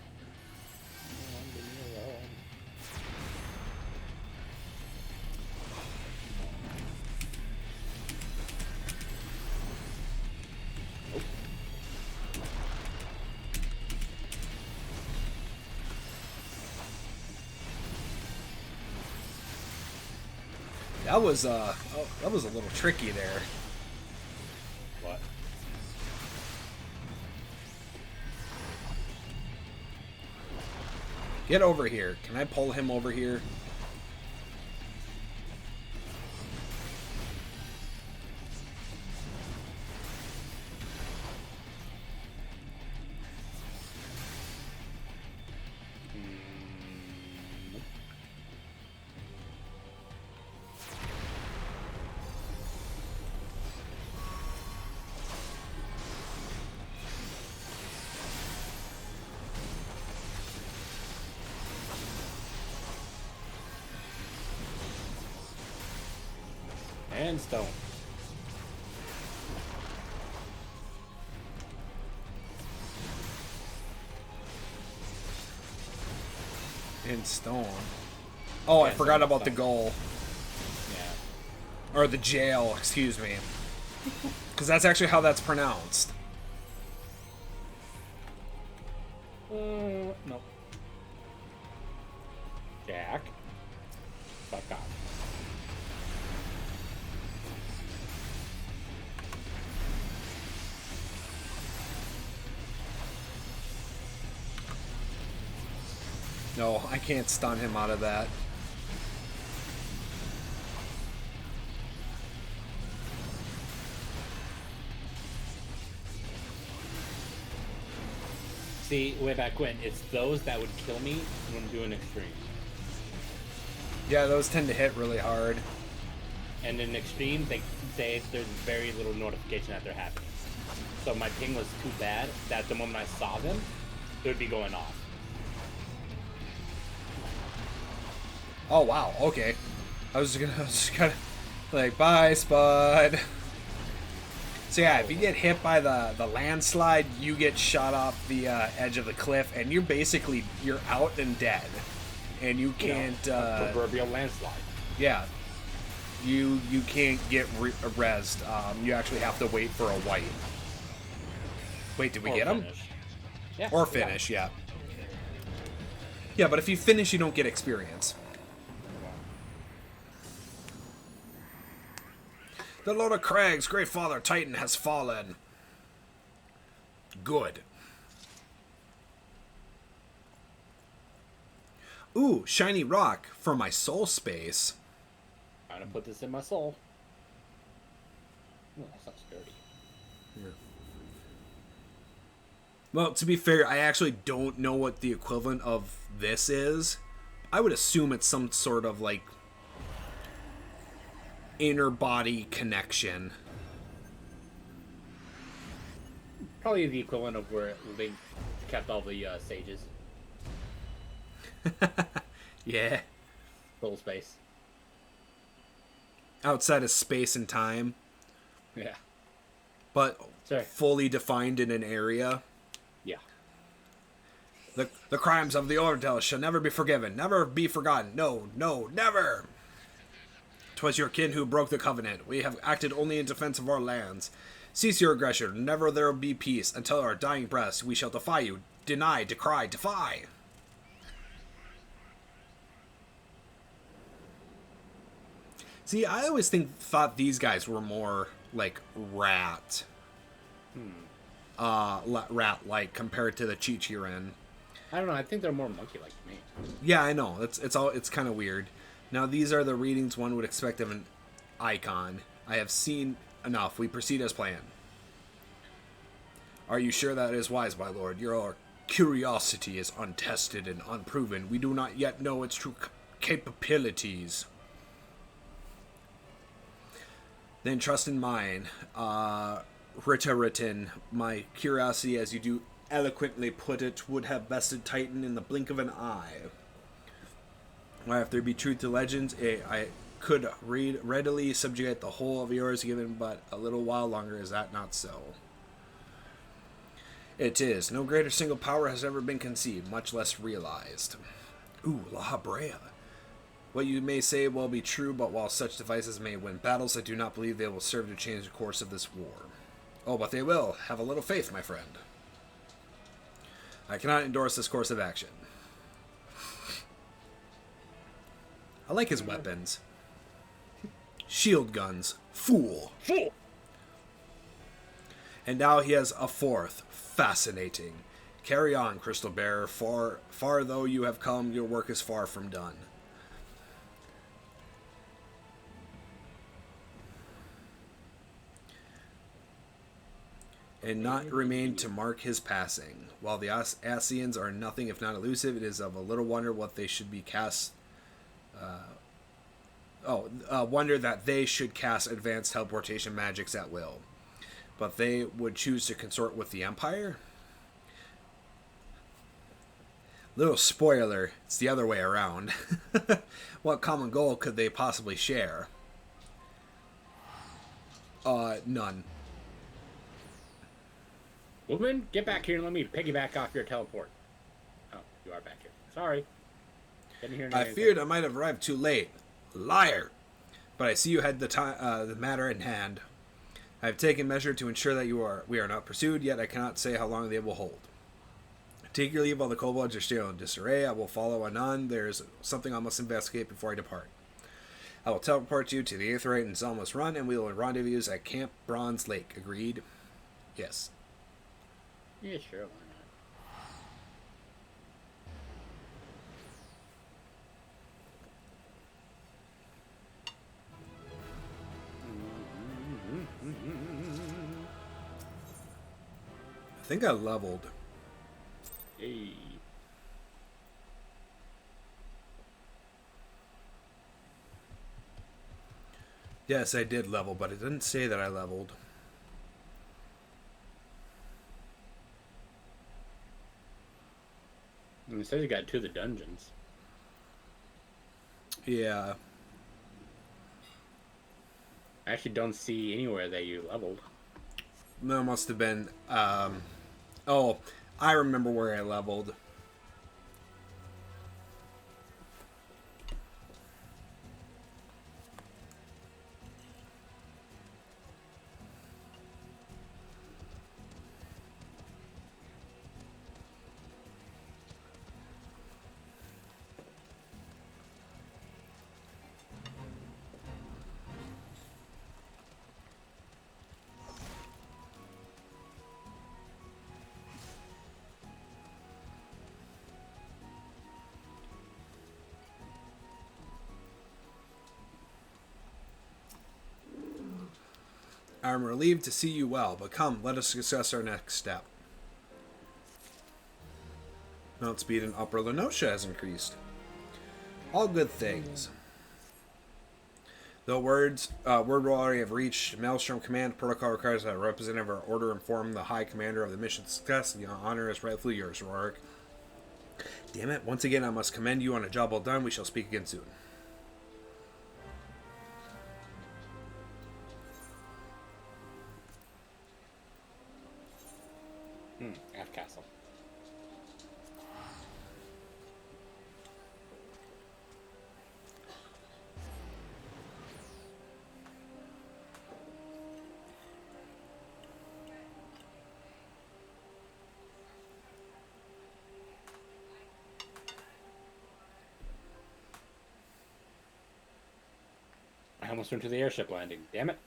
That was a little tricky there. What? Get over here. Can I pull him over here? And stone. In stone. Oh, I Yeah, forgot stone. about the goal. Yeah. Or the jail, excuse me. Because that's actually how that's pronounced. No. Jack. Fuck off. No, I can't stun him out of that. See, way back when, it's those that would kill me when doing extreme. Yeah, those tend to hit really hard. And in extreme, they say there's very little notification that they're happening. So my ping was too bad that the moment I saw them, it would be going off. Oh, wow, okay. I was just gonna, like, bye, Spud. So yeah, if you get hit by the landslide, you get shot off the edge of the cliff, and you're out and dead. And you can't, a proverbial landslide. yeah. You can't get rezzed. You actually have to wait for a white. Wait, did we get him? Finish. Yeah. Or finish, yeah. Yeah, but if you finish, you don't get experience. The Lord of Crag's great father Titan has fallen. Good. Ooh, shiny rock for my soul space. I'm gonna put this in my soul. Oh, that's not sturdy. Well, to be fair, I actually don't know what the equivalent of this is. I would assume it's some sort of, like, inner body connection. Probably the equivalent of where Link kept all the sages. Yeah. Soul space. Outside of space and time, Yeah. but Sorry. fully defined in an area. Yeah. The crimes of the Eorzea shall never be forgiven, never be forgotten. No, no, never. 'Twas your kin who broke the covenant. We have acted only in defense of our lands. Cease your aggression. Never there will be peace. Until our dying breaths, we shall defy you. Deny, decry, defy. See, I always thought these guys were more like rat. Rat-like compared to the Chichirin. I don't know. I think they're more monkey-like to me. Yeah, I know. It's kind of weird. Now, these are the readings one would expect of an icon. I have seen enough. We proceed as planned. Are you sure that is wise, my lord? Your curiosity is untested and unproven. We do not yet know its true capabilities. Then trust in mine. Written. My curiosity, as you do eloquently put it, would have bested Titan in the blink of an eye. Why, if there be truth to legends, I could readily subjugate the whole of Eorzea given but a little while longer. Is that not so? It is. No greater single power has ever been conceived, much less realized. Ooh, La Brea. What you may say will be true, but while such devices may win battles, I do not believe they will serve to change the course of this war. Oh, but they will. Have a little faith, my friend. I cannot endorse this course of action. I like his weapons. Shield guns. Fool. Fool! And now he has a fourth. Fascinating. Carry on, Crystal Bearer. Far though you have come, your work is far from done. And not remain to mark his passing. While the Asians are nothing if not elusive, it is of a little wonder what they should be cast. Wonder that they should cast advanced teleportation magics at will. But they would choose to consort with the Empire? Little spoiler, it's the other way around. What common goal could they possibly share? None. Woman, get back here and let me piggyback off your teleport. Oh, you are back here. Sorry. Didn't hear I anything. feared I might have arrived too late. Liar! But I see you had the matter in hand. I have taken measure to ensure that we are not pursued, yet I cannot say how long they will hold. Take your leave while the kobolds are still in disarray. I will follow anon. There is something I must investigate before I depart. I will teleport you to the Aetheryte and Zelma's Run, and we will rendezvous at Camp Bronze Lake. Agreed? Yes. Yeah, sure, why I think I leveled. not? Hey. Yes, I did level, but it didn't say that I leveled. And it says you got 2 of the dungeons. Yeah. I actually don't see anywhere that you leveled. That must have been, oh, I remember where I leveled. I am relieved to see you well, but come, let us discuss our next step. Mount speed in Upper Lenosha has increased. All good things. Though word will already have reached Maelstrom Command, protocol requires that a representative or order inform the High Commander of the mission's success. The honor is rightfully yours, Rorik. Damn it, once again I must commend you on a job well done. We shall speak again soon. F Castle. almost went to the airship landing. Damn it.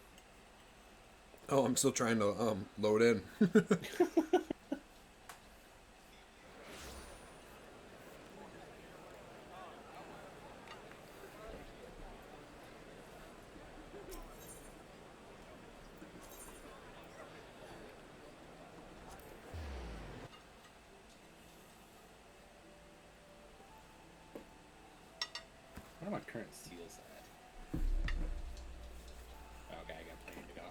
Oh, I'm still trying to load in. What are my current seals at? Okay, I got plenty to go.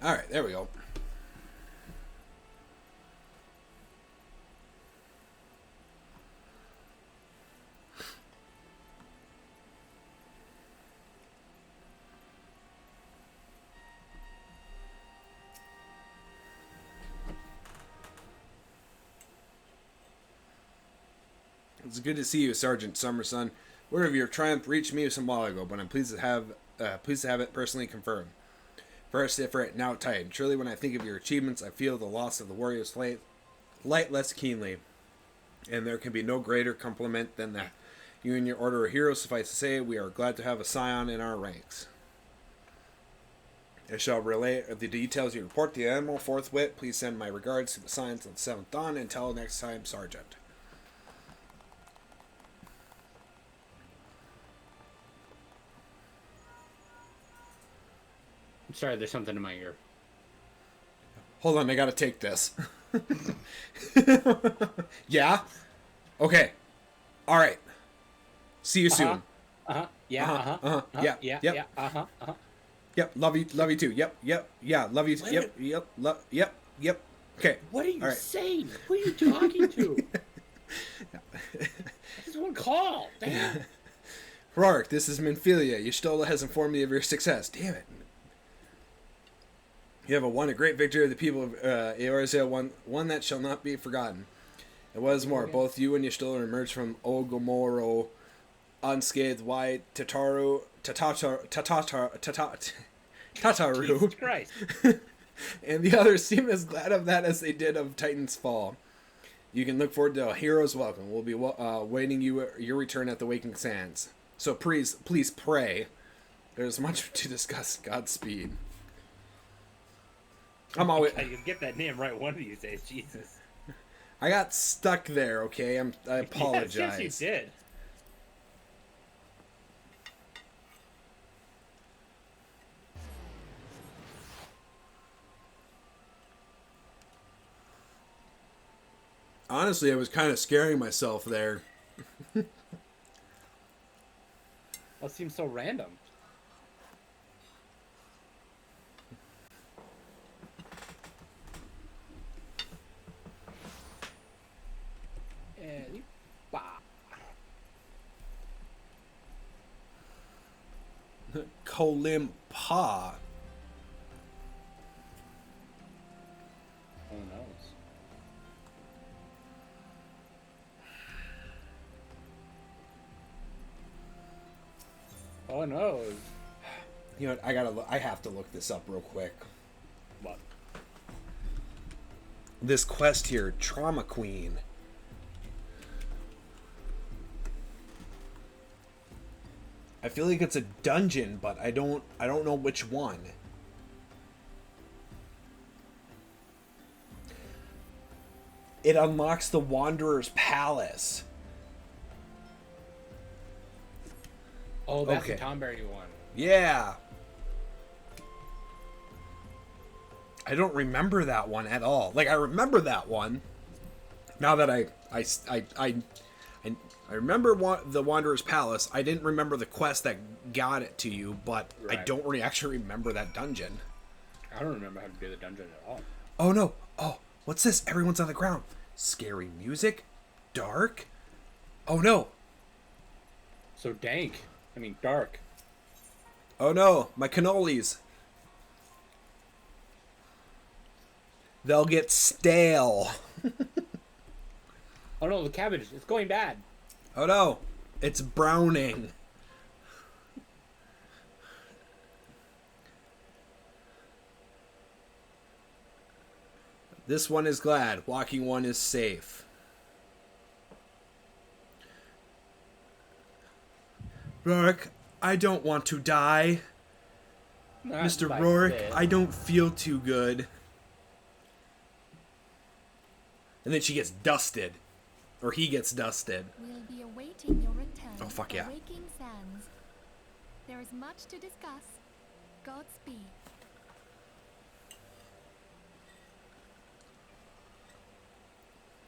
All right, there we go. It's good to see you, Sergeant Summerson. Word of your triumph reached me some while ago, but I'm pleased to have it personally confirmed. First effort, now tight. Surely when I think of your achievements, I feel the loss of the warrior's light less keenly. And there can be no greater compliment than that. You and your order are heroes, suffice to say, we are glad to have a scion in our ranks. I shall relay the details you report to the Admiral forthwith. Please send my regards to the scions of the 7th Dawn. Until next time, Sergeant. I'm sorry, there's something in my ear. Hold on, I gotta take this. Yeah? Okay. Alright. See you soon. Yeah. Yeah. Yeah. Yep. Yeah. Yep. Love you too. Yep. Yeah. Love you. Yep. Okay. What are you All right. saying? Who are you talking to? This is one call. Damn. Rourke, this is Minfilia. Y'shtola has informed me of your success. Damn it. You have won a great victory of the people of Eorzea, one that shall not be forgotten. It was more, both you and Y'shtola emerged from Ogomoro unscathed. Why Tataru Jesus Christ. and the others seem as glad of that as they did of Titan's fall. You can look forward to a hero's welcome. We'll be waiting your return at the Waking Sands. So please pray. There's much to discuss. Godspeed. I'm always. I can get that name right one of these days. Jesus. I got stuck there. Okay, I apologize. Yes, you did. Honestly, I was kind of scaring myself there. That seems so random. Kolimpa. Who knows? Oh no. You know what? I have to look this up real quick. What? This quest here, Trauma Queen. I feel like it's a dungeon, but I don't know which one. It unlocks the Wanderer's Palace. Oh, that's Okay. the Tomberry one. Yeah. I don't remember that one at all. Like, I remember that one. Now that I remember the Wanderer's Palace. I didn't remember the quest that got it to you, but I Right. don't actually remember that dungeon. I don't remember how to do the dungeon at all. Oh no. Oh, what's this? Everyone's on the ground. Scary music? Dark? Oh no. So dank. I mean, dark. Oh no, my cannolis. They'll get stale. Oh no, the cabbage. It's going bad. Oh no. It's browning. This one is glad. Walking one is safe. Rourke, I don't want to die. Not Mr. by Rourke, this. I don't feel too good. And then she gets dusted. Or he gets dusted. We'll be awaiting your return. Oh, fuck yeah. Waking Sands. There is much to discuss. Godspeed.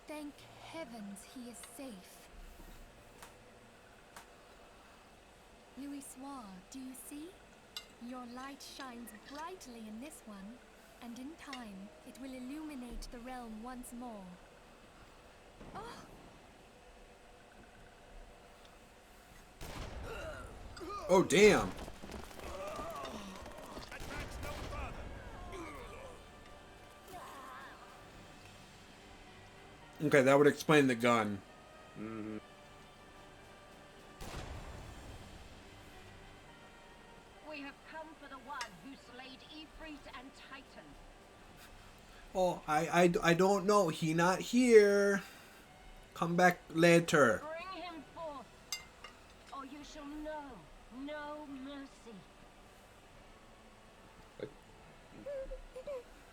Thank heavens he is safe. Louis Soir, do you see? Your light shines brightly in this one, and in time it will illuminate the realm once more. Oh! Oh, damn. Okay, that would explain the gun. Mhm. We have come for the one who slayed Ifrit and Titan. Oh, I don't know. He not here. Come back later. Bring him forth, or you shall know no mercy.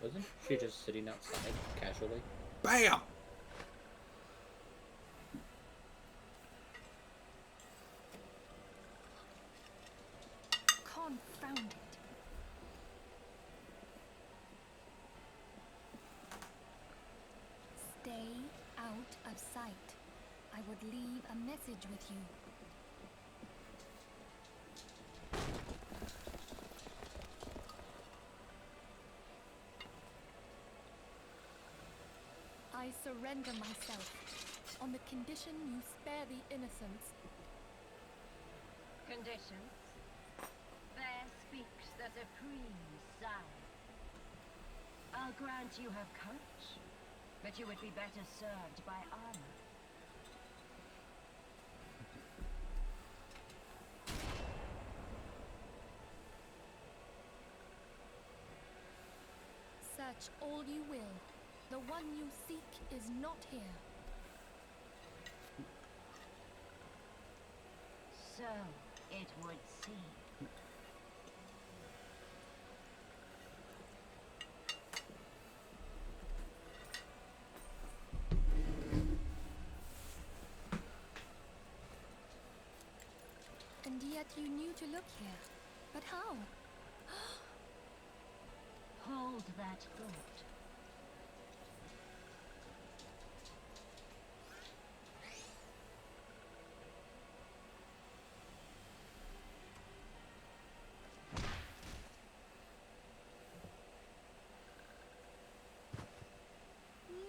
Wasn't she just sitting outside casually? Bam! Confound it. Stay out of sight. I would leave a message with you. I surrender myself on the condition you spare the innocents. Conditions. There speaks the supreme sire. I'll grant you have courage, but you would be better served by armor. Search all you will. The one you seek is not here. So it would seem. And yet you knew to look here. But how? Hold that thought.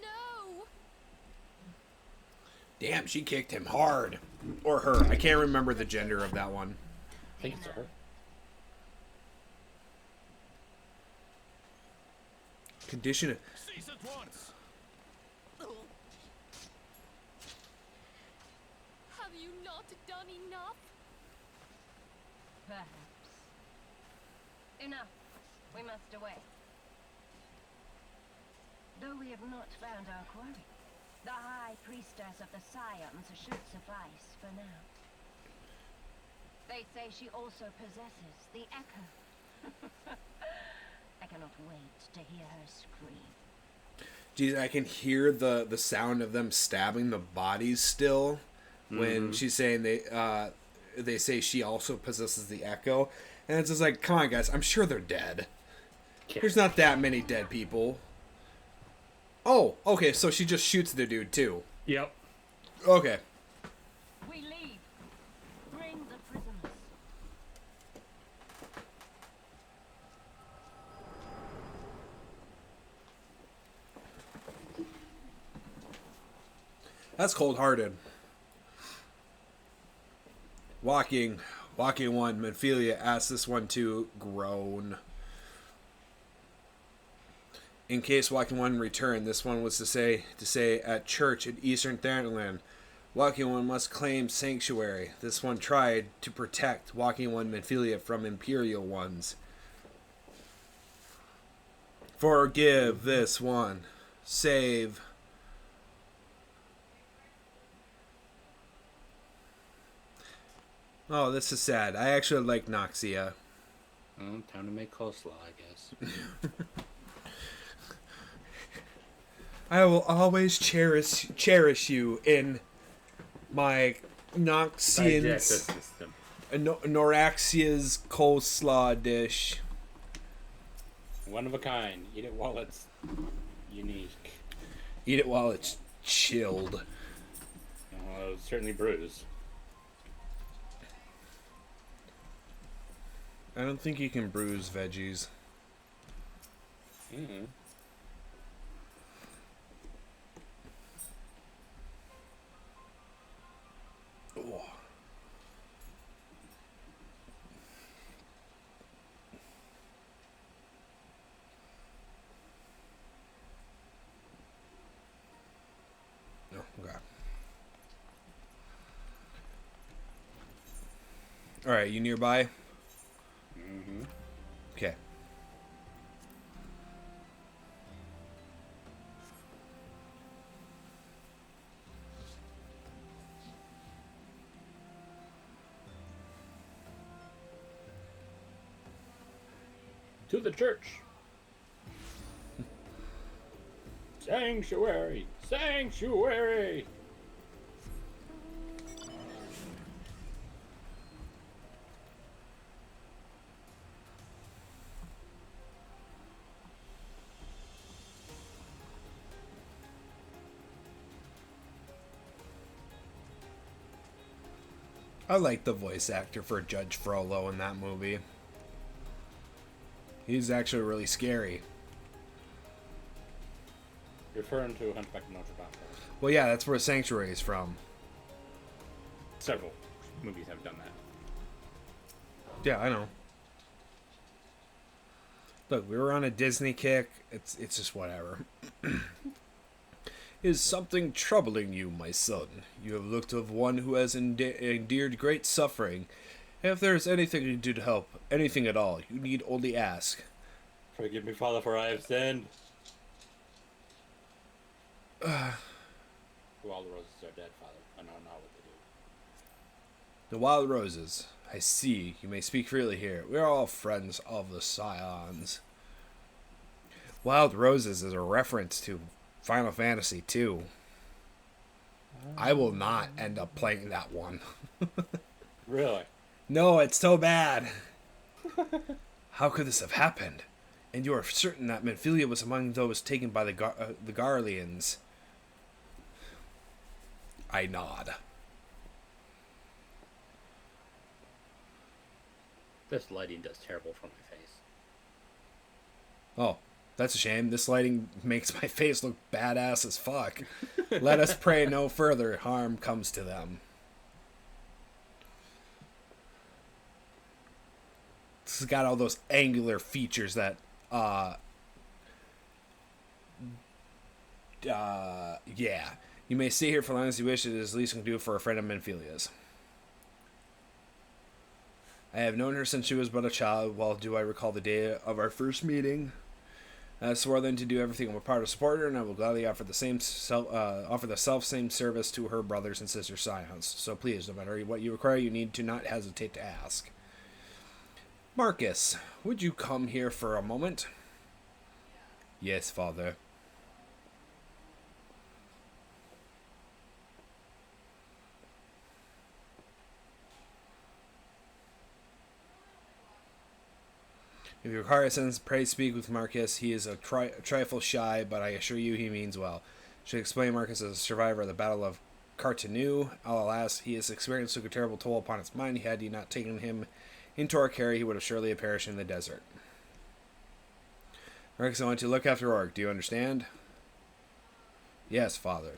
No! Damn, she kicked him hard. Or her. I can't remember the gender of that one. I think it's her. Condition. Cease at once. Have you not done enough? Perhaps. Enough. We must away. Though we have not found our quarry, the High Priestess of the Scions should suffice for now. They say she also possesses the Echo. I cannot wait to hear her scream. Geez, I can hear the sound of them stabbing the bodies still when she's saying they say she also possesses the Echo. And it's just like, come on, guys, I'm sure they're dead. Yeah. There's not that many dead people. Oh, okay, so she just shoots the dude, too. Yep. Okay. We leave. Bring the prisoners. That's cold-hearted. Walking one, Menphelia asks this one to groan. In case walking one returned, this one was to say at church in Eastern Thanalan, Walking One must claim sanctuary. This one tried to protect Walking One Menphilia from Imperial ones. Forgive this one. Save. Oh, this is sad. I actually like Noxia. Well, time to make coleslaw, I guess. I will always cherish you in my Noxian's Digestive system. Noraxia's coleslaw dish. One of a kind. Eat it while it's unique. Eat it while it's chilled. Well, it's certainly bruised. I don't think you can bruise veggies. Mm-hmm. Oh. Oh, okay. All right, you nearby? Mm-hmm. Okay. To the church. Sanctuary. Sanctuary. I like the voice actor for Judge Frollo in that movie. He's actually really scary. Referring to Hunchback of Notre Dame. Well, yeah, that's where Sanctuary is from. Several movies have done that. Yeah, I know. Look, we were on a Disney kick. It's just whatever. Is something troubling you, my son? You have looked of one who has endured great suffering. If there is anything you do to help, anything at all, you need only ask. Forgive me, Father, for I have sinned. All the roses are dead, Father. I know not what to do. The wild roses. I see. You may speak freely here. We are all friends of the Scions. Wild Roses is a reference to Final Fantasy II. I will not end up playing that one. Really? No, it's so bad. How could this have happened? And you are certain that Menphilia was among those taken by the Garleans? I nod. This lighting does terrible for my face. Oh, that's a shame. This lighting makes my face look badass as fuck. Let us pray no further harm comes to them. This has got all those angular features that, yeah. You may stay here for as long as you wish. It is the least you can do for a friend of Menphilia's. I have known her since she was but a child. Well, do I recall the day of our first meeting? I swore then to do everything in my power to support her, and I will gladly offer the same same service to her brothers and sisters Scions. So please, no matter what you require, you need to not hesitate to ask. Marcus, would you come here for a moment? Yes, Father. If you require assistance, pray speak with Marcus. He is a trifle shy, but I assure you he means well. Should explain Marcus as a survivor of the Battle of Cartanu. Alas, he has experienced took a terrible toll upon his mind. Had you not taken him into our care, he would have surely perished in the desert. Marcus, I want you to look after Orc. Do you understand? Yes, Father.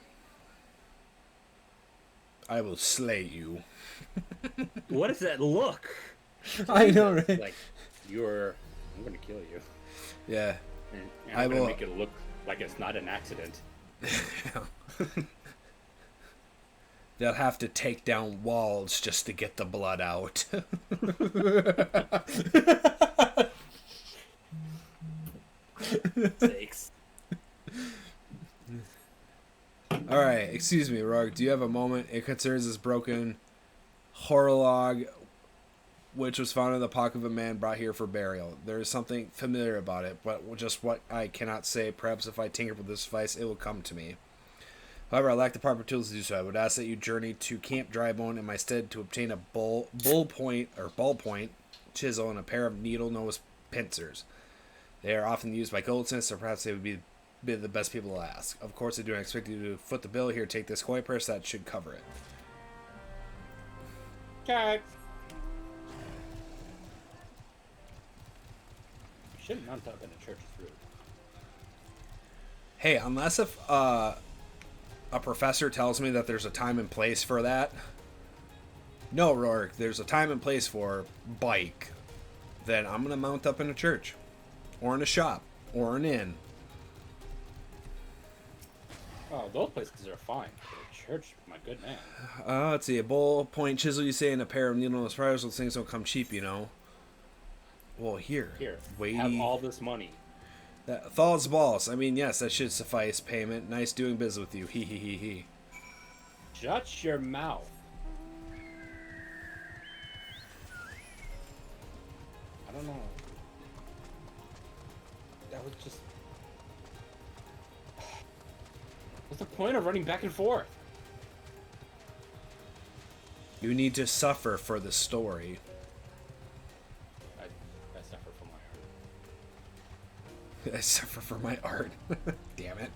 I will slay you. What does that look? I know, right? Like, I'm gonna kill you. Yeah. And I I'm gonna will make it look like it's not an accident. They'll have to take down walls just to get the blood out. Sakes. Alright, excuse me, Rourke. Do you have a moment? It concerns this broken horolog, which was found in the pocket of a man brought here for burial. There is something familiar about it, but just what I cannot say. Perhaps if I tinker with this device, it will come to me. However, I lack the proper tools to do so. I would ask that you journey to Camp Drybone in my stead to obtain a ballpoint chisel and a pair of needle-nose pincers. They are often used by goldsmiths, so perhaps they would be the best people to ask. Of course, I do not expect you to foot the bill. Here, take this koi purse. That should cover it. Okay. You shouldn't mount up in a church's roof. Hey, unless if a professor tells me that there's a time and place for that. No, Rourke, there's a time and place for bike. Then I'm going to mount up in a church. Or in a shop. Or an inn. Oh, those places are fine. But a church, my good man. Let's see. A ballpoint chisel, you say, and a pair of needle-nose pliers. Those things don't come cheap, you know. Well, here. Have all this money. Thoughts balls. I mean, yes, that should suffice payment. Nice doing business with you. He he he he. Shut your mouth. I don't know. That was just... What's the point of running back and forth? You need to suffer for the story. I suffer from my heart. I suffer for my art. Damn it.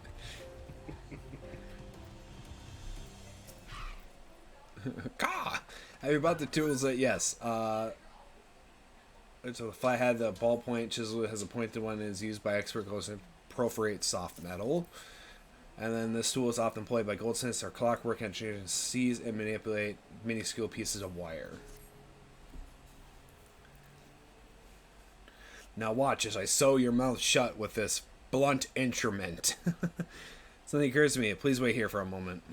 Gah! Have you bought the tools that, yes. So if I had the ballpoint chisel, it has a pointed one and is used by expert goldsmiths to perforate soft metal. And then this tool is often employed by goldsmiths or clockwork engineers to seize and manipulate minuscule pieces of wire. Now watch as I sew your mouth shut with this blunt instrument. Something occurs to me. Please wait here for a moment.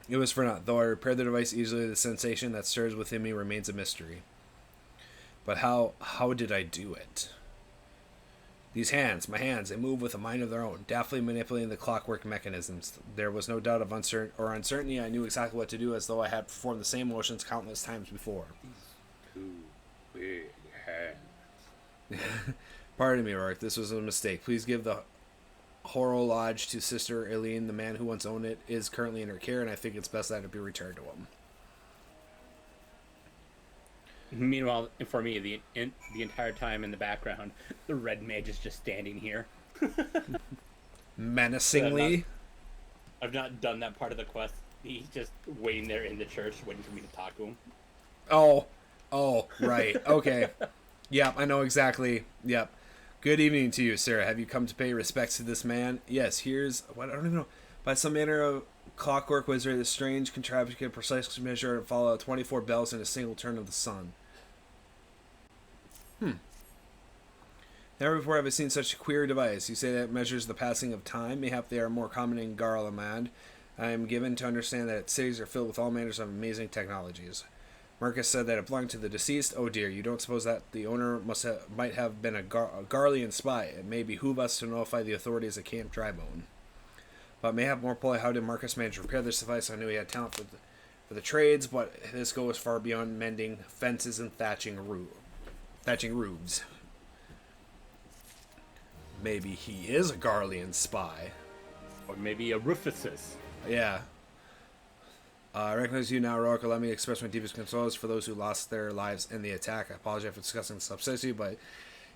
It was for naught. Though I repaired the device easily, the sensation that stirs within me remains a mystery. But how did I do it? These hands, my hands, they move with a mind of their own, deftly manipulating the clockwork mechanisms. There was no doubt of uncertainty. I knew exactly what to do, as though I had performed the same motions countless times before. Two big hands. Pardon me, Rourke. This was a mistake. Please give the horologe to Sister Eileen. The man who once owned it is currently in her care, and I think it's best that it be returned to him. Meanwhile, for me, the entire time in the background, the red mage is just standing here. Menacingly. I've not done that part of the quest. He's just waiting there in the church, waiting for me to talk to him. Oh, right. Okay. Yep, I know exactly. Yep. Good evening to you, sir. Have you come to pay respects to this man? Yes, here's... What? I don't even know. By some manner of clockwork wizard, this strange contraption can precisely measure and follow 24 bells in a single turn of the sun. Never before have I seen such a queer device. You say that it measures the passing of time. Mayhap they are more common in Garlemald. I am given to understand that cities are filled with all manners of amazing technologies. Marcus said that it belonged to the deceased. Oh dear, you don't suppose that the owner might have been a Garlean spy? It may behoove us to notify the authorities at Camp Drybone. But mayhap more polite, how did Marcus manage to repair this device? I knew he had talent for the trades, but this goes far beyond mending fences and thatching roofs. Maybe he is a Garlean spy. Or maybe a Rufusus. Yeah. I recognize you now, Rourke. Let me express my deepest condolences for those who lost their lives in the attack. I apologize for discussing the subsidy, but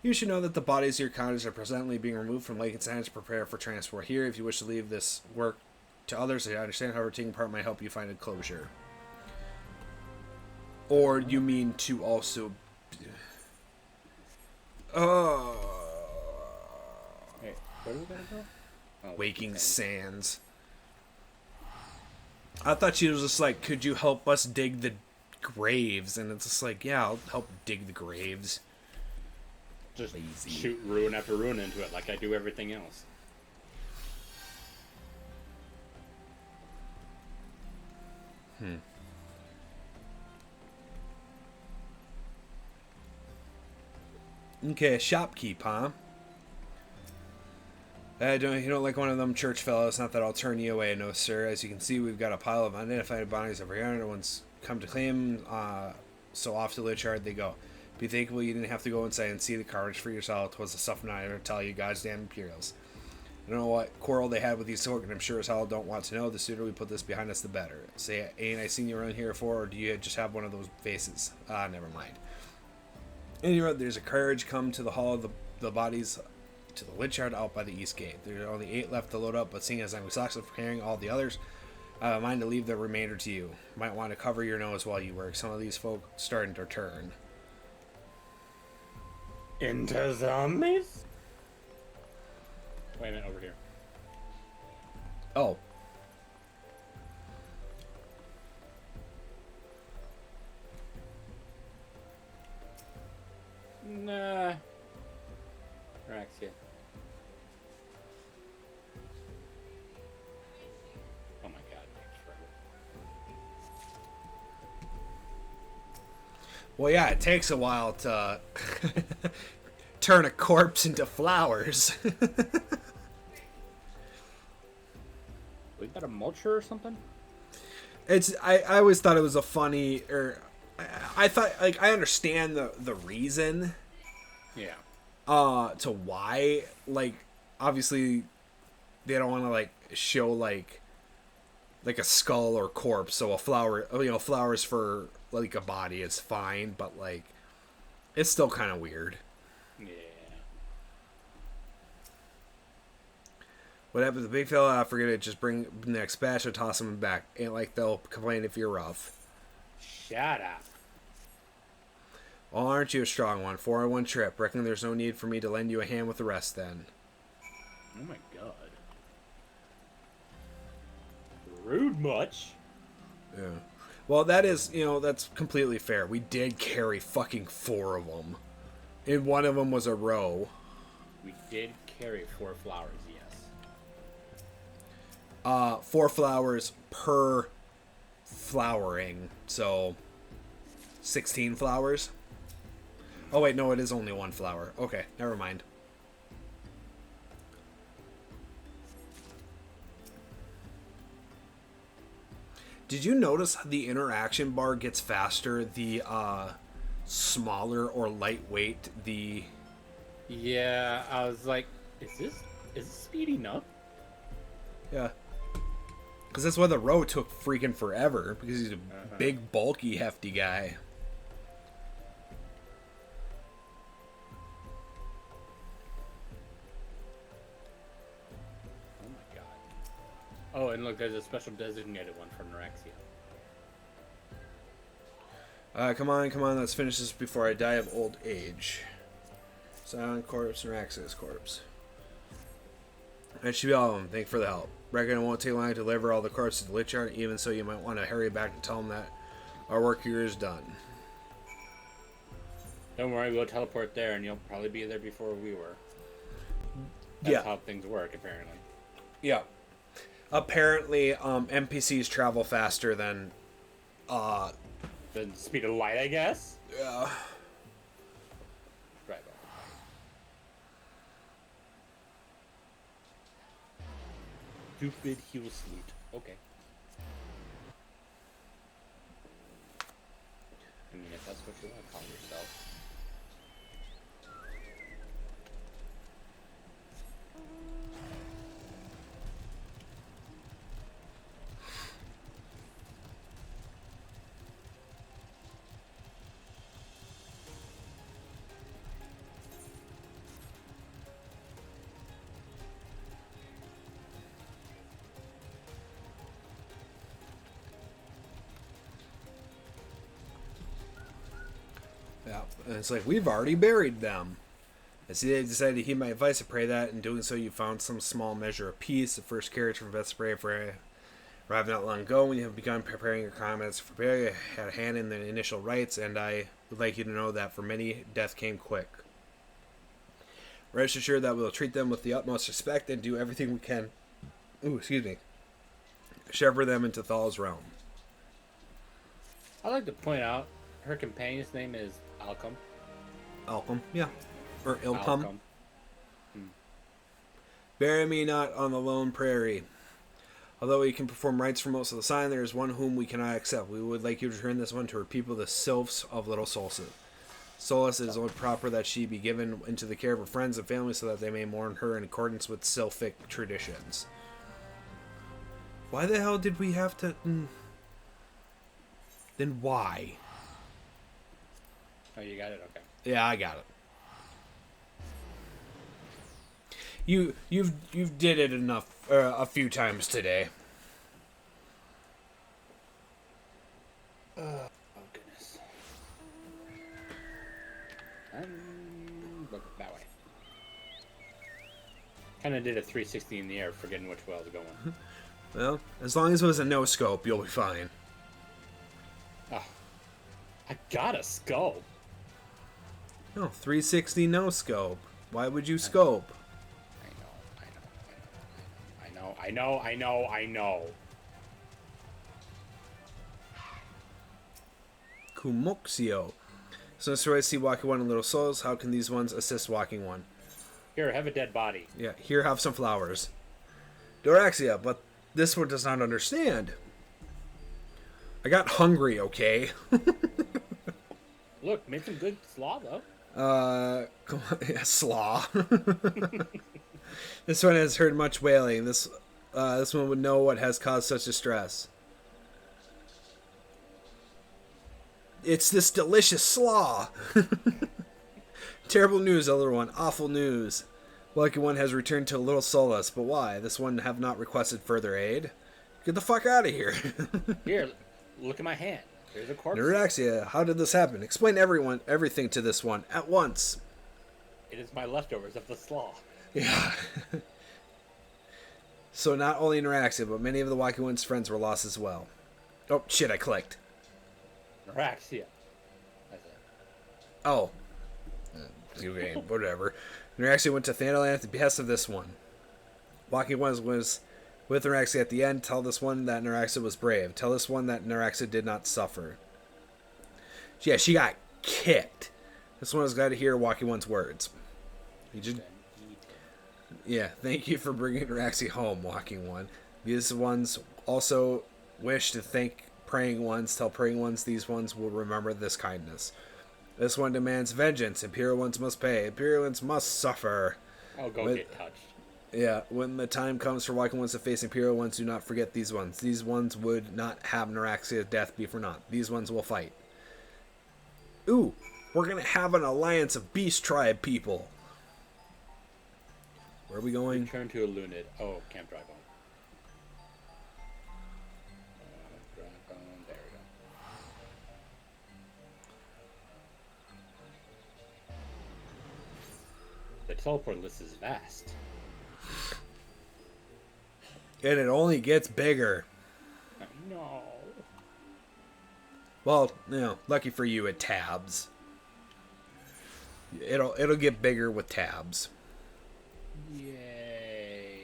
you should know that the bodies of your counters are presently being removed from Lake and Sand to prepare for transport here. If you wish to leave this work to others, I understand, however, taking part might help you find a closure. Or you mean to also... Hey, where are we gonna go? Oh, Waking Sands. I thought she was just like, could you help us dig the graves? And it's just like, yeah, I'll help dig the graves. Just Lazy. shoot ruin after ruin into it like I do everything else. Okay, shopkeep, huh? You don't like one of them church fellows? Not that I'll turn you away, no sir. As you can see, we've got a pile of unidentified bodies over here. No one's come to claim, so off to Lichyard they go. Be thankful you didn't have to go inside and see the carnage for yourself. 'Twas the stuff not to tell you goddamn Imperials. I don't know what quarrel they had with these folk, and I'm sure as hell don't want to know. The sooner we put this behind us, the better. Say, ain't I seen you around here before, or do you just have one of those faces? Never mind. Anyway, there's a carriage come to the hall of the bodies to the Lichyard out by the east gate. There are only 8 left to load up, but seeing as I'm exhausted from carrying all the others, I have a mind to leave the remainder to you. Might want to cover your nose while you work. Some of these folk starting to turn. Into zombies? Wait a minute, over here. Oh. Nah. Eorzea. Oh my god, thanks forever. Well, yeah, it takes a while to turn a corpse into flowers. We got a mulcher or something? I always thought it was a funny, or I thought, like, I understand the reason. Yeah. To why, like, obviously they don't want to, like, show like a skull or corpse, so a flower, flowers for like a body is fine, but like it's still kind of weird. Yeah. What happened to the big fella? I forget it. Just bring the next batch or toss them back. Ain't like they'll complain if you're rough. Shut up. Well, aren't you a strong one? 4 in 1 trip. Reckon there's no need for me to lend you a hand with the rest then. Oh my god. Rude much? Yeah. Well, that is, that's completely fair. We did carry fucking 4 of them. And one of them was a row. We did carry 4 flowers, yes. 4 flowers per flowering. So, 16 flowers. Oh, wait, no, it is only 1 flower. Okay, never mind. Did you notice the interaction bar gets faster the smaller or lightweight the... Yeah, I was like, is this speeding up? Yeah. Because that's why the row took freaking forever, because he's a big, bulky, hefty guy. Oh my god. Oh, and look, there's a special designated one from Eorzea. Come on, let's finish this before I die of old age. Silent corpse, Eorzea's corpse. That should be all of them. Thank you for the help. Reckon it won't take long to deliver all the corpses to the Lichyard, even so you might want to hurry back and tell them that our work here is done. Don't worry, we'll teleport there and you'll probably be there before we were. That's how things work, apparently. Yeah. Apparently, NPCs travel faster than... The speed of light, I guess? Yeah. Right. Stupid heel salute. Okay. I mean, if that's what you want to call yourself. Yeah, and it's like, we've already buried them. I see they decided to heed my advice and pray that in doing so you found some small measure of peace. The first carriage from Vesperia arrived not long ago. When you have begun preparing your comments for burial, I had a hand in the initial rites, and I would like you to know that for many, death came quick. Rest assured that we'll treat them with the utmost respect and do everything we can. Shepherd them into Thal's realm. I'd like to point out her companion's name is Alcom. Alcom, yeah. Or Ilcom. Alcom. Bury me not on the lone prairie. Although we can perform rites for most of the sign, there is one whom we cannot accept. We would like you to return this one to her people, the sylphs of Little Solstice. Solace is only proper that she be given into the care of her friends and family so that they may mourn her in accordance with sylphic traditions. Why the hell did we have to... Then why? Oh, you got it? Okay. Yeah, I got it. You've did it enough a few times today. Oh goodness. Look that way. Kind of did a 360 in the air, forgetting which way I was going. Well, as long as it was a no scope, you'll be fine. Oh, I got a scope. No, 360 no scope. Why would you scope? I know. Kumuxio. So I see walking one in Little Souls. How can these ones assist walking one? Here, have a dead body. Yeah, here have some flowers. Doraxia, but this one does not understand. I got hungry, okay? Look, made some good slaw though. Come on, yeah, slaw. This one has heard much wailing. This one would know what has caused such distress. It's this delicious slaw. Terrible news, other one. Awful news. Lucky one has returned to Little Solace, but why? This one have not requested further aid. Get the fuck out of here. Here, look at my hand. There's a corpse. Neuraxia, how did this happen? Explain everything to this one at once. It is my leftovers of the slaw. Yeah. So not only Neuraxia, but many of the Wacky One's friends were lost as well. Oh, shit, I clicked. Neuraxia. That's it. Oh. Okay, whatever. Neuraxia went to Thanalan at the behest of this one. Wacky Ones was with Neuraxia at the end. Tell this one that Neuraxia was brave. Tell this one that Neuraxia did not suffer. Yeah, she got kicked. This one is glad to hear Wacky One's words. He just... Yeah, thank you for bringing Neuraxia home, Walking One. These ones also wish to thank Praying Ones. Tell Praying Ones these ones will remember this kindness. This one demands vengeance. Imperial Ones must pay. Imperial Ones must suffer. Oh, go get touched. Yeah, when the time comes for Walking Ones to face Imperial Ones, do not forget these ones. These ones would not have Neuraxia's death be for naught. These ones will fight. Ooh, we're going to have an alliance of Beast Tribe people. Where are we going? Return to a Lunid. Oh, can't drive on. Drive on. There we go. The teleport list is vast. And it only gets bigger. No. Well, lucky for you, it tabs. It'll get bigger with tabs. Yay.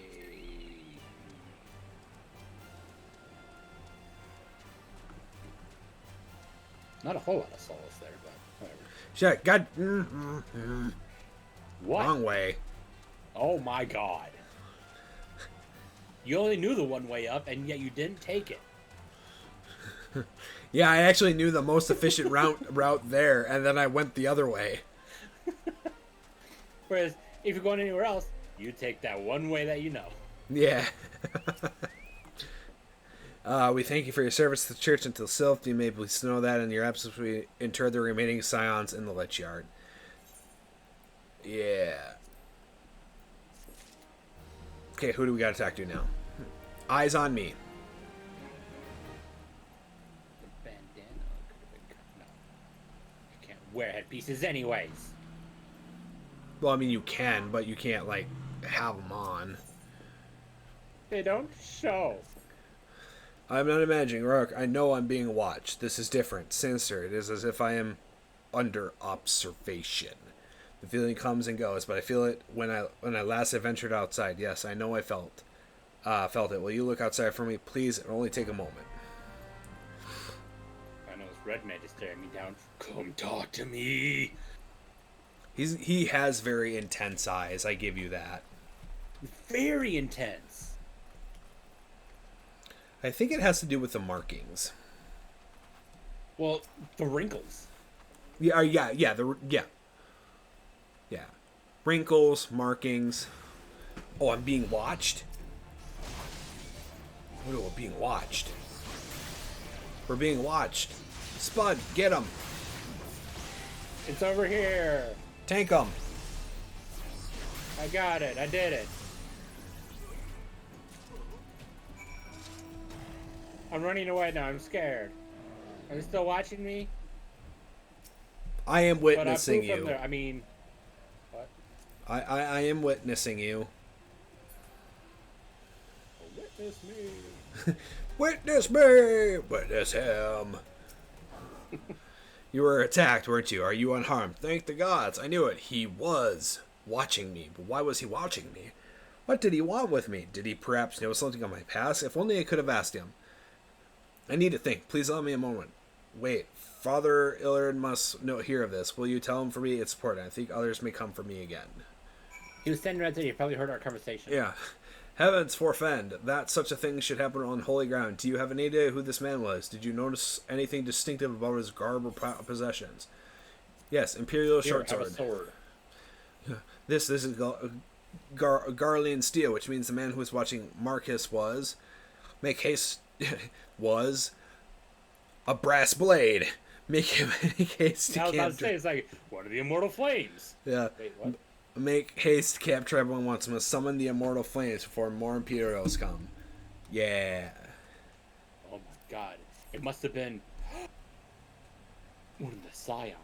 Not a whole lot of solace there, but whatever. Shit, God. What? Wrong way. Oh my god. You only knew the one way up, and yet you didn't take it. Yeah, I actually knew the most efficient route there, and then I went the other way. Whereas, if you're going anywhere else, you take that one way that you know. Yeah. We thank you for your service to the church until Sylph. You may please know that in your absence we inter the remaining scions in the Lich Yard. Yeah. Okay, who do we got to talk to now? Eyes on me. The bandana could have been cut. No. You can't wear headpieces anyways. Well, I mean, you can, but you can't, like, have them on. They don't show. I'm not imagining, Rourke. I know I'm being watched. This is different, sinister. It is as if I am under observation. The feeling comes and goes, but I feel it when I last ventured outside. Yes, I know I felt it. Will you look outside for me, please? It'll only take a moment. I know this red man just staring me down. Come talk to me. He has very intense eyes. I give you that. Very intense. I think it has to do with the markings. Well, the wrinkles. Yeah. Wrinkles, markings. Oh, I'm being watched. Oh, we're being watched. We're being watched. Spud, get him. It's over here. Tank him. I got it. I did it. I'm running away now. I'm scared. Are you still watching me? I am But I witnessing flew from you. there. I mean, what? I am witnessing you. Witness me. Witness me! Witness him. You were attacked, weren't you? Are you unharmed? Thank the gods. I knew it. He was watching me. But why was he watching me? What did he want with me? Did he perhaps know something of my past? If only I could have asked him. I need to think. Please allow me a moment. Wait. Father Illard must hear of this. Will you tell him for me? It's important. I think others may come for me again. He was standing right there. You probably heard our conversation. Yeah. Heavens forfend that such a thing should happen on holy ground. Do you have any idea who this man was? Did you notice anything distinctive about his garb or possessions? Yes, Imperial Here, short have a sword. sword. This is Garlean steel, which means the man who was watching Marcus was... Make haste... was... a brass blade. Make haste to I was about to capture... say, it's like, what are the immortal flames? Yeah. Wait, what? Make haste to capture everyone once. Must summon the immortal flames before more Imperials come. Yeah. Oh my god. It must have been one of the scions.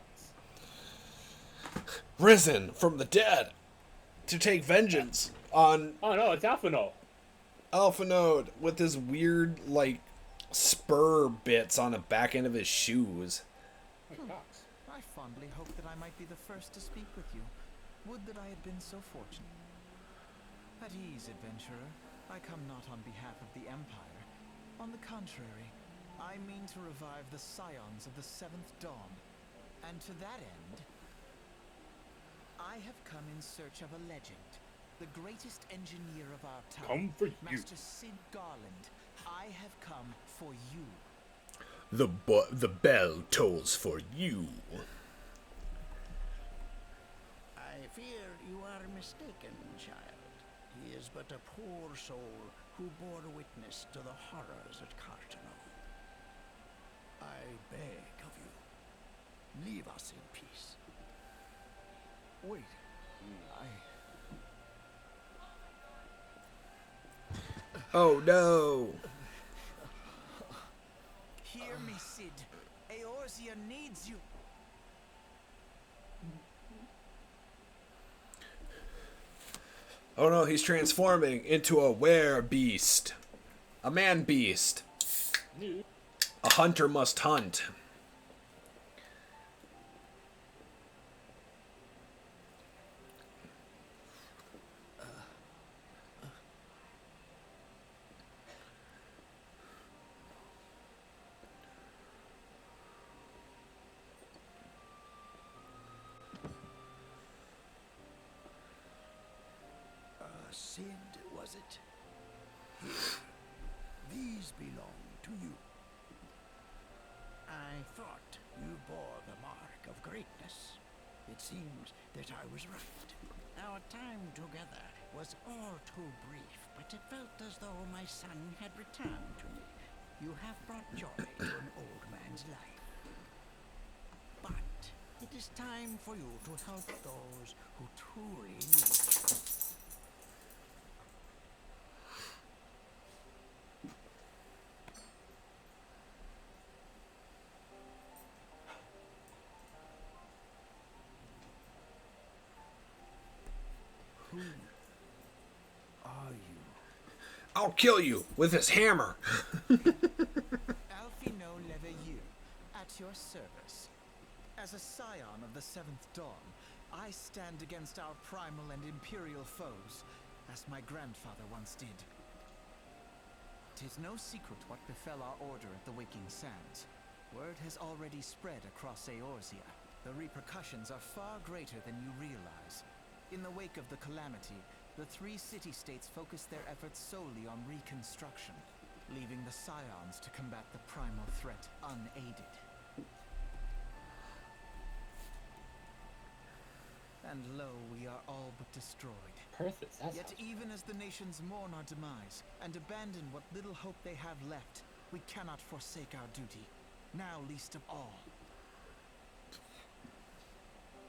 Risen from the dead to take vengeance on Oh no, it's Alphino. Alpha Node with his weird, like, spur bits on the back end of his shoes. Oh, Cox. I fondly hope that I might be the first to speak with you. Would that I had been so fortunate. At ease, adventurer. I come not on behalf of the Empire. On the contrary, I mean to revive the scions of the Seventh Dawn. And to that end, I have come in search of a legend. The greatest engineer of our time. Come for you. Master Sid Garland. I have come for you. The bell tolls for you. I fear you are mistaken, child. He is but a poor soul who bore witness to the horrors at Cartano. I beg of you, leave us in peace. Wait. Oh no! Hear me, Sid. Eorzea needs you. Oh no, he's transforming into a were-beast. A man-beast. A hunter must hunt. Sid, was it? Here. These belong to you. I thought you bore the mark of greatness. It seems that I was right. Our time together was all too brief, but it felt as though my son had returned to me. You have brought joy to an old man's life. But it is time for you to help those who truly need you. Who are you? I'll kill you with this hammer. Alphino Leveilleur, at your service. As a scion of the Seventh Dawn, I stand against our primal and imperial foes, as my grandfather once did. 'Tis no secret what befell our order at the Waking Sands. Word has already spread across Eorzea. The repercussions are far greater than you realize. In the wake of the calamity, the 3 city-states focused their efforts solely on reconstruction, leaving the Scions to combat the primal threat unaided. And lo, we are all but destroyed. Perfect. That's Yet even as the nations mourn our demise and abandon what little hope they have left, we cannot forsake our duty, now least of all.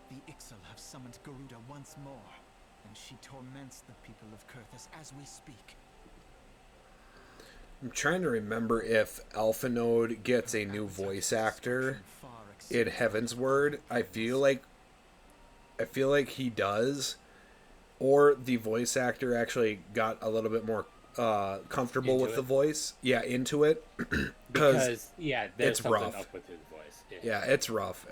The Ixal have summoned Garuda once more, and she torments the people of Kurthus as we speak. I'm trying to remember if Alphanode gets a new voice actor in Heaven's Word. I feel like he does, or the voice actor actually got a little bit more comfortable with the voice. Yeah, into it. because there's it's something rough. up with his voice. Yeah, it's rough.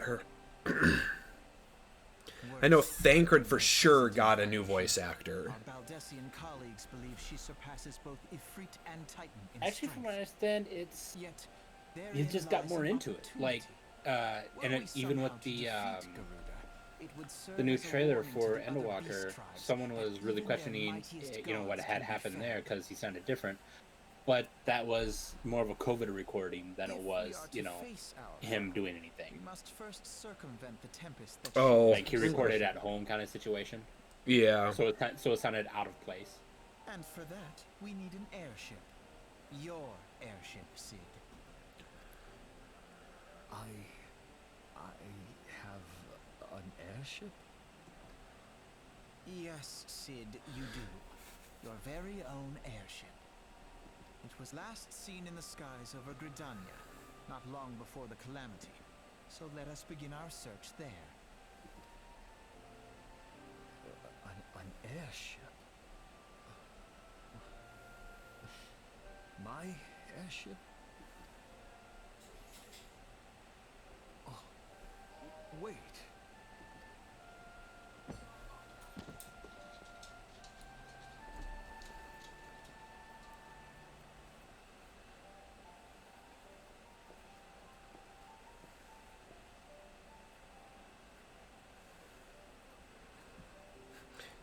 I know Thancred for sure got a new voice actor. Our Baldessian colleagues believe she surpasses both Ifrit and Titan in Actually, from what I understand, it's Yet, he just got more into it. Like, even with the new trailer for Endwalker, someone was really questioning, what had happened there because he sounded different. But that was more of a COVID recording than it was, him doing anything. Oh, like he recorded at home kind of situation. Yeah. So it sounded out of place. And for that, we need an airship. Your airship, Sid. I have an airship? Yes, Sid, you do. Your very own airship. It was last seen in the skies over Gridania, not long before the calamity. So let us begin our search there. An airship? My airship? Oh, wait.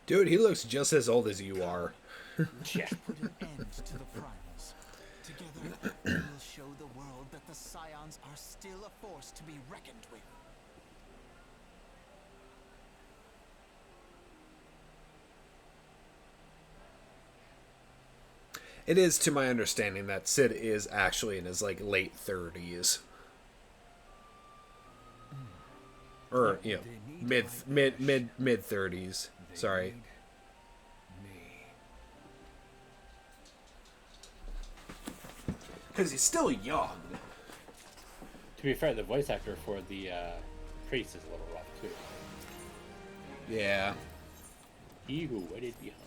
Dude, he looks just as old as you are. Yeah. Put an end to the primals. Together, we will show the world that the Scions are still a force to be reckoned with. It is, to my understanding, that Sid is actually in his late 30s, or mid 30s. Sorry. Because he's still young. To be fair, the voice actor for the priest is a little rough too. Yeah. He who waited behind.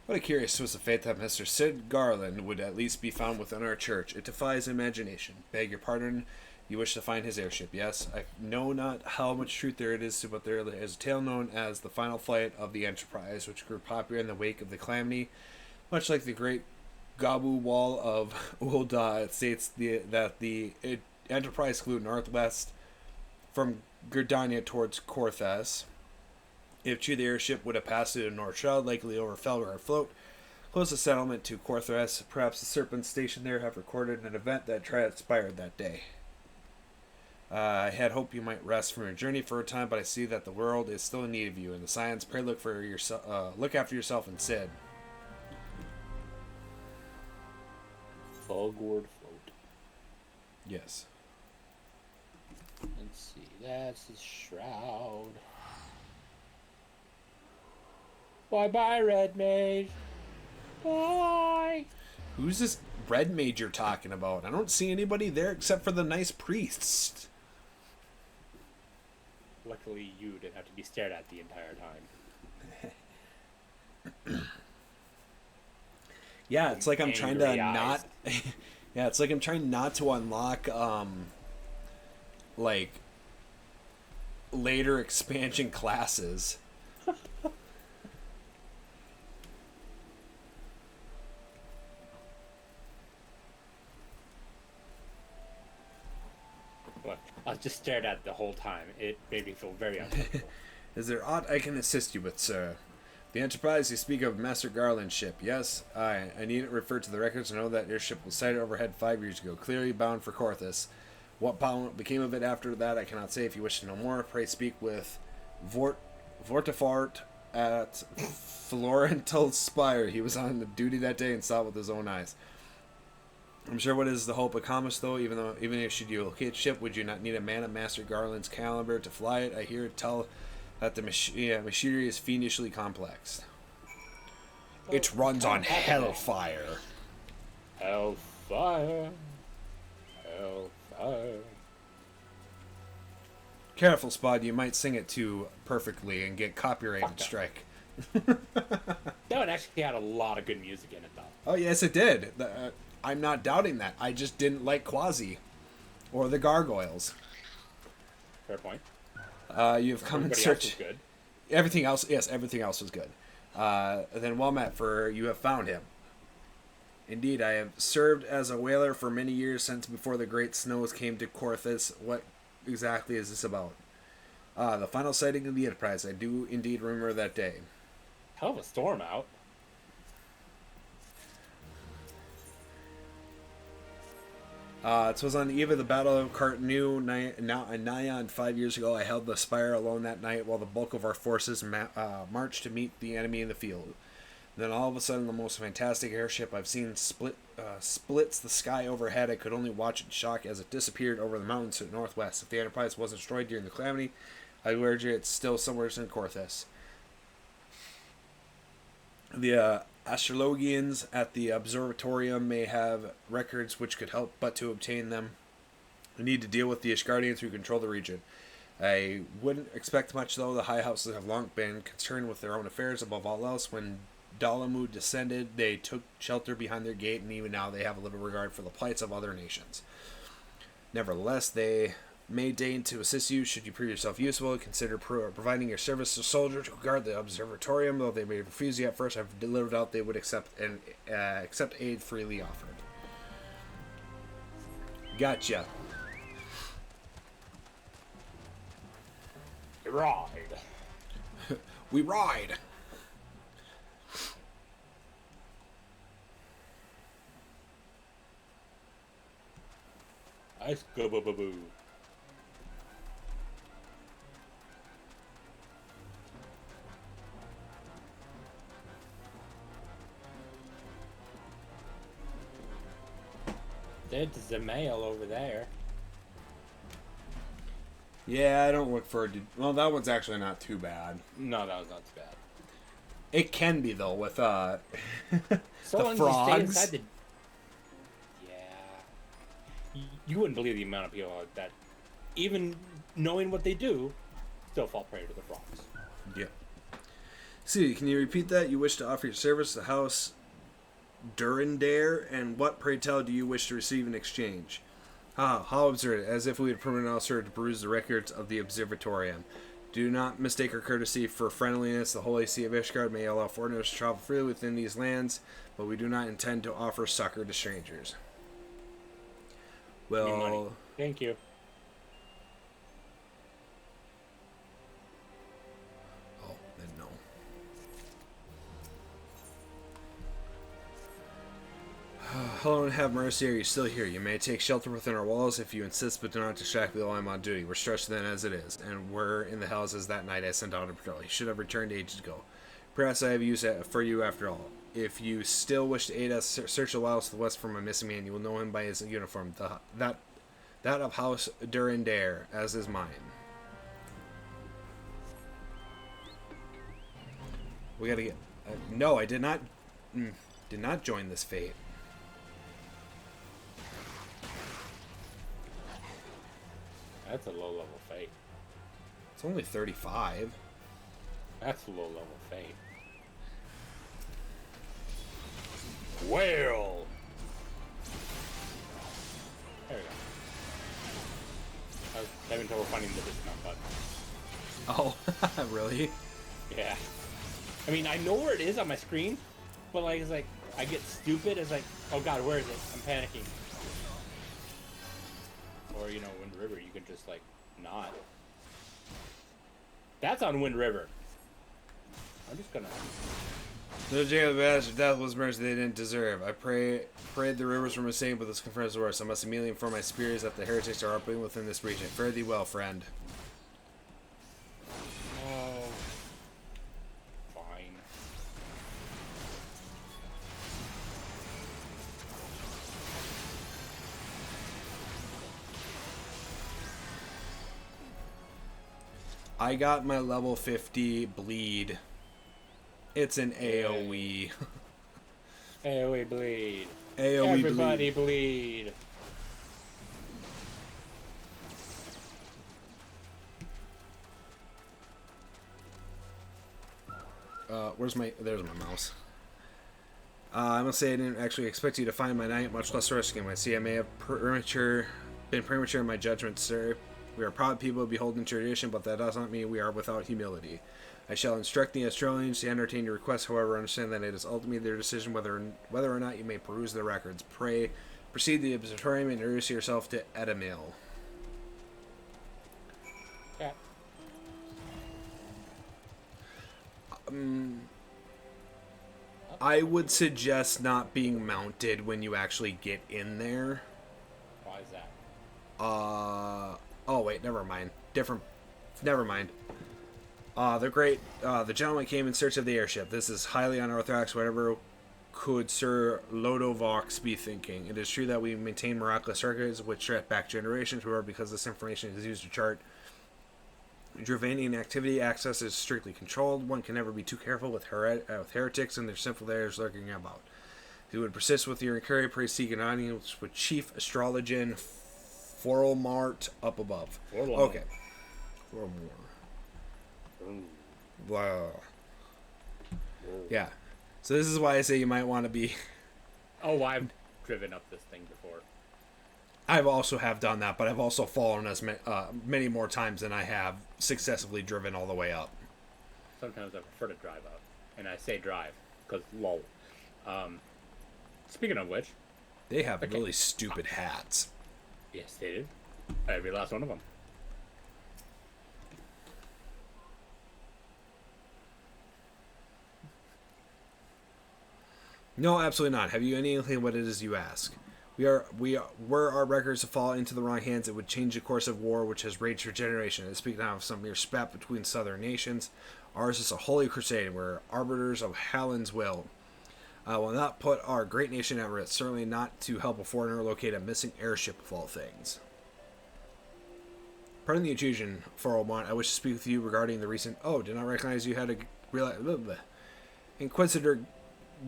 What a curious twist of fate that Mr. Sid Garland would at least be found within our church. It defies imagination. Beg your pardon, you wish to find his airship. Yes, I know not how much truth there it is to, but there is a tale known as the final flight of the Enterprise, which grew popular in the wake of the calamity. Much like the great Gabu Wall of Ulda, it states that the Enterprise flew northwest from Gridania towards Korthas. If true, the airship would have passed through the North Shroud, likely over Felgar Float, closest settlement to Korthas. Perhaps the Serpents stationed there have recorded an event that transpired that day. I had hoped you might rest from your journey for a time, but I see that the world is still in need of you. And the Scions, pray look after yourself and Sid. Bogward Float. Yes. Let's see, that's his shroud. Bye-bye, Red Mage. Bye. Who's this red mage you're talking about? I don't see anybody there except for the nice priests. Luckily, you didn't have to be stared at the entire time. Yeah, it's like I'm trying to Angry eyes. not. Yeah, it's like I'm trying not to unlock later expansion classes. was just stared at the whole time. It made me feel very uncomfortable. Is there aught I can assist you with, sir? The Enterprise, you speak of Master Garland's ship. Yes, I needn't refer to the records to know that your ship was sighted overhead 5 years ago, clearly bound for Corthus. What became of it after that, I cannot say. If you wish to know more, pray speak with Vortifart at Florental Spire. He was on duty that day and saw it with his own eyes. I'm sure what is the hope accomplished, though, even if should you locate the ship, would you not need a man of Master Garland's caliber to fly it? I hear tell that the machinery is fiendishly complex. It runs on hellfire. Hellfire. Hellfire. Careful, Spud. You might sing it too perfectly and get copyright strike. That one actually had a lot of good music in it, though. Oh, yes, it did. I'm not doubting that. I just didn't like Quasi or the Gargoyles. Fair point. You've come in Everybody search. else was good. Everything else, yes, everything else was good. Then well met, for you have found him. Indeed, I have served as a whaler for many years since before the great snows came to Corthus. What exactly is this about? The final sighting of the Enterprise. I do indeed remember that day. Hell of a storm out. It was on the eve of the Battle of Cartnew, Nyan 5 years ago. I held the spire alone that night while the bulk of our forces marched to meet the enemy in the field. Then all of a sudden, the most fantastic airship I've seen splits the sky overhead. I could only watch it in shock as it disappeared over the mountains to the northwest. If the Enterprise wasn't destroyed during the calamity, I wager it's still somewhere in Corthus. The astrologians at the observatorium may have records which could help, but to obtain them, I need to deal with the Ishgardians who control the region. I wouldn't expect much, though. The high houses have long been concerned with their own affairs above all else. When Dalamu descended, they took shelter behind their gate, and even now they have a little regard for the plights of other nations. Nevertheless, they may deign to assist you should you prove yourself useful. Consider providing your service to soldiers who guard the observatorium, though they may refuse you at first. I've delivered out they would accept aid freely offered. Gotcha. Ride. We ride. Ice go boo boo boo. There's the mail over there. Yeah, I don't look forward to... Well, that one's actually not too bad. No, that was not too bad. It can be, though, with So the long as you stay frogs. inside the... Yeah. You wouldn't believe the amount of people that, even knowing what they do, still fall prey to the frogs. Yeah. See, can you repeat that? You wish to offer your service to House Durandare, and what, pray tell, do you wish to receive in exchange? How absurd, as if we had permitted an officer to peruse the records of the observatorium. Do not mistake our courtesy for friendliness. The Holy See of Ishgard may allow foreigners to travel freely within these lands, but we do not intend to offer succor to strangers. Give me money. Well, Thank you. oh, then no. Hello and have mercy, are you still here? You may take shelter within our walls if you insist, but do not distract me while I'm on duty. We're stretched thin as it is, and we're in the houses that night I sent out a patrol. He should have returned ages ago. Perhaps I have used it for you after all. If you still wish to aid us, search the wilds to the west for my missing man. You will know him by his uniform, that of House Durandare, as is mine. We gotta get... no, I did not join this fate. That's a low level fate. It's only 35. That's a low level fate. Whale! There we go. I was having trouble finding the dismount button. Oh, really? Yeah. I mean, I know where it is on my screen, but like, it's like, I get stupid. It's like, oh god, where is it? I'm panicking. Or, you know, Wind River, you could just, like, not. That's on Wind River. I'm just gonna... The jail of bastard death was mercy they didn't deserve. I prayed the rivers were mistaken, but this confirms the worst. I must immediately inform my superiors that the heretics are operating within this region. Fare thee well, friend. Oh. Fine. I got my level 50 bleed. It's an AoE. AoE bleed. AoE Everybody bleed. There's my mouse. I must say I didn't actually expect you to find my knight, much less rescue him. I see I may have been premature in my judgment, sir. We are proud people beholden to tradition, but that does not mean we are without humility. I shall instruct the Australians to entertain your request, however, understand that it is ultimately their decision whether or not you may peruse their records. Pray, proceed to the observatorium and introduce yourself to Edamil. Yeah. I would suggest not being mounted when you actually get in there. Why is that? Oh wait, never mind. Never mind. The great, the gentleman came in search of the airship. This is highly unorthodox. Whatever could Sir Lodovox be thinking? It is true that we maintain miraculous records which stretch back generations, however, because this information is used to chart Dravanian activity, access is strictly controlled. One can never be too careful with heretics and their sinful errors lurking about. If you would persist with your inquiry, pray seek an audience with Chief Astrologian Forlmart up above. Forlmart. Okay. Forlmart. Wow. Yeah. So this is why I say you might want to be... Oh, I've driven up this thing before. I've also have done that, but I've also fallen as many more times than I have successfully driven all the way up. Sometimes I prefer to drive up. And I say drive, because lol. Speaking of which... They have really stupid hats. Yes, they did. Every last one of them. No, absolutely not. Have you any inkling what it is you ask? Were our records to fall into the wrong hands, it would change the course of war which has raged for generations. Speaking of some mere spat between southern nations, ours is a holy crusade. We're arbiters of Halland's will. I will not put our great nation at risk, certainly not to help a foreigner locate a missing airship of all things. Pardon the intrusion, Forlmont. I wish to speak with you regarding the recent... Oh, did not recognize you had a... Inquisitor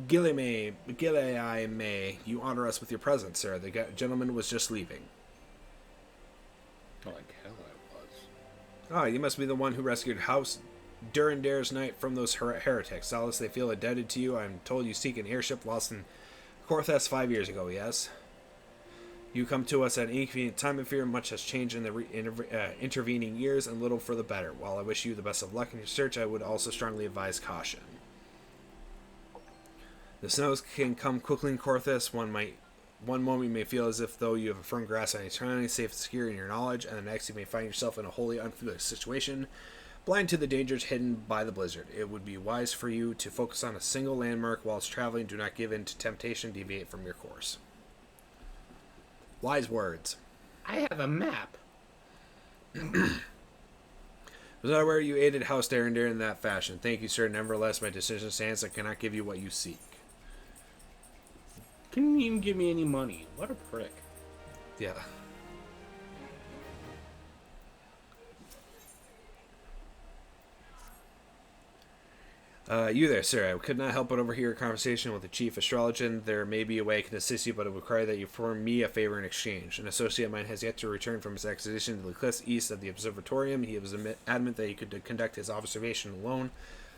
Guillemay, you honor us with your presence, sir. The gentleman was just leaving. Oh, like hell I was. Ah, you must be the one who rescued House Durandare's knight from those heretics. Doubtless they feel indebted to you. I'm told you seek an airship lost in Korthas 5 years ago, yes? You come to us at an inconvenient time and fear much has changed in the intervening years, and little for the better. While I wish you the best of luck in your search, I would also strongly advise caution. The snows can come quickly in Korthas. One moment you may feel as if though you have a firm grasp on eternity, safe and secure in your knowledge, and the next you may find yourself in a wholly unfamiliar situation, blind to the dangers hidden by the blizzard. It would be wise for you to focus on a single landmark whilst traveling. Do not give in to temptation, deviate from your course. Wise words. I have a map. Was not aware you aided House Darendare in that fashion. Thank you, sir. Nevertheless, my decision stands. I cannot give you what you seek. Couldn't even give me any money. What a prick. Yeah. You there, sir. I could not help but overhear a conversation with the chief astrologian. There may be a way I can assist you, but it would require that you perform me a favor in exchange. An associate of mine has yet to return from his expedition to the cliffs east of the observatorium. He was adamant that he could conduct his observation alone,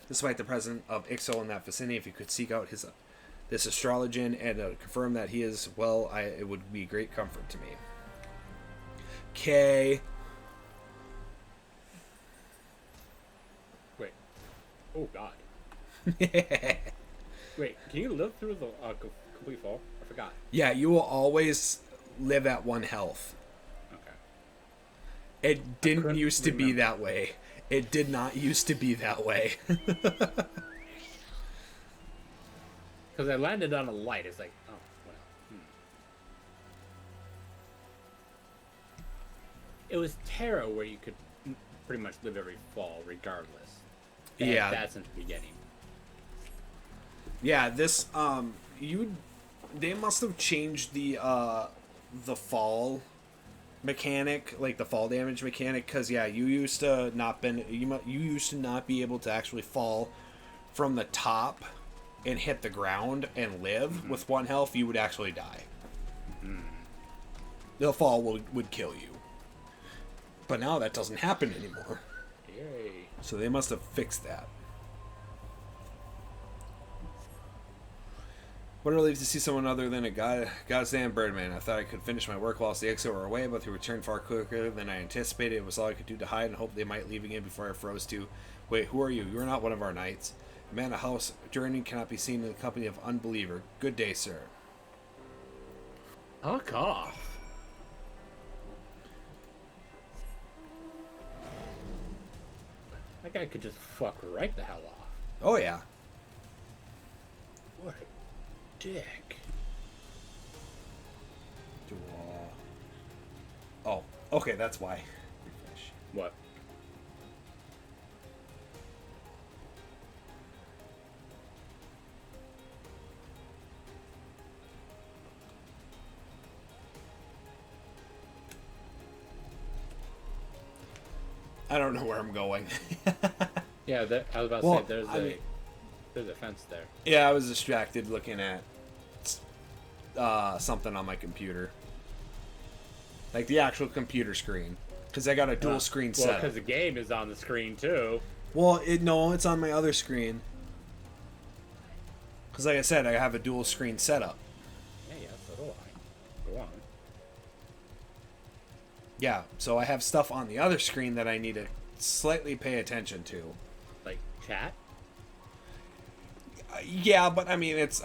despite the presence of Ixo in that vicinity. If you could seek out this astrologian and confirm that he is well, it would be great comfort to me. Okay. Wait. Oh, God. Wait, can you live through the complete fall? I forgot. Yeah, you will always live at 1 health. Okay. It didn't couldn't used to be remember. that way. It did not used to be that way. Because I landed on a light. It's like, oh, well. It was Terra where you could pretty much live every fall regardless. They had Yeah. that since the beginning. Yeah, this they must have changed the fall mechanic, like the fall damage mechanic, because yeah, you used to not be able to actually fall from the top and hit the ground and live with 1 health. You would actually die. The fall would kill you. But now that doesn't happen anymore. Yay. So they must have fixed that. What a relief to see someone other than a goddamn Birdman. I thought I could finish my work whilst the exit were away, but they returned far quicker than I anticipated. It was all I could do to hide and hope they might leave again before I froze to. Wait, who are you? You're not one of our knights. A man of house journeying cannot be seen in the company of unbeliever. Good day, sir. Fuck off. That guy could just fuck right the hell off. Oh, yeah. What a dick. Oh, okay, that's why. Refresh. What? I don't know where I'm going. Yeah, I was about to Well, say there's a fence there. Yeah, I was distracted looking at something on my computer. Like the actual computer screen. Because I got a dual screen Well, setup. because the game is on the screen too. Well, no, it's on my other screen. Because like I said, I have a dual screen setup. Yeah, so do I. Go on. Yeah, so I have stuff on the other screen that I need to slightly pay attention to. Like chat? Yeah, but I mean, it's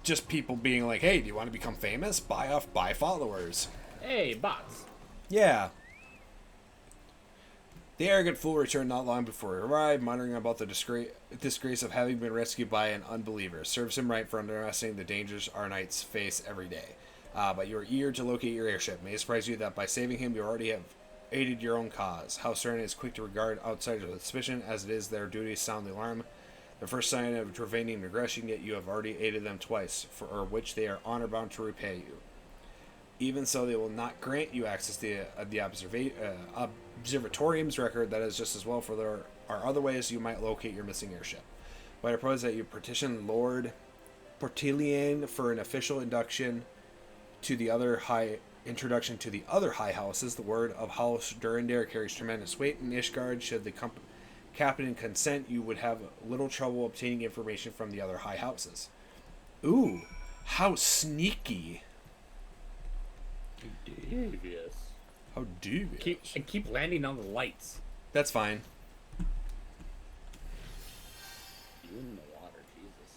just people being like, "Hey, do you want to become famous? Buy followers." Hey, bots. Yeah. The arrogant fool returned not long before he arrived, muttering about the disgrace of having been rescued by an unbeliever. Serves him right for underestimating the dangers our knights face every day. But you are eager to locate your airship. May it surprise you that by saving him, you already have aided your own cause. House Stern is quick to regard outsiders with suspicion, as it is their duty to sound the alarm. The first sign of prevailing aggression, yet you have already aided them twice, for which they are honor-bound to repay you. Even so, they will not grant you access to the observatorium's record. That is just as well, for there are other ways you might locate your missing airship. But I propose that you petition Lord Portilian for an official introduction to the other high houses. The word of House Durandare carries tremendous weight in Ishgard. Should the captain consent, you would have little trouble obtaining information from the other high houses. Ooh, how sneaky! Devious. How devious. Keep landing on the lights. That's fine. You in the water, Jesus.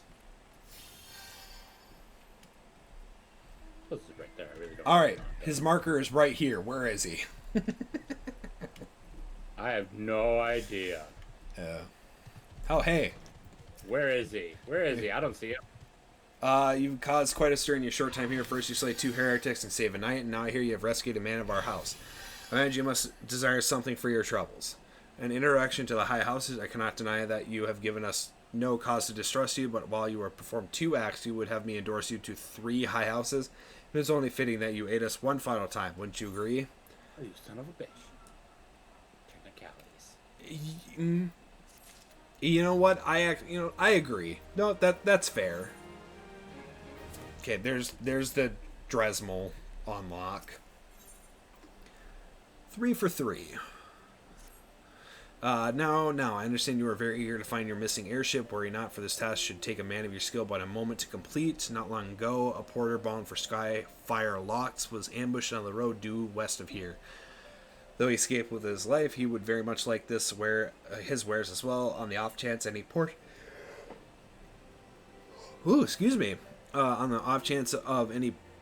This is right there. I really don't. All right, his marker is right here. Where is he? I have no idea. Oh, hey. Where is he? Where is he? I don't see him. You've caused quite a stir in your short time here. First, you slay 2 heretics and save a knight, and now I hear you have rescued a man of our house. I imagine you must desire something for your troubles. An introduction to the high houses, I cannot deny that you have given us no cause to distrust you, but while you have performed 2 acts, you would have me endorse you to 3 high houses. It is only fitting that you aid us one final time. Wouldn't you agree? Oh, you son of a bitch. Technicalities. You know what? I agree. No, that's fair. Okay, there's the Dresmel unlock. 3 for 3. Now, I understand you are very eager to find your missing airship. Worry not, for this task should take a man of your skill but a moment to complete. Not long ago, a porter bound for Skyfire Locks was ambushed on the road due west of here. Though he escaped with his life, he would very much like his wares as well, on the off chance any on the off chance of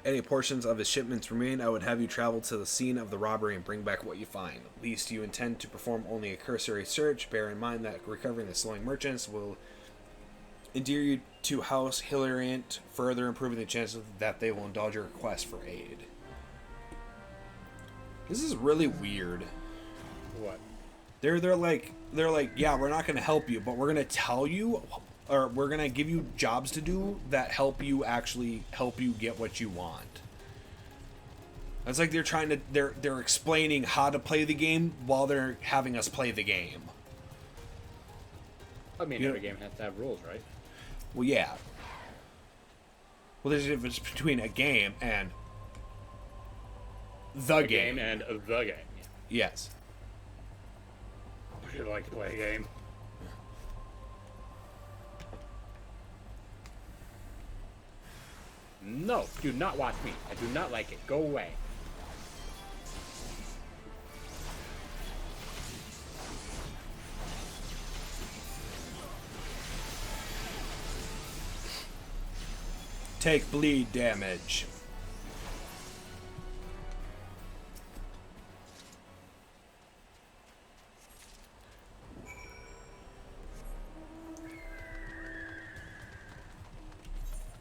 any portions of his shipments remain, I would have you travel to the scene of the robbery and bring back what you find. Least you intend to perform only a cursory search. Bear in mind that recovering the stolen merchants will endear you to House Hilariant, further improving the chances that they will indulge your request for aid. This is really weird. What? They're like, yeah, we're not going to help you, but we're going to tell you, or we're going to give you jobs to do that help you get what you want. It's like they're trying to, they're explaining how to play the game while they're having us play the game. I mean, every game has to have rules, right? Well, yeah. Well, there's a difference between a game and the game. And the game. Yes. Would you like to play a game? No, do not watch me. I do not like it. Go away. Take bleed damage.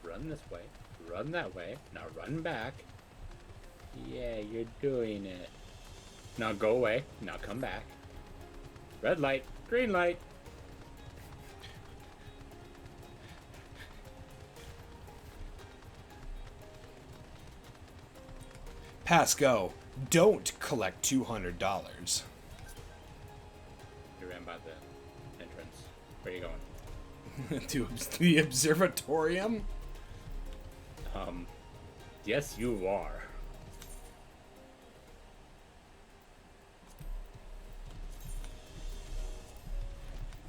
Run this way. Run that way. Now run back. Yeah, you're doing it. Now go away. Now come back. Red light. Green light. Pass go. Don't collect $200. You ran by the entrance. Where are you going? To the observatorium? Yes, you are.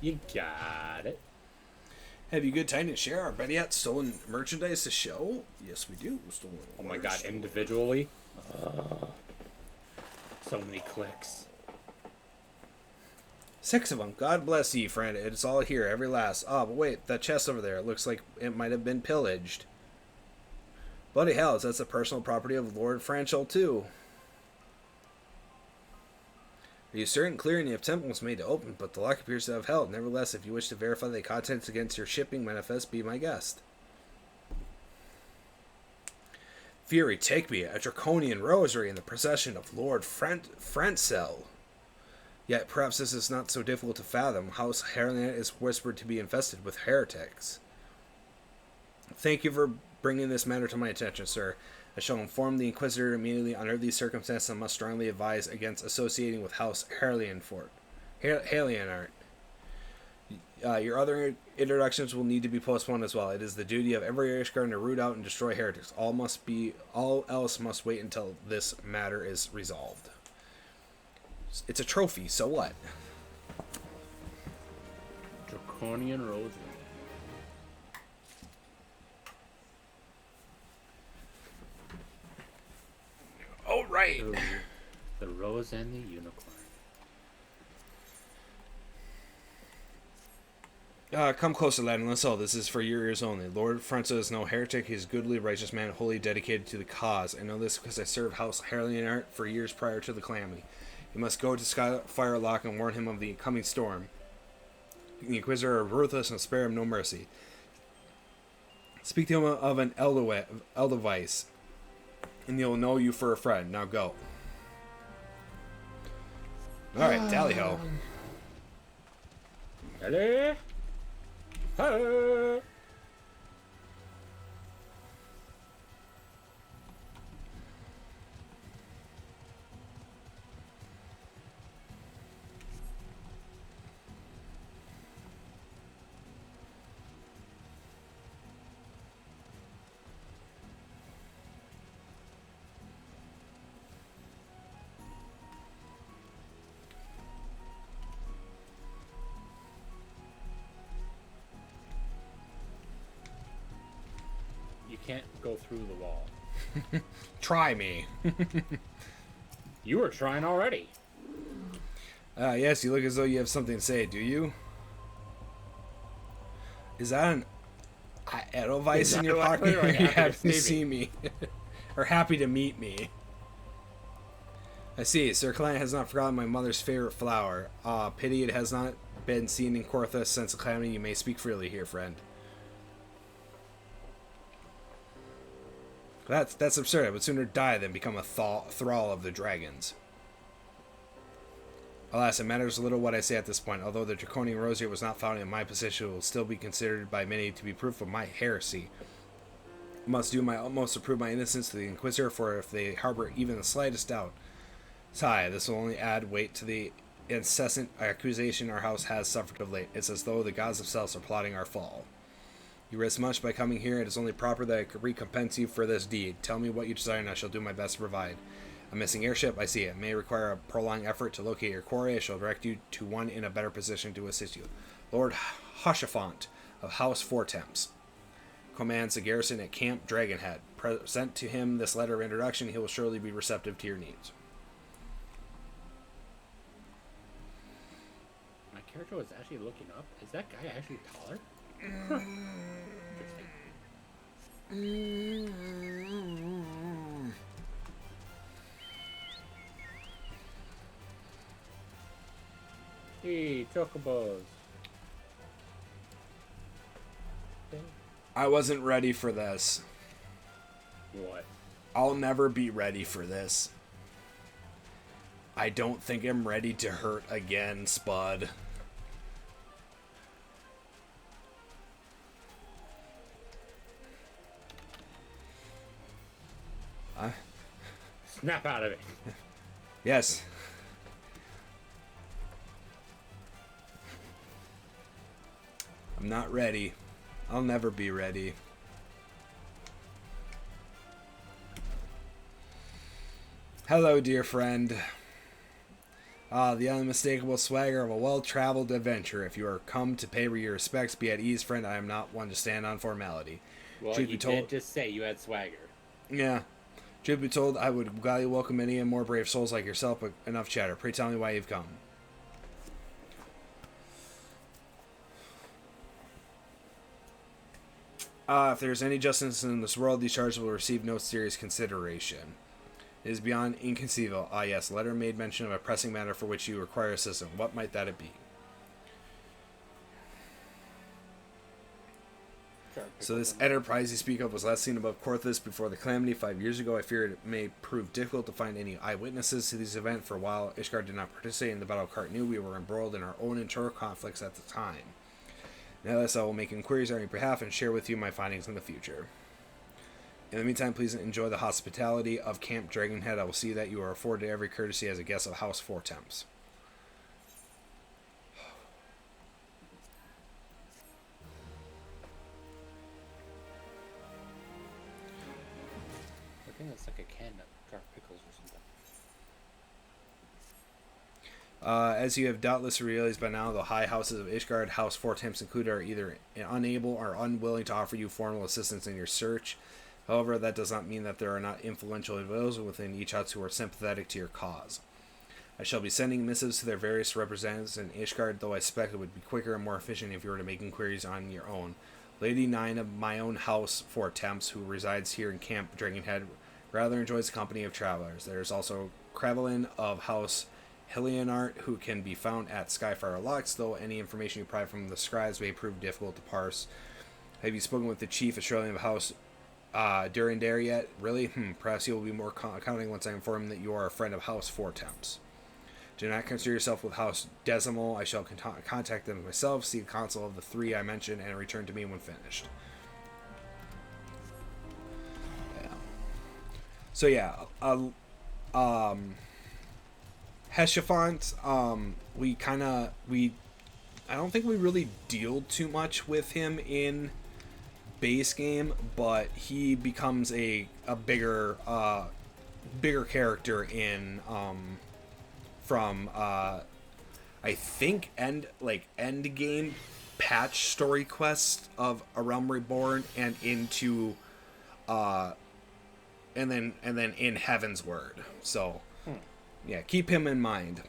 You got it. Have you good time to share our better yet stolen merchandise to show? Yes, we do. Stolen. Oh my god, individually? So many clicks. 6 of them. God bless ye, friend. It's all here, every last. Oh, but wait, that chest over there. It looks like it might have been pillaged. Bloody hells, that's the personal property of Lord Franchel, too. Are you certain clearing of temple was made to open, but the lock appears to have held. Nevertheless, if you wish to verify the contents against your shipping manifest, be my guest. Fury, take me, a draconian rosary in the procession of Lord Franchel. Yet perhaps this is not so difficult to fathom. House Herlian is whispered to be infested with heretics. Thank you for bringing this matter to my attention, sir. I shall inform the Inquisitor immediately. Under these circumstances, I must strongly advise against associating with House Herlianart. Your other introductions will need to be postponed as well. It is the duty of every Irish Guard to root out and destroy heretics. All else must wait until this matter is resolved. It's a trophy, so what? Draconian Rosary. All right. The Rose and the Unicorn. Come closer, lad, and listen. This is for your ears only. Lord Francis is no heretic. He is a goodly, righteous man, wholly dedicated to the cause. I know this because I served House Herlianart for years prior to the calamity. You must go to Skyfire Lock and warn him of the coming storm. The Inquisitor are ruthless and spare him no mercy. Speak to him of an Edelweiss, and he'll know you for a friend. Now go. Alright, tally-ho. Hello? Hello? You can't go through the wall. Try me. You were trying already. Yes, you look as though you have something to say, do you? Is that an Edelweiss in your pocket? Or are you happy to see me? are happy to meet me. I see. Sir Client has not forgotten my mother's favorite flower. Pity it has not been seen in Corthus since the calamity. You may speak freely here, friend. That's absurd. I would sooner die than become a thrall of the dragons. Alas, it matters little what I say at this point. Although the draconian rosier was not found in my possession, it will still be considered by many to be proof of my heresy. I must do my utmost to prove my innocence to the Inquisitor, for if they harbor even the slightest doubt, sigh, this will only add weight to the incessant accusation our house has suffered of late. It's as though the gods themselves are plotting our fall. You risk much by coming here. It is only proper that I could recompense you for this deed. Tell me what you desire, and I shall do my best to provide. A missing airship, I see it. May require a prolonged effort to locate your quarry. I shall direct you to one in a better position to assist you. Lord Hushafont of House Fortemps commands the garrison at Camp Dragonhead. Present to him this letter of introduction. He will surely be receptive to your needs. My character was actually looking up. Is that guy actually taller? Hey, chocobos. I wasn't ready for this. What? I'll never be ready for this. I don't think I'm ready to hurt again, Spud. Snap out of it. Yes. I'm not ready. I'll never be ready. Hello, dear friend. The unmistakable swagger of a well-traveled adventurer. If you are come to pay your respects, be at ease, friend. I am not one to stand on formality. Well, Truth you be told, did just say you had swagger. yeah. Truth be told, I would gladly welcome any and more brave souls like yourself, but enough chatter. Pray tell me why you've come. If there's any justice in this world, these charges will receive no serious consideration. It is beyond inconceivable. Ah, yes, letter made mention of a pressing matter for which you require assistance. What might that be? So this enterprise you speak of was last seen above Corthus before the calamity 5 years ago. I fear it may prove difficult to find any eyewitnesses to this event. For a while, Ishgard did not participate in the Battle of Cartnew. We were embroiled in our own internal conflicts at the time. Nevertheless, I will make inquiries on your behalf and share with you my findings in the future. In the meantime, please enjoy the hospitality of Camp Dragonhead. I will see that you are afforded every courtesy as a guest of House Fortemps. I think that's like a can of dark pickles or something. As you have doubtless realized by now, the high houses of Ishgard, House Fortemps included, are either unable or unwilling to offer you formal assistance in your search. However, that does not mean that there are not influential individuals within each house who are sympathetic to your cause. I shall be sending missives to their various representatives in Ishgard, though I suspect it would be quicker and more efficient if you were to make inquiries on your own. Lady Nine of my own house, Fortemps, who resides here in Camp Dragonhead, rather enjoys the company of travelers. There is also Crevelin of House Hillionart, who can be found at Skyfire Locks, though any information you provide from the scribes may prove difficult to parse. Have you spoken with the chief Australian of House Durandare yet? Really? Perhaps he will be more accounting once I inform him that you are a friend of House Fortemps. Do not concern yourself with House Decimal. I shall contact them myself, see the council of the three I mentioned, and return to me when finished. Yeah. So yeah, Heshafont, I don't think we really deal too much with him in base game, but he becomes a bigger character in from I think end game patch story quest of A Realm Reborn and into and then in Heaven's Word. So yeah, keep him in mind.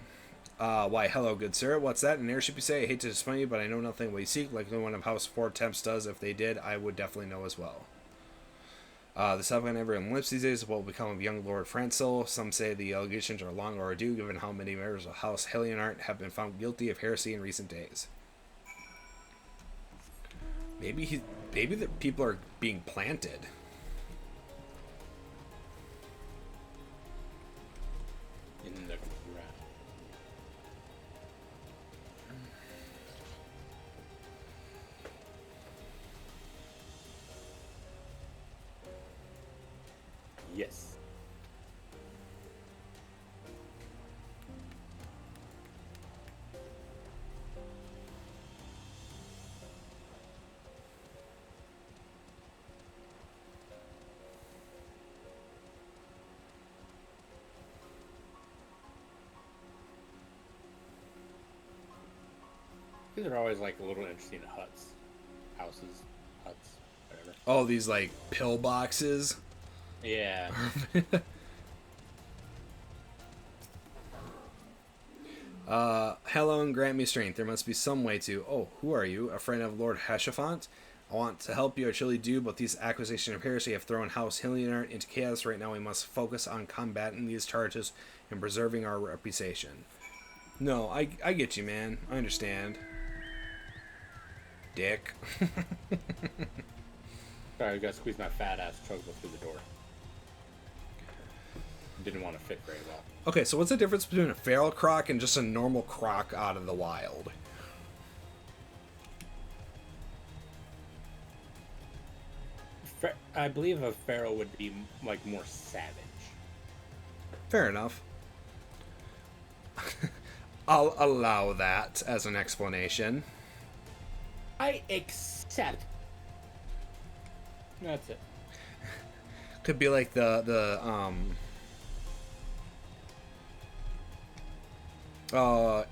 Why, hello, good sir. What's that? An airship, you say? I hate to disappoint you, but I know nothing what you seek. Like no one of House Fortemps does. If they did, I would definitely know as well. The subject everyone lips these days will become of young Lord Francil. Some say the allegations are long overdue, given how many members of House Helionart have been found guilty of heresy in recent days. Maybe the people are being planted. In the ground. Yes. These are always like little interesting houses, whatever. Oh, these like pill boxes. Yeah. Hello and grant me strength. There must be some way to... Oh, who are you? A friend of Lord Heshafont? I want to help you, I truly do, but these accusations of heresy have thrown House Hilliard into chaos. Right now we must focus on combating these charges and preserving our reputation. No, I get you, man. I understand. Dick. Sorry, I gotta squeeze my fat ass chocolate through the door. Didn't want to fit very well. Okay, so what's the difference between a feral croc and just a normal croc out of the wild? I believe a feral would be like more savage. Fair enough. I'll allow that as an explanation. I accept. That's it. Could be like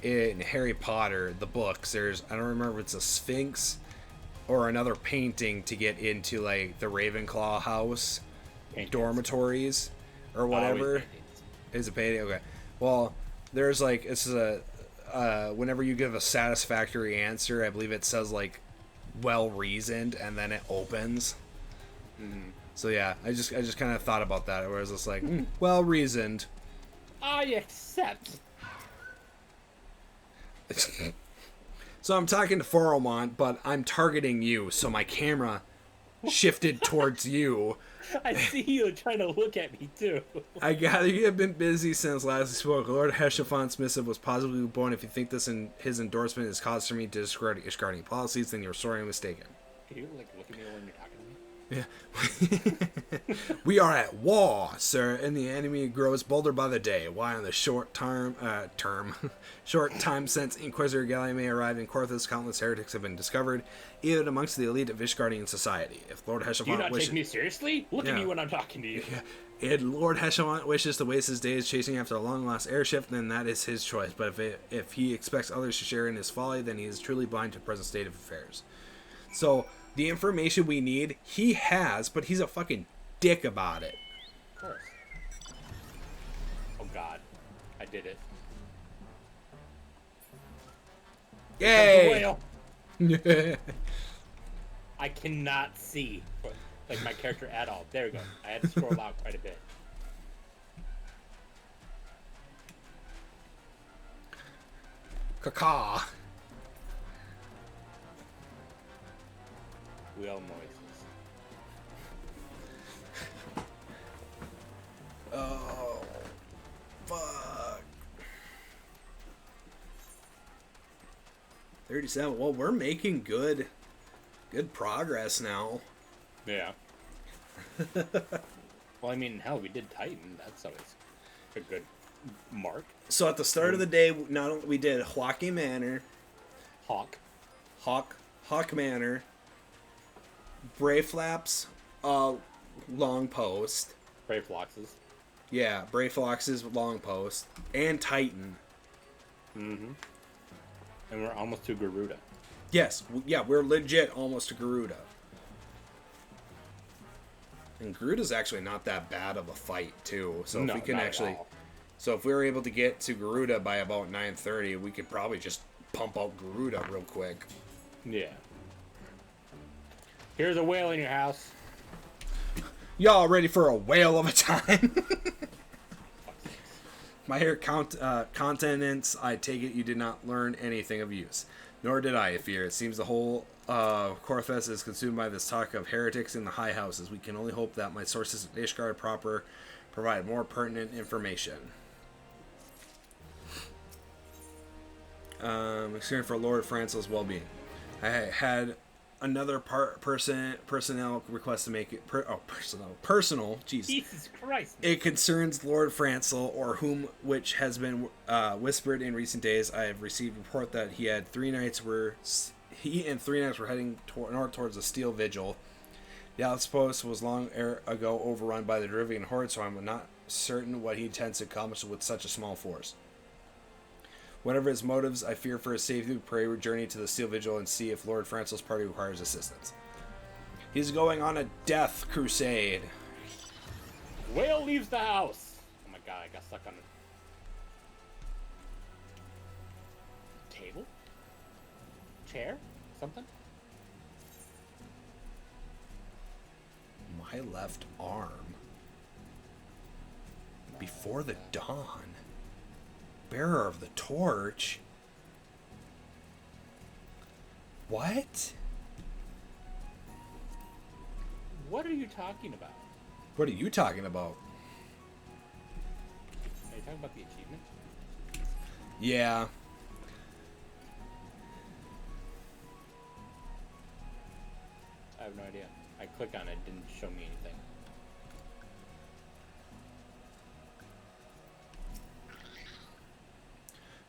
in Harry Potter, the books, there's, I don't remember if it's a Sphinx or another painting to get into like the Ravenclaw house dormitories or whatever. Is it painting? Okay. Well, there's like, this is whenever you give a satisfactory answer, I believe it says like well reasoned, and then it opens. Mm-hmm. So yeah, I just kind of thought about that. Where it's just like well reasoned. I accept. So I'm talking to Foromont, but I'm targeting you, so my camera shifted towards you. I see you trying to look at me too. I gather you have been busy since last we spoke. Lord Heshafont's missive was positively born. If you think this and his endorsement is cause for me to discredit Ishgardian policies, then you're sorely mistaken. Can you like look at me when you're talking to me? Yeah. We are at war, sir, and the enemy grows bolder by the day. Why, on the short time since Inquisitor Galliame arrived in Korthus, countless heretics have been discovered, even amongst the elite of Ishgardian society. If Lord Heshafont Do you not take me seriously? Look at me when I'm talking to you. Yeah. If Lord Heshafont wishes to waste his days chasing after a long-lost airship, then that is his choice. But if he expects others to share in his folly, then he is truly blind to the present state of affairs. So, the information we need, he has, but he's a fucking dick about it. Of course. Oh god. I did it. Yay! I cannot see like my character at all. There we go. I had to scroll out quite a bit. Caca. Wheel noises. Oh, fuck. 37. Well, we're making good progress now. Yeah. Well, I mean, hell, we did Titan. That's always a good mark. So at the start of the day, not only we did Hawking Manor, Hawk Manor, Brayflaps, Long Post. Brayfloxes. Yeah, Brayflox's Long Post, and Titan. Mm-hmm. And we're almost to Garuda. Yes, yeah, we're legit almost to Garuda. And Garuda's actually not that bad of a fight, too. So if we can actually... So if we were able to get to Garuda by about 9:30, we could probably just pump out Garuda real quick. Yeah. Here's a whale in your house. Y'all ready for a whale of a time? My hair continents, I take it you did not learn anything of use. Nor did I, fear. It seems the whole Corthus is consumed by this talk of heretics in the high houses. We can only hope that my sources at Ishgard proper provide more pertinent information. Concern for Lord Francel's well-being. I had another personnel request to make it personal. Jeez. Jesus Christ! It concerns Lord Francel, or whom which has been whispered in recent days. I have received report that he and 3 knights were heading north towards the Steel Vigil. The outpost was long ago overrun by the Derivian horde, so I'm not certain what he intends to accomplish with such a small force. Whatever his motives, I fear for his safety. We pray we journey to the Steel Vigil and see if Lord Francel's party requires assistance. He's going on a death crusade. Whale leaves the house. Oh my god, I got stuck on a table? Chair? Something? My left arm. Before the dawn. Bearer of the torch. What? What are you talking about? What are you talking about? Are you talking about the achievement? Yeah. I have no idea. I clicked on it, it didn't show me anything.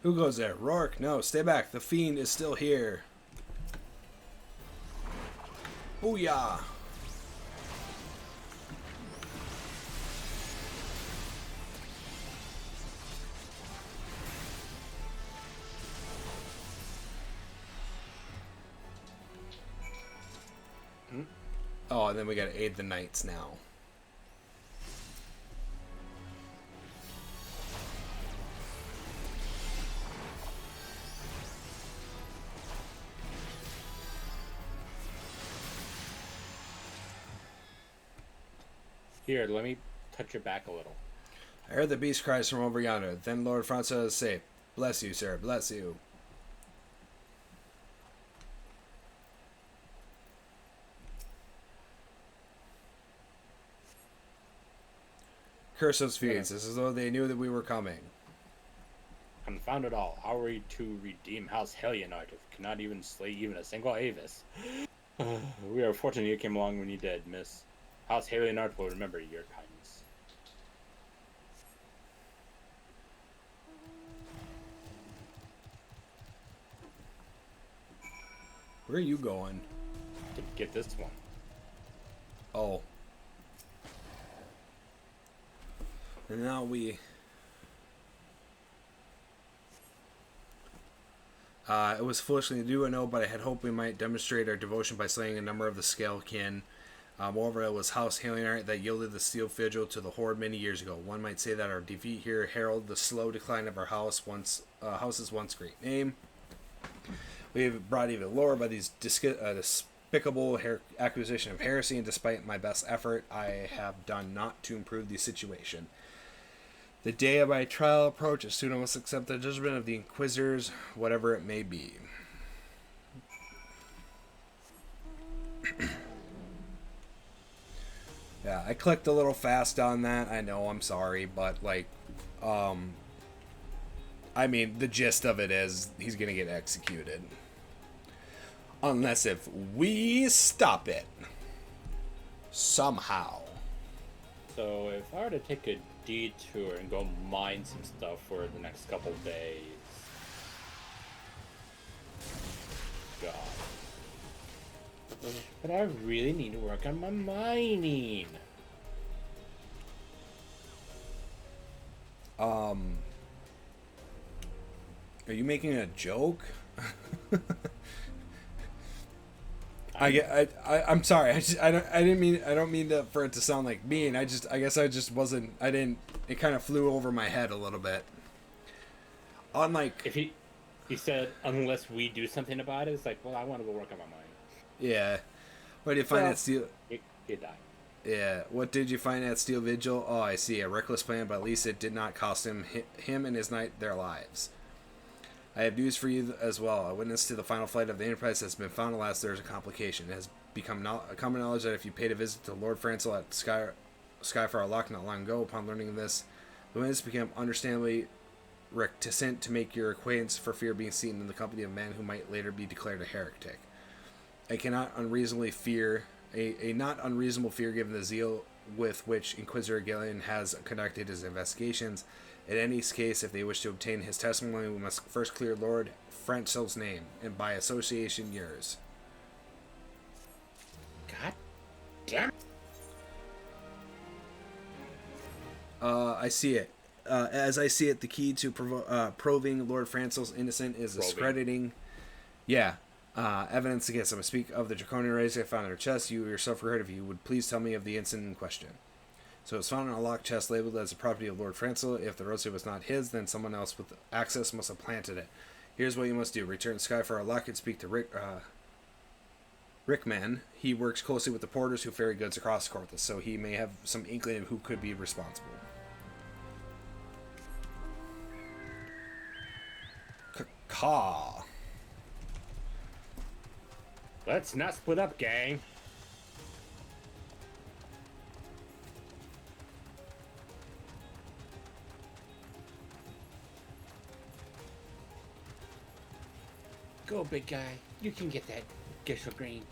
Who goes there? Rourke? No, stay back. The fiend is still here. Booyah! Oh, and then we gotta aid the knights now. Here, let me touch your back a little. I heard the beast cries from over yonder. Then Lord Francois is safe. Bless you, sir. Bless you. Curse those fiends. It's as though they knew that we were coming. Confound it all. How are we to redeem House Helionite if we cannot even slay even a single Avis? We are fortunate you came along when you did, miss. House Helionite will remember your kindness. Where are you going? To get this one. Oh. And now we... it was foolish to do, I know, but I had hoped we might demonstrate our devotion by slaying a number of the scale kin. Moreover, it was House Helionite that yielded the Steel Vigil to the Horde many years ago. One might say that our defeat here heralded the slow decline of our house's once great name. We have brought even lower by these despicable accusation of heresy, and despite my best effort, I have done not to improve the situation. The day of my trial approaches. Soon I must accept the judgment of the Inquisitors, whatever it may be. Yeah, I clicked a little fast on that. I know, I'm sorry, but like, I mean, the gist of it is he's gonna get executed. Unless if we stop it. Somehow. So if I were to take a detour and go mine some stuff for the next couple days. God. But I really need to work on my mining. Are you making a joke? I'm sorry. I don't mean for it to sound like mean. I guess I just wasn't. I didn't. It kind of flew over my head a little bit. Unlike if he said unless we do something about it, it's like, well, I want to go work on my mine. Yeah. Where do you find that steel? You die. Yeah. What did you find at Steel Vigil? Oh, I see. A reckless plan, but at least it did not cost him and his knight their lives. I have news for you as well. A witness to the final flight of the Enterprise has been found. Alas, there is a complication. It has become a common knowledge that if you paid a visit to Lord Francel at Skyfar Lock not long ago, upon learning of this, the witness became understandably reticent to make your acquaintance for fear of being seen in the company of a man who might later be declared a heretic. I cannot unreasonably fear a not unreasonable fear given the zeal with which Inquisitor Gillian has conducted his investigations. In any case, if they wish to obtain his testimony, we must first clear Lord Francel's name, and by association yours. God damn it. I see it. As I see it, the key to proving Lord Francel's innocent is discrediting. Yeah. Evidence against him. I speak of the draconian rays I found in her chest. You yourself heard. If you would please tell me of the incident in question. So it was found in a locked chest labeled as the property of Lord Francel. If the rosary was not his, then someone else with access must have planted it. Here's what you must do. Return to Skyfar Lock and speak to Rickman. He works closely with the porters who ferry goods across Corthus, so he may have some inkling of who could be responsible. Caw. Let's not split up, gang. Go, big guy. You can get that Gishel green.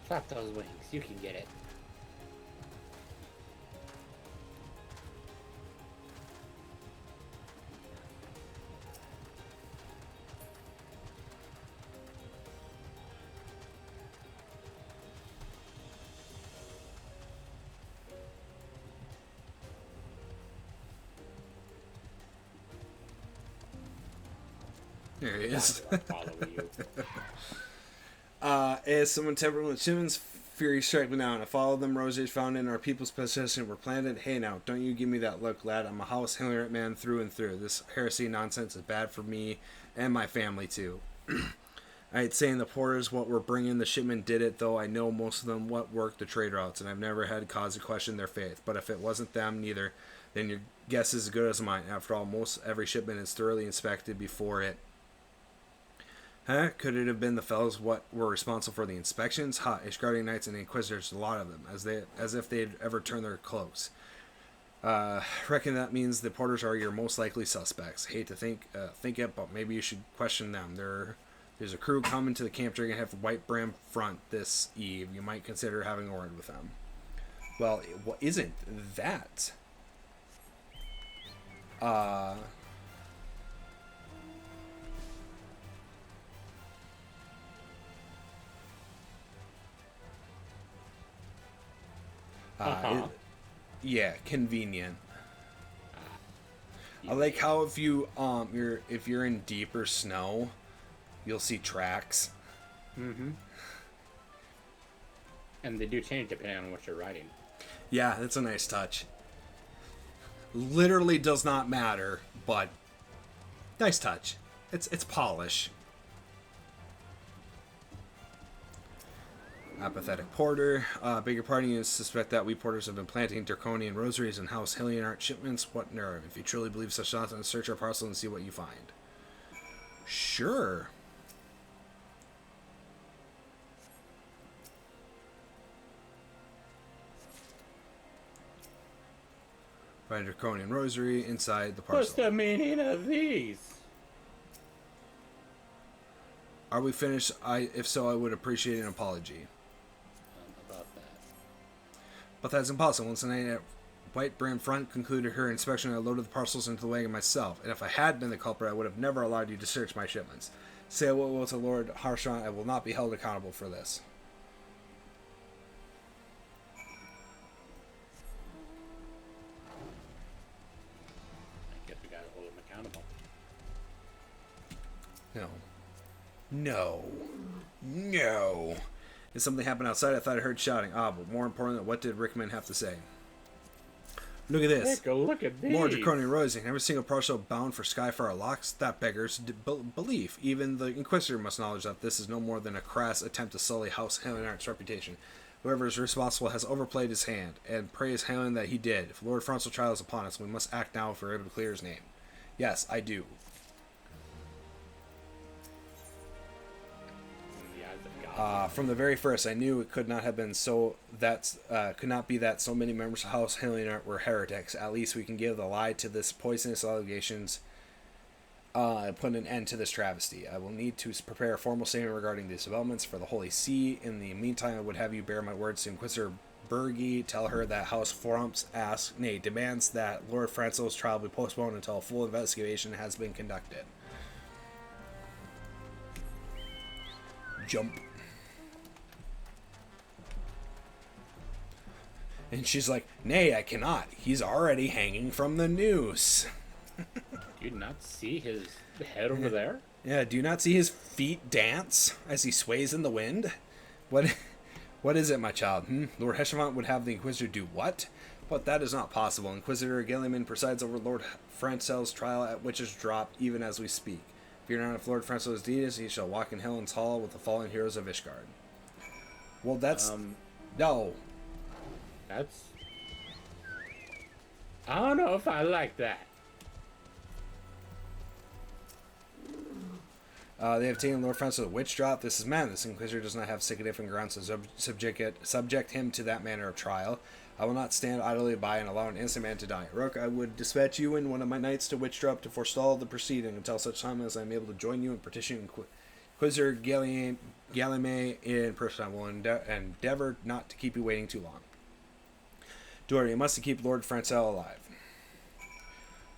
Flap those wings. You can get it. There he is. Follow you. As someone tempered with Shimmon's fury strike me down. I followed them. Roses found in our people's possession were planted. Hey now, don't you give me that look, lad. I'm a house Hilliard man through and through. This heresy nonsense is bad for me and my family too. I ain't saying the porters what were bringing the shipment did it, though I know most of them what worked the trade routes, and I've never had cause to question their faith. But if it wasn't them neither, then your guess is as good as mine. After all, most every shipment is thoroughly inspected before it. Huh? Could it have been the fellows what were responsible for the inspections? Ha! Ishgardian Knights and Inquisitors, a lot of them, as if they'd ever turn their cloaks. Reckon that means the porters are your most likely suspects. Hate to think it, but maybe you should question them. There's a crew coming to the camp dragon have white brim front this eve. You might consider having a word with them. Well, what isn't that? Yeah, convenient. I like how if you're in deeper snow, you'll see tracks. Mm-hmm. And they do change depending on what you're riding. Yeah, that's a nice touch. Literally does not matter, but nice touch. It's polish. Apathetic porter. Beg your pardon, you suspect that we porters have been planting draconian rosaries in House Hilliard shipments? What nerve? If you truly believe such thoughts, then search our parcel and see what you find. Sure. Find a draconian rosary inside the parcel. What's the meaning of these? Are we finished? If so, I would appreciate an apology. About that. But that's impossible. Once the night at White Brim Front concluded her inspection, I loaded the parcels into the wagon myself. And if I had been the culprit, I would have never allowed you to search my shipments. Say what will to Lord Harshon, I will not be held accountable for this. I guess we gotta hold him accountable. No. No. No. Did something happen outside? I thought I heard shouting. But more importantly, what did Rickman have to say? Look at this. Take a look at these. More draconian rising. Every single parcel bound for Skyfire locks. That beggars belief. Even the Inquisitor must acknowledge that this is no more than a crass attempt to sully House Halianart's reputation. Whoever is responsible has overplayed his hand, and praise Halen that he did. If Lord Franco's trial is upon us, we must act now if we're able to clear his name. Yes, I do. From the very first, I knew it could not have been so that could not be that so many members of House Halianart were heretics. At least we can give the lie to this poisonous allegations and put an end to this travesty. I will need to prepare a formal statement regarding these developments for the Holy See. In the meantime, I would have you bear my words to Inquisitor Bergi. Tell her that House Forumps asks, nay, demands that Lord Franco's trial be postponed until a full investigation has been conducted. Jump. And she's like, nay, I cannot. He's already hanging from the noose. Do you not see his head over there? Yeah, do you not see his feet dance as he sways in the wind? What is it, my child? Lord Heshevant would have the Inquisitor do what? But that is not possible. Inquisitor Gilliman presides over Lord Francel's trial at Witch's Drop even as we speak. Fear not, if Lord Francel is deed, he shall walk in Helen's Hall with the fallen heroes of Ishgard. Well, that's... no. That's... I don't know if I like that. They have taken Lord Francis to the Witch Drop. This is madness. Inquisitor does not have significant grounds to subject him to that manner of trial. I will not stand idly by and allow an innocent man to die. Rook, I would dispatch you and one of my knights to Witch Drop to forestall the proceeding until such time as I am able to join you in petitioning Inquisitor Gallime in person. I will endeavor not to keep you waiting too long. Dory, you must keep Lord Francel alive.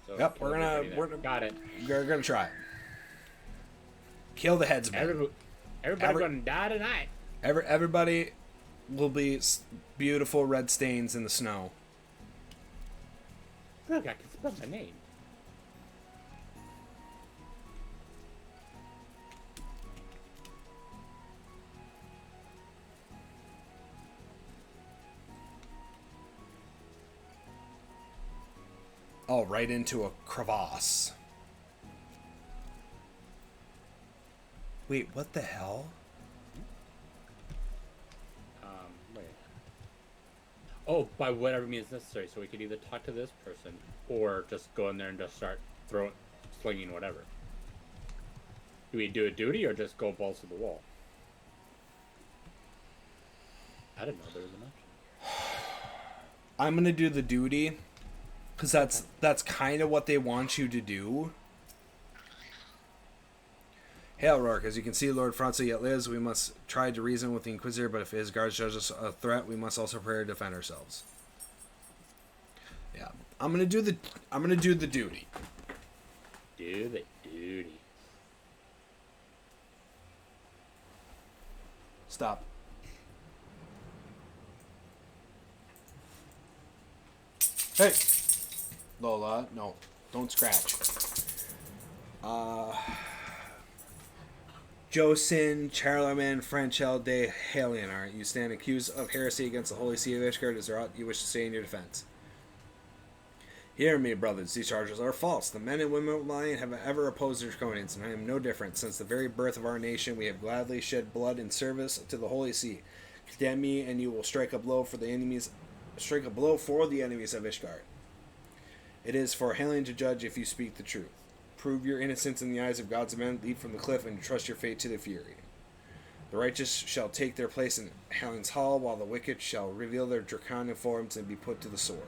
So Yep, we're gonna try it. Kill the headsman. Everybody's gonna die tonight. Everybody will be beautiful red stains in the snow. Look, I can spell my name. Oh, right into a crevasse. Wait, what the hell? Wait. Oh, by whatever means necessary. So we could either talk to this person or just go in there and just start slinging whatever. Do we do a duty or just go balls to the wall? I didn't know there was an option. I'm gonna do the duty, because that's kind of what they want you to do. Hail, Rourke. As you can see, Lord Franco yet lives. We must try to reason with the Inquisitor, but if his guards judge us a threat, we must also prepare to defend ourselves. Yeah, I'm gonna do the duty. Do the duty. Stop. Hey, Lola, no, don't scratch. Josin Charlemagne Franchel de Halianart, you stand accused of heresy against the Holy See of Ishgard. Is there aught you wish to say in your defense? Hear me, brothers. These charges are false. The men and women of Lion have ever opposed the Draconians, and I am no different. Since the very birth of our nation, we have gladly shed blood in service to the Holy See. Condemn me, and you will strike a blow for the enemies. Strike a blow for the enemies of Ishgard. It is for Halion to judge if you speak the truth. Prove your innocence in the eyes of God's men, leap from the cliff, and trust your fate to the Fury. The righteous shall take their place in Halion's Hall, while the wicked shall reveal their draconian forms and be put to the sword.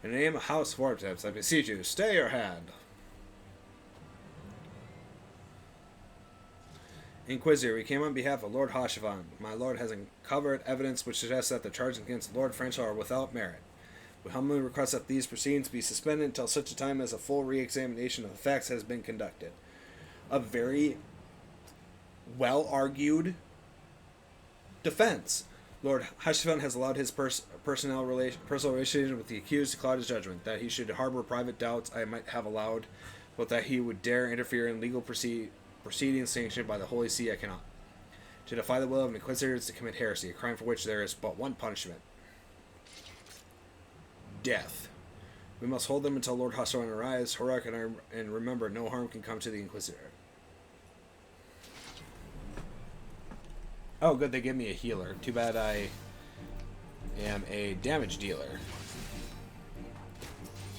In the name of House Vortex, I beseech you, stay your hand. Inquisitor, we came on behalf of Lord Hashevant. My lord has uncovered evidence which suggests that the charges against Lord Franchel are without merit. We humbly request that these proceedings be suspended until such a time as a full re-examination of the facts has been conducted. A very well-argued defense. Lord Hashevant has allowed his personal relationship with the accused to cloud his judgment. That he should harbor private doubts I might have allowed, but that he would dare interfere in legal proceedings sanctioned by the Holy See I cannot. To defy the will of an inquisitor is to commit heresy, a crime for which there is but one punishment. death. We must hold them until Lord Husserl arrives. Horak and remember, no harm can come to the Inquisitor. Oh, good, they give me a healer. Too bad I am a damage dealer.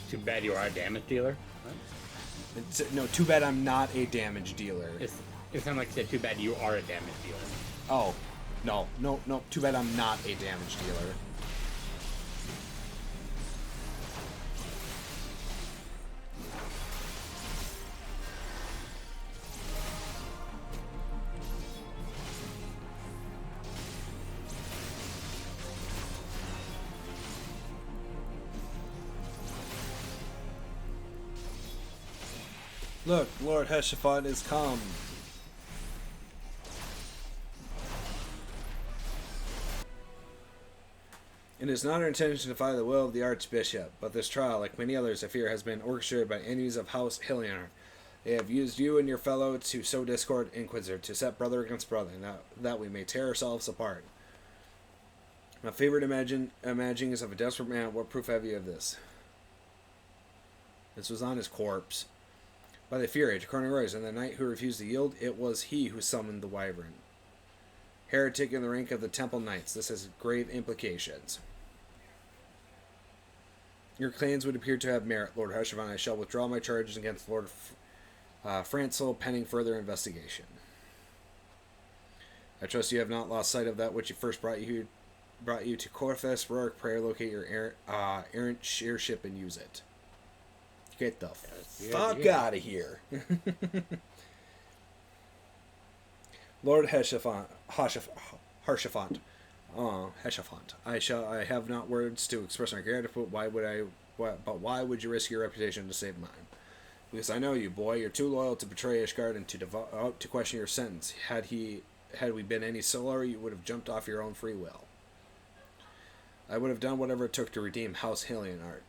Too bad you are a damage dealer. No, too bad I'm not a damage dealer. It sounded like you said, too bad you are a damage dealer. Oh, no, too bad I'm not a damage dealer. Look, Lord Heshafon is come. It is not our intention to defy the will of the Archbishop, but this trial, like many others, I fear, has been orchestrated by enemies of House Hilliard. They have used you and your fellow to sow discord, Inquisitor, to set brother against brother, that we may tear ourselves apart. My favorite imaginings of a desperate man. What proof have you of this? This was on his corpse. By the Fury, to Cornelius, and the knight who refused to yield, it was he who summoned the wyvern. Heretic in the rank of the Temple Knights. This has grave implications. Your claims would appear to have merit, Lord Heshafon. I shall withdraw my charges against Lord Francel, pending further investigation. I trust you have not lost sight of that which first brought you to Corfes. Rourke, pray locate your errant airship and use it. Get the fuck out of here. Lord Heshafont. Heshafont. I have not words to express my gratitude, but why would you risk your reputation to save mine? Because I know you, boy. You're too loyal to betray Ishgard and to question your sentence. Had we been any slower, you would have jumped off your own free will. I would have done whatever it took to redeem House Hilliard.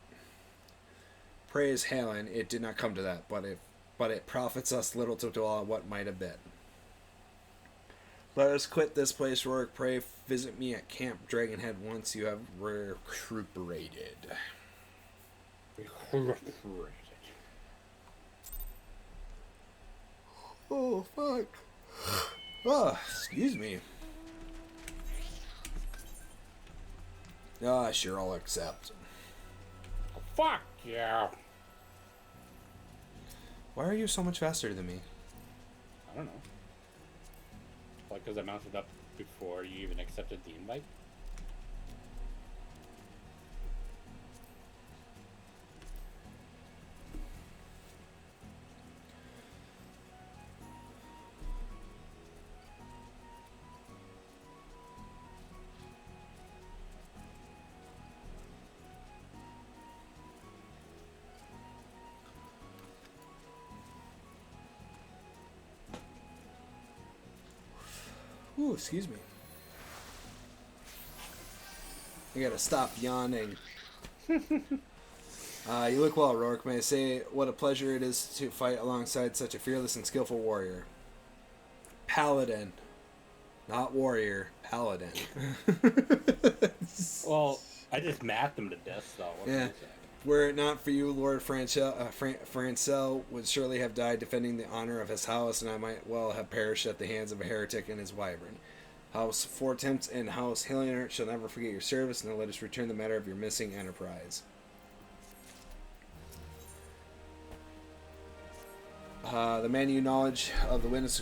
Praise Helen, it did not come to that, but it profits us little to dwell on what might have been. Let us quit this place, Rourke. Pray visit me at Camp Dragonhead once you have recuperated. Oh, fuck. Oh, excuse me. Ah, sure, I'll accept. Fuck yeah. Why are you so much faster than me? I don't know. Like, because I mounted up before you even accepted the invite? Ooh, excuse me. I gotta stop yawning. You look well, Rourke. May I say what a pleasure it is to fight alongside such a fearless and skillful warrior. Paladin. Not warrior. Paladin. Well, I just mathed him to death, though. What Yeah. Were it not for you, Lord Francel would surely have died defending the honor of his house, and I might well have perished at the hands of a heretic and his wyvern. House Fortemps and House Hilliard shall never forget your service, and let us return the matter of your missing enterprise. The man you knowledge of the witness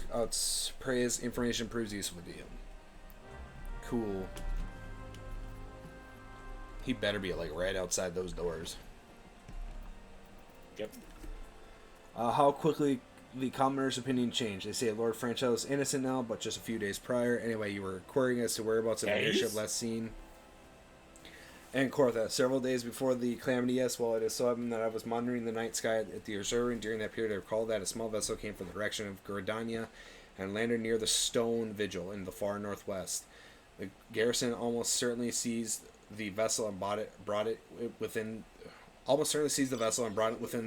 praise information proves useful to you. Cool. He better be like right outside those doors. Yep. How quickly the commoner's opinion changed. They say Lord Franchel is innocent now, but just a few days prior. Anyway, you were querying as to whereabouts of an airship last seen. And Cortha, several days before the calamity, yes, well, it is so happened that I was monitoring the night sky at the Eorzea, and during that period I recall that a small vessel came from the direction of Gridania and landed near the Stone Vigil in the far northwest. The garrison almost certainly seized the vessel and brought it within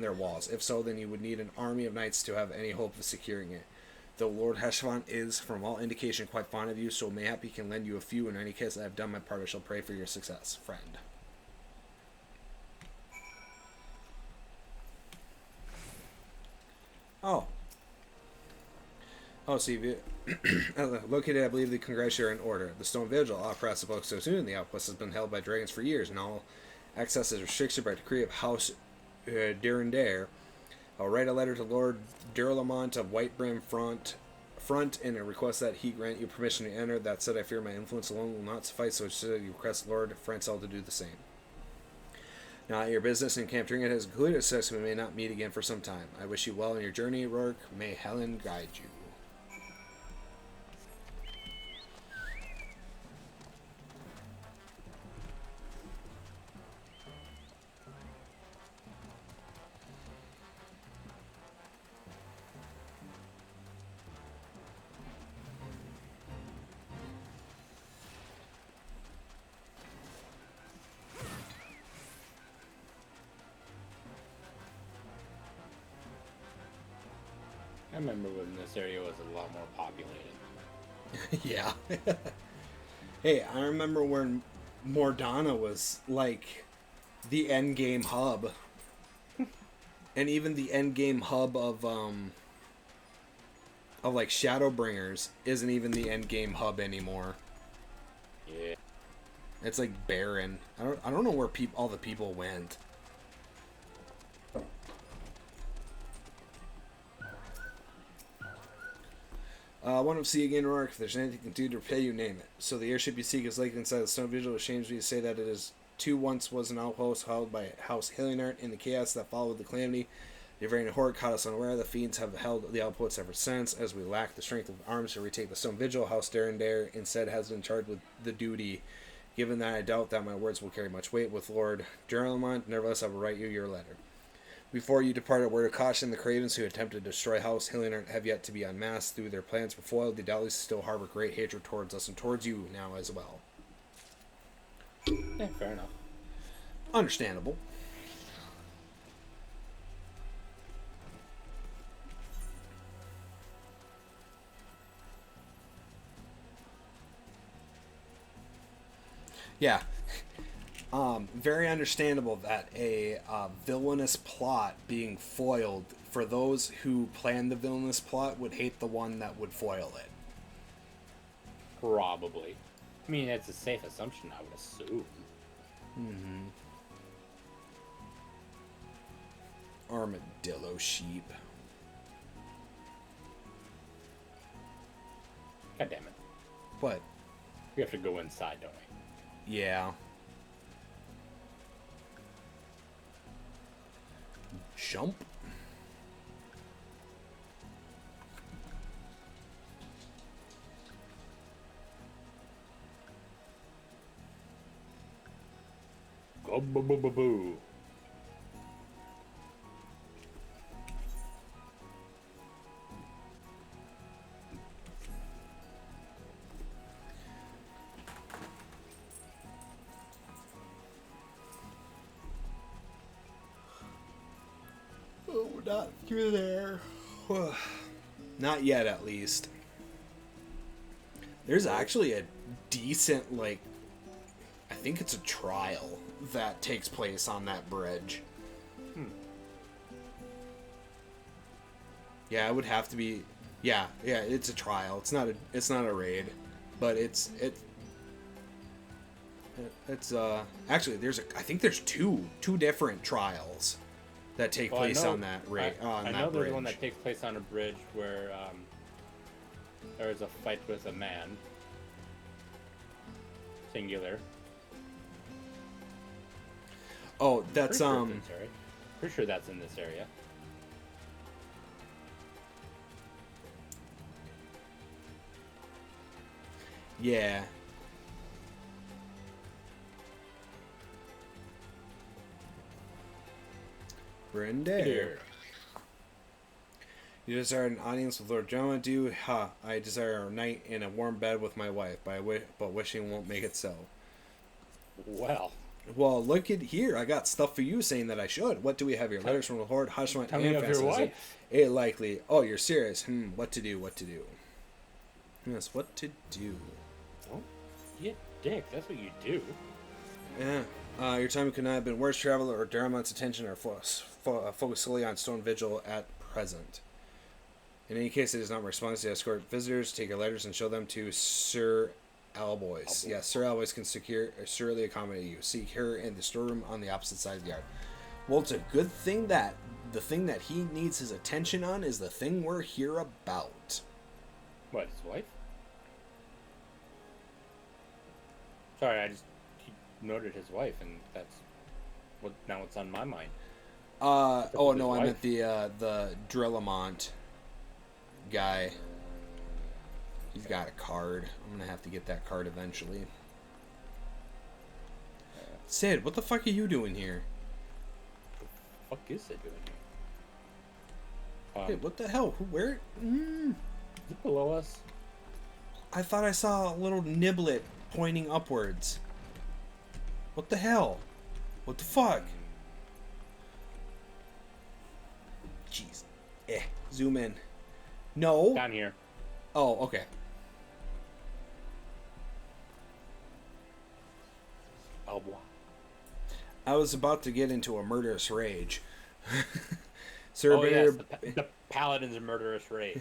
their walls. If so, then you would need an army of knights to have any hope of securing it. Though Lord Heshafon is, from all indication, quite fond of you, so mayhap he can lend you a few. In any case, I have done my part. I shall pray for your success, friend. Oh. Oh, see, located, I believe, the Congress are in order. The Stone Vigil, off press the book so soon. The outpost has been held by dragons for years, and all access is restricted by decree of House Durandare. I'll write a letter to Lord Durlamont of Whitebrim Front, and request that he grant you permission to enter. That said, I fear my influence alone will not suffice, so should you request Lord Francel to do the same. Now, your business in Camp Trinket has concluded, so we may not meet again for some time. I wish you well in your journey, Rourke. May Helen guide you. I remember when this area was a lot more populated. Yeah. Hey, I remember when Mordana was like the end game hub, and even the end game hub of like Shadowbringers isn't even the end game hub anymore. Yeah. It's like barren. I don't know where all the people went. One of see again, Rourke. If there's anything you can do to repay you, name it. So the airship you seek is likely inside the Stone Vigil. It shames me to say that it is once was an outpost held by House Hilliard in the chaos that followed the calamity. The Avarian horde caught us unaware. The fiends have held the outposts ever since. As we lack the strength of arms to retake the Stone Vigil, House Durandare instead has been charged with the duty. Given that I doubt that my words will carry much weight with Lord Durlamont, nevertheless I will write you your letter. Before you depart, a word of caution: the cravens who attempted to destroy House Hilliard have yet to be unmasked. Through their plans were foiled. They doubtless still harbor great hatred towards us and towards you now as well. Yeah, fair enough. Understandable. Yeah. Very understandable that a villainous plot being foiled, for those who planned the villainous plot would hate the one that would foil it. Probably. I mean, it's a safe assumption, I would assume. Mm-hmm. Armadillo sheep. God damn it. What? We have to go inside, don't we? Yeah. Jump. Go boo boo boo boo. Oh, we're not through there. Not yet, at least. There's actually a decent, like, I think it's a trial that takes place on that bridge. Yeah, it would have to be. Yeah, it's a trial. It's not a raid, but it's actually I think there's two different trials that take place on that raid. I know there's one that takes place on a bridge where there's a fight with a man. Singular. Oh, that's Pretty sure that's in this area. Yeah. Brenda. Here. You desire an audience with Lord John? Do ha? I desire a night in a warm bed with my wife, but wishing won't make it so. Well, look at here. I got stuff for you saying that I should. What do we have here? Letters from the Horde, Hushman, tell me and of your wife. A likely. Oh, you're serious? What to do? Yes, what to do? Don't be a dick. That's what you do. Yeah. Your time could not have been worse. Traveler or Daramont's attention are focused solely on Stone Vigil at present. In any case, it is not my responsibility to escort visitors, take your letters, and show them to Sir Alboys. Yes, Sir Alboys can surely accommodate you. Seek her in the storeroom on the opposite side of the yard. Well, it's a good thing that the thing that he needs his attention on is the thing we're here about. What, his wife? Sorry, he noted his wife, and that's what's on my mind. Oh no, I meant the Drillamont guy. He's got a card. I'm gonna have to get that card eventually. Sid, what the fuck are you doing here? What the fuck is Sid doing here? Hey, what the hell? Where? Is it below us? I thought I saw a little niblet pointing upwards. What the hell? What the fuck? Jeez. Zoom in. No. Down here. Oh, okay. Oh, boy. I was about to get into a murderous rage. Sir, Oh, yes, the paladin's murderous rage.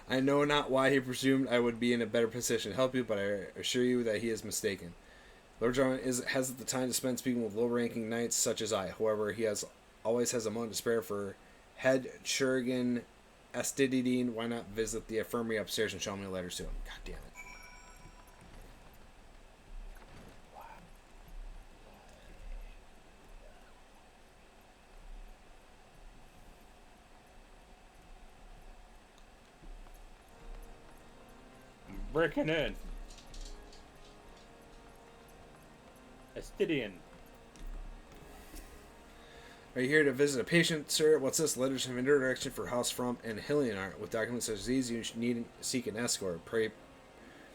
I know not why he presumed I would be in a better position to help you, but I assure you that he is mistaken. Lord John hasn't the time to spend speaking with low-ranking knights such as I. However, he always has a moment to spare for head Shurigan Astididine. Why not visit the infirmary upstairs and show me letters to him? God damn it. Breaking in. Astidian. Are you here to visit a patient, sir? What's this? Letters of introduction for House Frump and Hillianart. With documents such as these, you need seek an escort. Pray,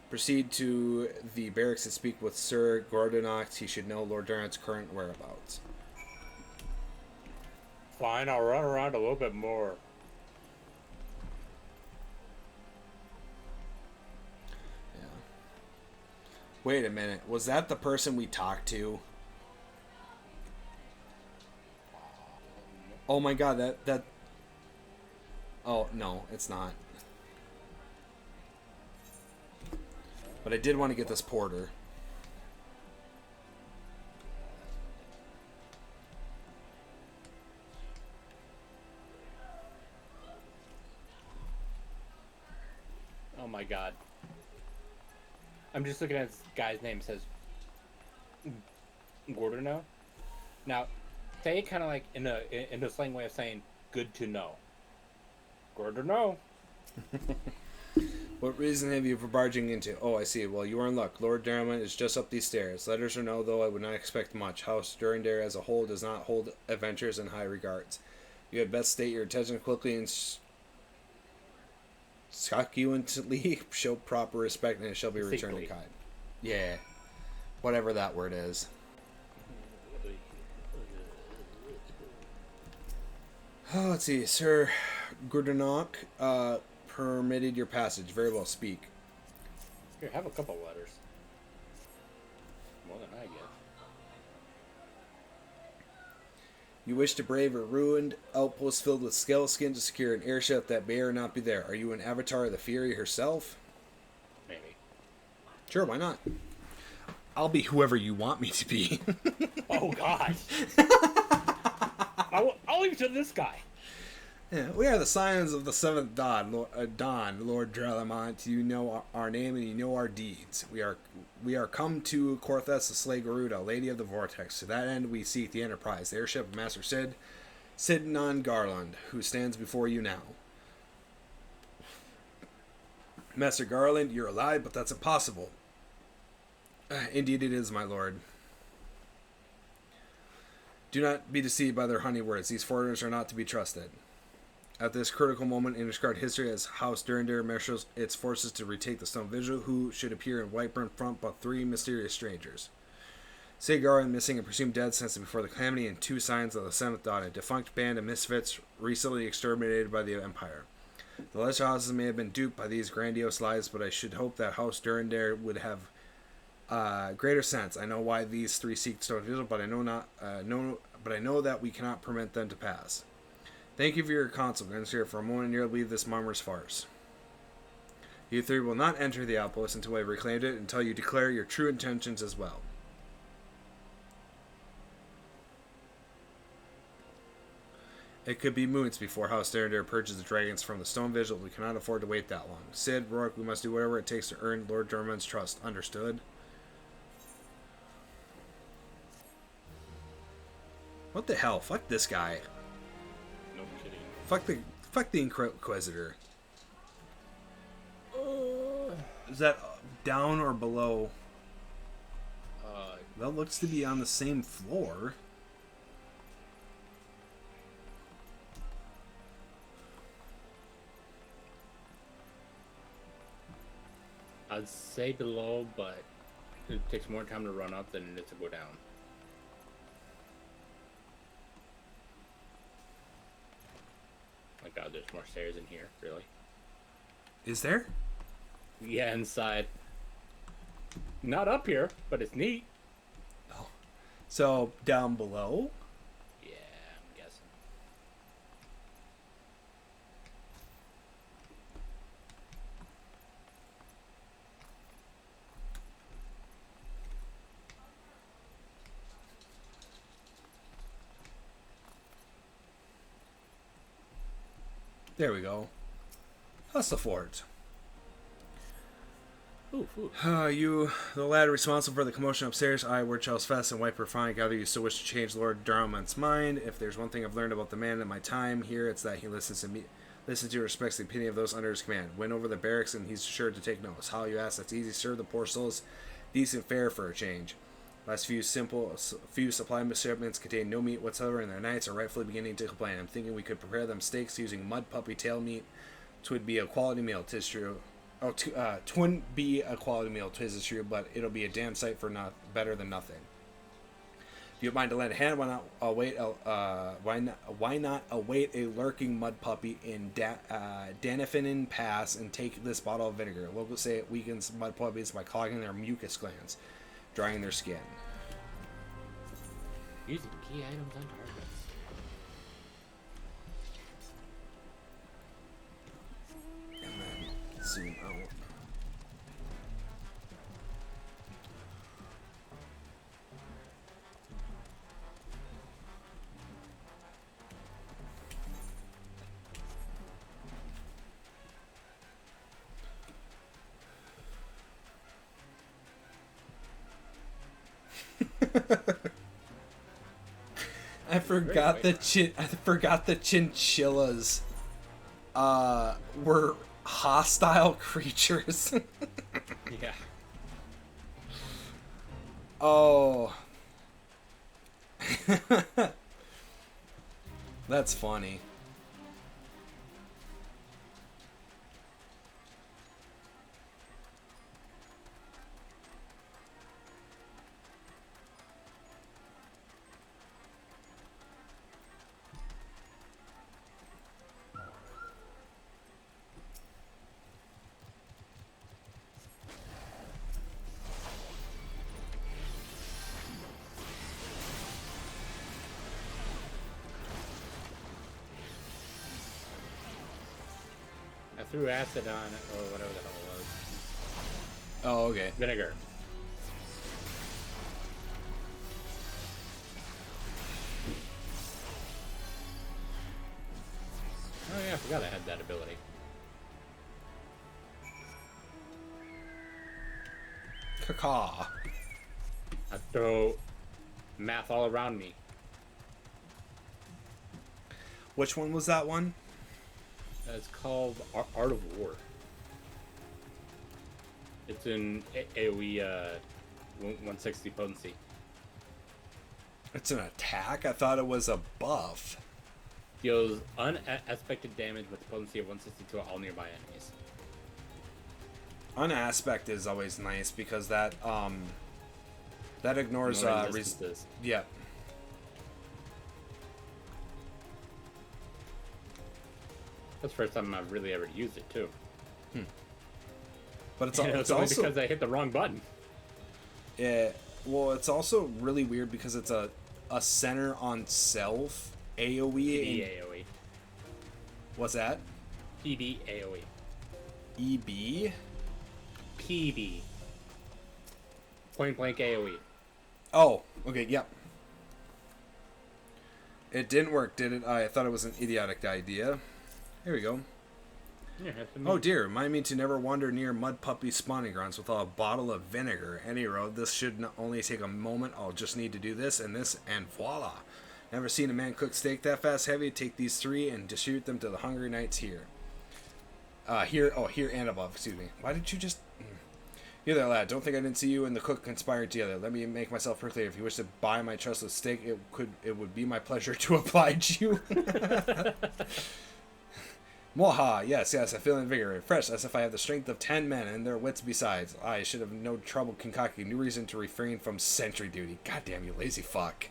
proceed to the barracks and speak with Sir Gordonox. He should know Lord Durrant's current whereabouts. Fine, I'll run around a little bit more. Yeah. Wait a minute. Was that the person we talked to? Oh my god, that... Oh, no, it's not. But I did want to get this porter. Oh my god. I'm just looking at this guy's name. It says Gordono. Now, say it kind of like in a slang way of saying "good to know." Gordono. What reason have you for barging into? Oh, I see. Well, you are in luck. Lord Dermot is just up these stairs. Letters or no, though, I would not expect much. House Durandare as a whole does not hold adventures in high regards. You had best state your intention quickly and succulently show proper respect, and it shall be returned to kind. Yeah. Whatever that word is. Oh, let's see. Sir Gurdonok, permitted your passage. Very well, speak. Here, have a couple letters. More than I get. You wish to brave a ruined outpost filled with skeleton to secure an airship that may or not be there. Are you an avatar of the Fury herself? Maybe. Sure, why not? I'll be whoever you want me to be. Oh God. I'll leave it to this guy. Yeah, we are the Scions of the Seventh Dawn, Lord Drelamont. You know our name and you know our deeds. We are come to Korthess to slay Garuda, Lady of the Vortex. To that end, we seek the Enterprise, the airship of Master Sidnon Garland, who stands before you now. Master Garland, you're alive, but that's impossible. Indeed it is, my lord. Do not be deceived by their honey words. These foreigners are not to be trusted. At this critical moment in Ishgard history, as House Durandare marshals its forces to retake the Stone Vigil, who should appear in Whiteburn front but 3 mysterious strangers. Sagar missing and presumed dead since before the calamity, and 2 signs of the Seventh Dawn, a defunct band of misfits recently exterminated by the Empire. The lesser houses may have been duped by these grandiose lies, but I should hope that House Durandare would have greater sense. I know why these 3 seek Stone Vigil, but I know that we cannot permit them to pass. Thank you for your counsel, Gunsir. For a moment, you'll leave this mummer's farce. You three will not enter the outpost until I have reclaimed it, until you declare your true intentions as well. It could be moons before House Derringer purges the dragons from the stone vigil. We cannot afford to wait that long. Sid, Rourke, we must do whatever it takes to earn Lord Durman's trust. Understood? What the hell? Fuck this guy. No kidding. Fuck the Inquisitor. Is that down or below? That looks to be on the same floor. I'd say below, but it takes more time to run up than it is to go down. My god, there's more stairs in here, really? Is there? Yeah, inside. Not up here, but it's neat. Oh. So, down below? Yeah, I'm guessing. There we go. Hustle Fort. Ooh, ooh. You, the lad responsible for the commotion upstairs, I, Word Charles Fest, and Wiper Fine, gather you still wish to change Lord Darman's mind. If there's one thing I've learned about the man in my time here, it's that he listens to respects the opinion of those under his command. Win over the barracks, and he's sure to take notice. How, you ask? That's easy. Serve the poor souls decent fare for a change. Last few supply shipments contain no meat whatsoever, and their knights are rightfully beginning to complain. I'm thinking we could prepare them steaks using mud puppy tail meat. 'Twould be a quality meal, 'tis true. Oh, twouldn't be a quality meal, 'tis true, but it'll be a damn sight for not better than nothing. If you mind to lend a hand, why not await a lurking mud puppy in Danifinin Pass and take this bottle of vinegar? Locals say it weakens mud puppies by clogging their mucus glands, drying their skin. Using key items on targets. And then zoom out. I forgot the chinchillas were hostile creatures. Yeah. Oh. That's funny. I threw acid on it, or whatever the hell it was. Oh, okay. Vinegar. Oh yeah, I forgot I had that ability. Caca. I throw math all around me. Which one was that one? It's called Art of War. It's in AoE 160 potency. It's an attack? I thought it was a buff. Deals unaspected damage with potency of 160 to all nearby enemies. Unaspect is always nice because that ignores resistances. Yeah. That's the first time I've really ever used it too. But it's Only also because I hit the wrong button. Yeah, well, it's also really weird because it's a center on self AoE. AoE. What's that? PB AoE. EB? PB. Point blank AoE. Oh, okay, yep. It didn't work, did it? I thought it was an idiotic idea. Here we go. Yeah, Oh dear, remind me to never wander near mud puppy spawning grounds without a bottle of vinegar. Any road, this should not only take a moment. I'll just need to do this, and voila. Never seen a man cook steak that fast. Heavy. Take these 3 and distribute them to the hungry knights here. Here and above, excuse me. Why did you just... Here there, lad. Don't think I didn't see you and the cook conspiring together. Let me make myself clear. If you wish to buy my trustless steak, it would be my pleasure to oblige you. Moha, yes, I feel invigorated. Fresh, as if I have the strength of 10 men and their wits besides. I should have no trouble concocting new reason to refrain from sentry duty. God damn you, lazy fuck.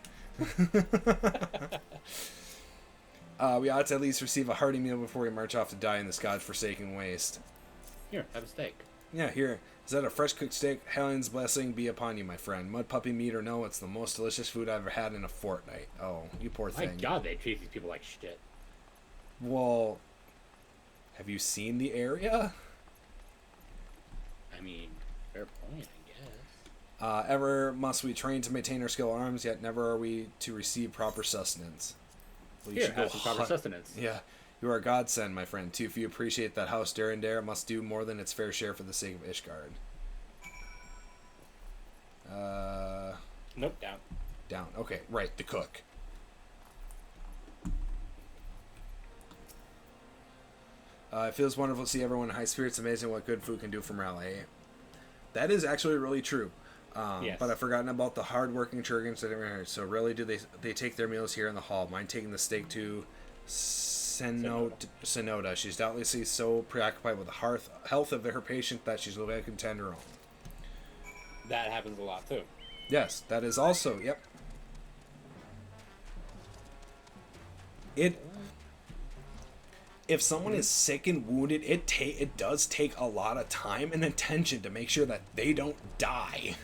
We ought to at least receive a hearty meal before we march off to die in this godforsaken waste. Here, have a steak. Yeah, here. Is that a fresh cooked steak? Helen's blessing be upon you, my friend. Mud puppy meat or no, it's the most delicious food I've ever had in a fortnight. Oh, you poor My thing. God, they treat these people like shit. Well, have you seen the area? I mean, fair point, I guess. Ever must we train to maintain our skill arms, yet never are we to receive proper sustenance. Well, Here, have some proper sustenance. Yeah, you are a godsend, my friend. Too few appreciate that house Darendare must do more than its fair share for the sake of Ishgard. Nope, down. Down. Okay, right, the cook. It feels wonderful to see everyone in high spirits. Amazing what good food can do for morale. That is actually really true. Yes. But I've forgotten about the hard-working Churgans that are here. So really, do they take their meals here in the hall? Mind taking the steak to Sonoda. She's doubtlessly so preoccupied with the health of her patient that she's living content her own. That happens a lot, too. Yes, that is also, yep. If someone is sick and wounded, it does take a lot of time and attention to make sure that they don't die.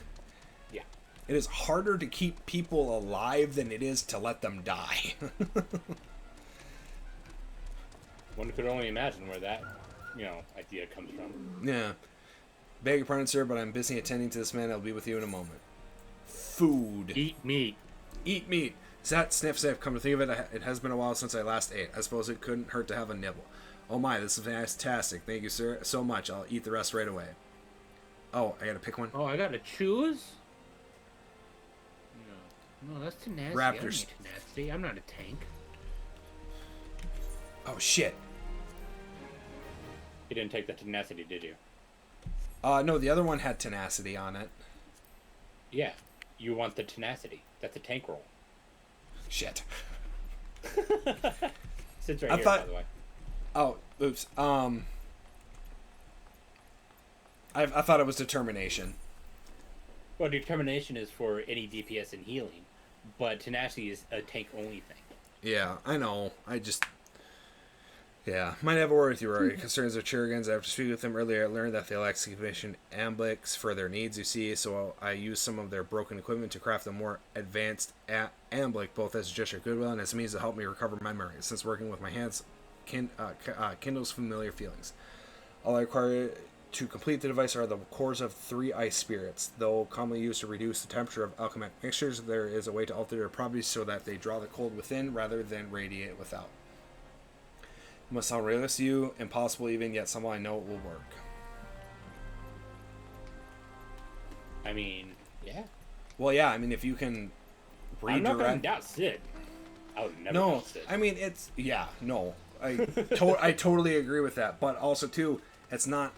Yeah. It is harder to keep people alive than it is to let them die. One could only imagine where that, idea comes from. Yeah. Beg your pardon, sir, but I'm busy attending to this man. I'll be with you in a moment. Food. Eat meat. Eat meat. Sniff, sniff. Come to think of it, it has been a while since I last ate. I suppose it couldn't hurt to have a nibble. Oh my, this is fantastic. Thank you, sir, so much. I'll eat the rest right away. Oh, I gotta pick one? Oh, I gotta choose? No, that's tenacity. Raptors. I don't need tenacity. I'm not a tank. Oh, shit. You didn't take the tenacity, did you? No, the other one had tenacity on it. Yeah, you want the tenacity. That's a tank roll. Shit. Sits right I here, thought- by the way. Oh, oops. I thought it was determination. Well, determination is for any DPS and healing, but tenacity is a tank-only thing. Yeah, I know. Yeah, might have a word with you, Rory. Concerns of Churgans. After speaking with them earlier, I learned that they lack sufficient amblics for their needs, you see, so I used some of their broken equipment to craft a more advanced amblic, both as a gesture of goodwill and as a means to help me recover my memory, since working with my hands kindles familiar feelings. All I require to complete the device are the cores of 3 ice spirits. Though commonly used to reduce the temperature of alchemic mixtures, there is a way to alter their properties so that they draw the cold within rather than radiate without. It must sound realist to you, impossible even, yet somehow I know it will work. I mean, yeah. Well, yeah, I mean, if you can I'm not gonna redirect... doubt Sid. I would never No, doubt Sid. I mean, it's... Yeah, no. I totally agree with that. But also, too, it's not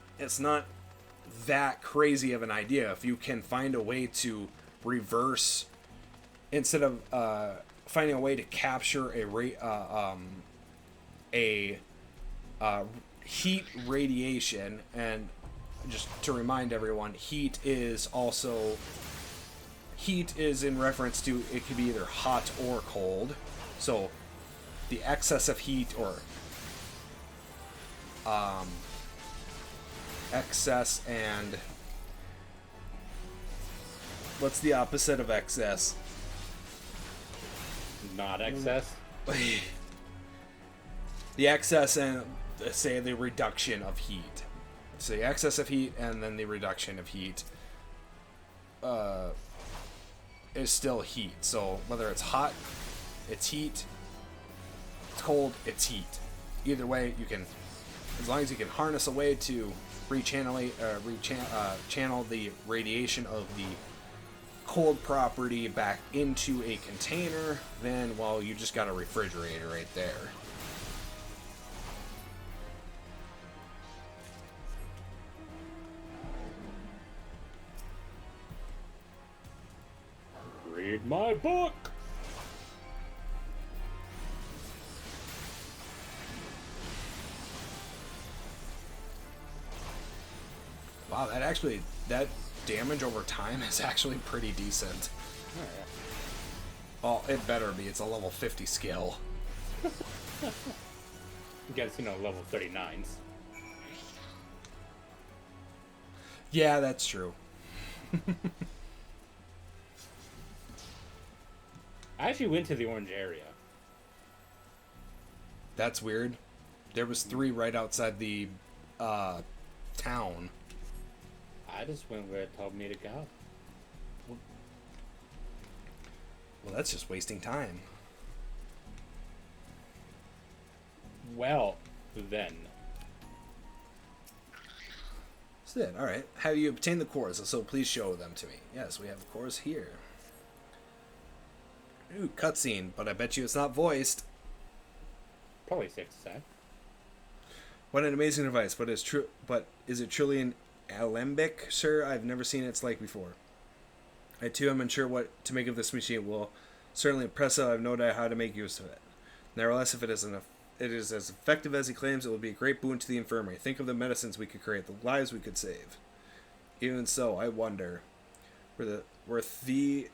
that crazy of an idea. If you can find a way to reverse... Instead of finding a way to capture a heat radiation, and just to remind everyone, heat is in reference to it could be either hot or cold, so the excess of heat or excess and what's the opposite of excess? Not excess. The excess and, say, the reduction of heat. So the excess of heat and then the reduction of heat is still heat. So whether it's hot, it's heat. It's cold, it's heat. Either way, you can, as long as you can harness a way to channel the radiation of the cold property back into a container, then, well, you just got a refrigerator right there. Read my book! Wow, that damage over time is actually pretty decent. Well, it better be. It's a level 50 skill. You guys, level 39s. Yeah, that's true. I actually went to the orange area. That's weird. There was 3 right outside the town. I just went where it told me to go. Well, that's just wasting time. Well, then. That's it. All right. Have you obtained the cores? So please show them to me. Yes, we have the cores here. Ooh, cutscene, but I bet you it's not voiced. Probably safe to say. What an amazing device! But is it truly an alembic, sir? I've never seen its like before. I too am unsure what to make of this machine. Well, certainly impressive. I have no idea how to make use of it. Nevertheless, if it is as effective as he claims, it will be a great boon to the infirmary. Think of the medicines we could create, the lives we could save. Even so, I wonder, where 3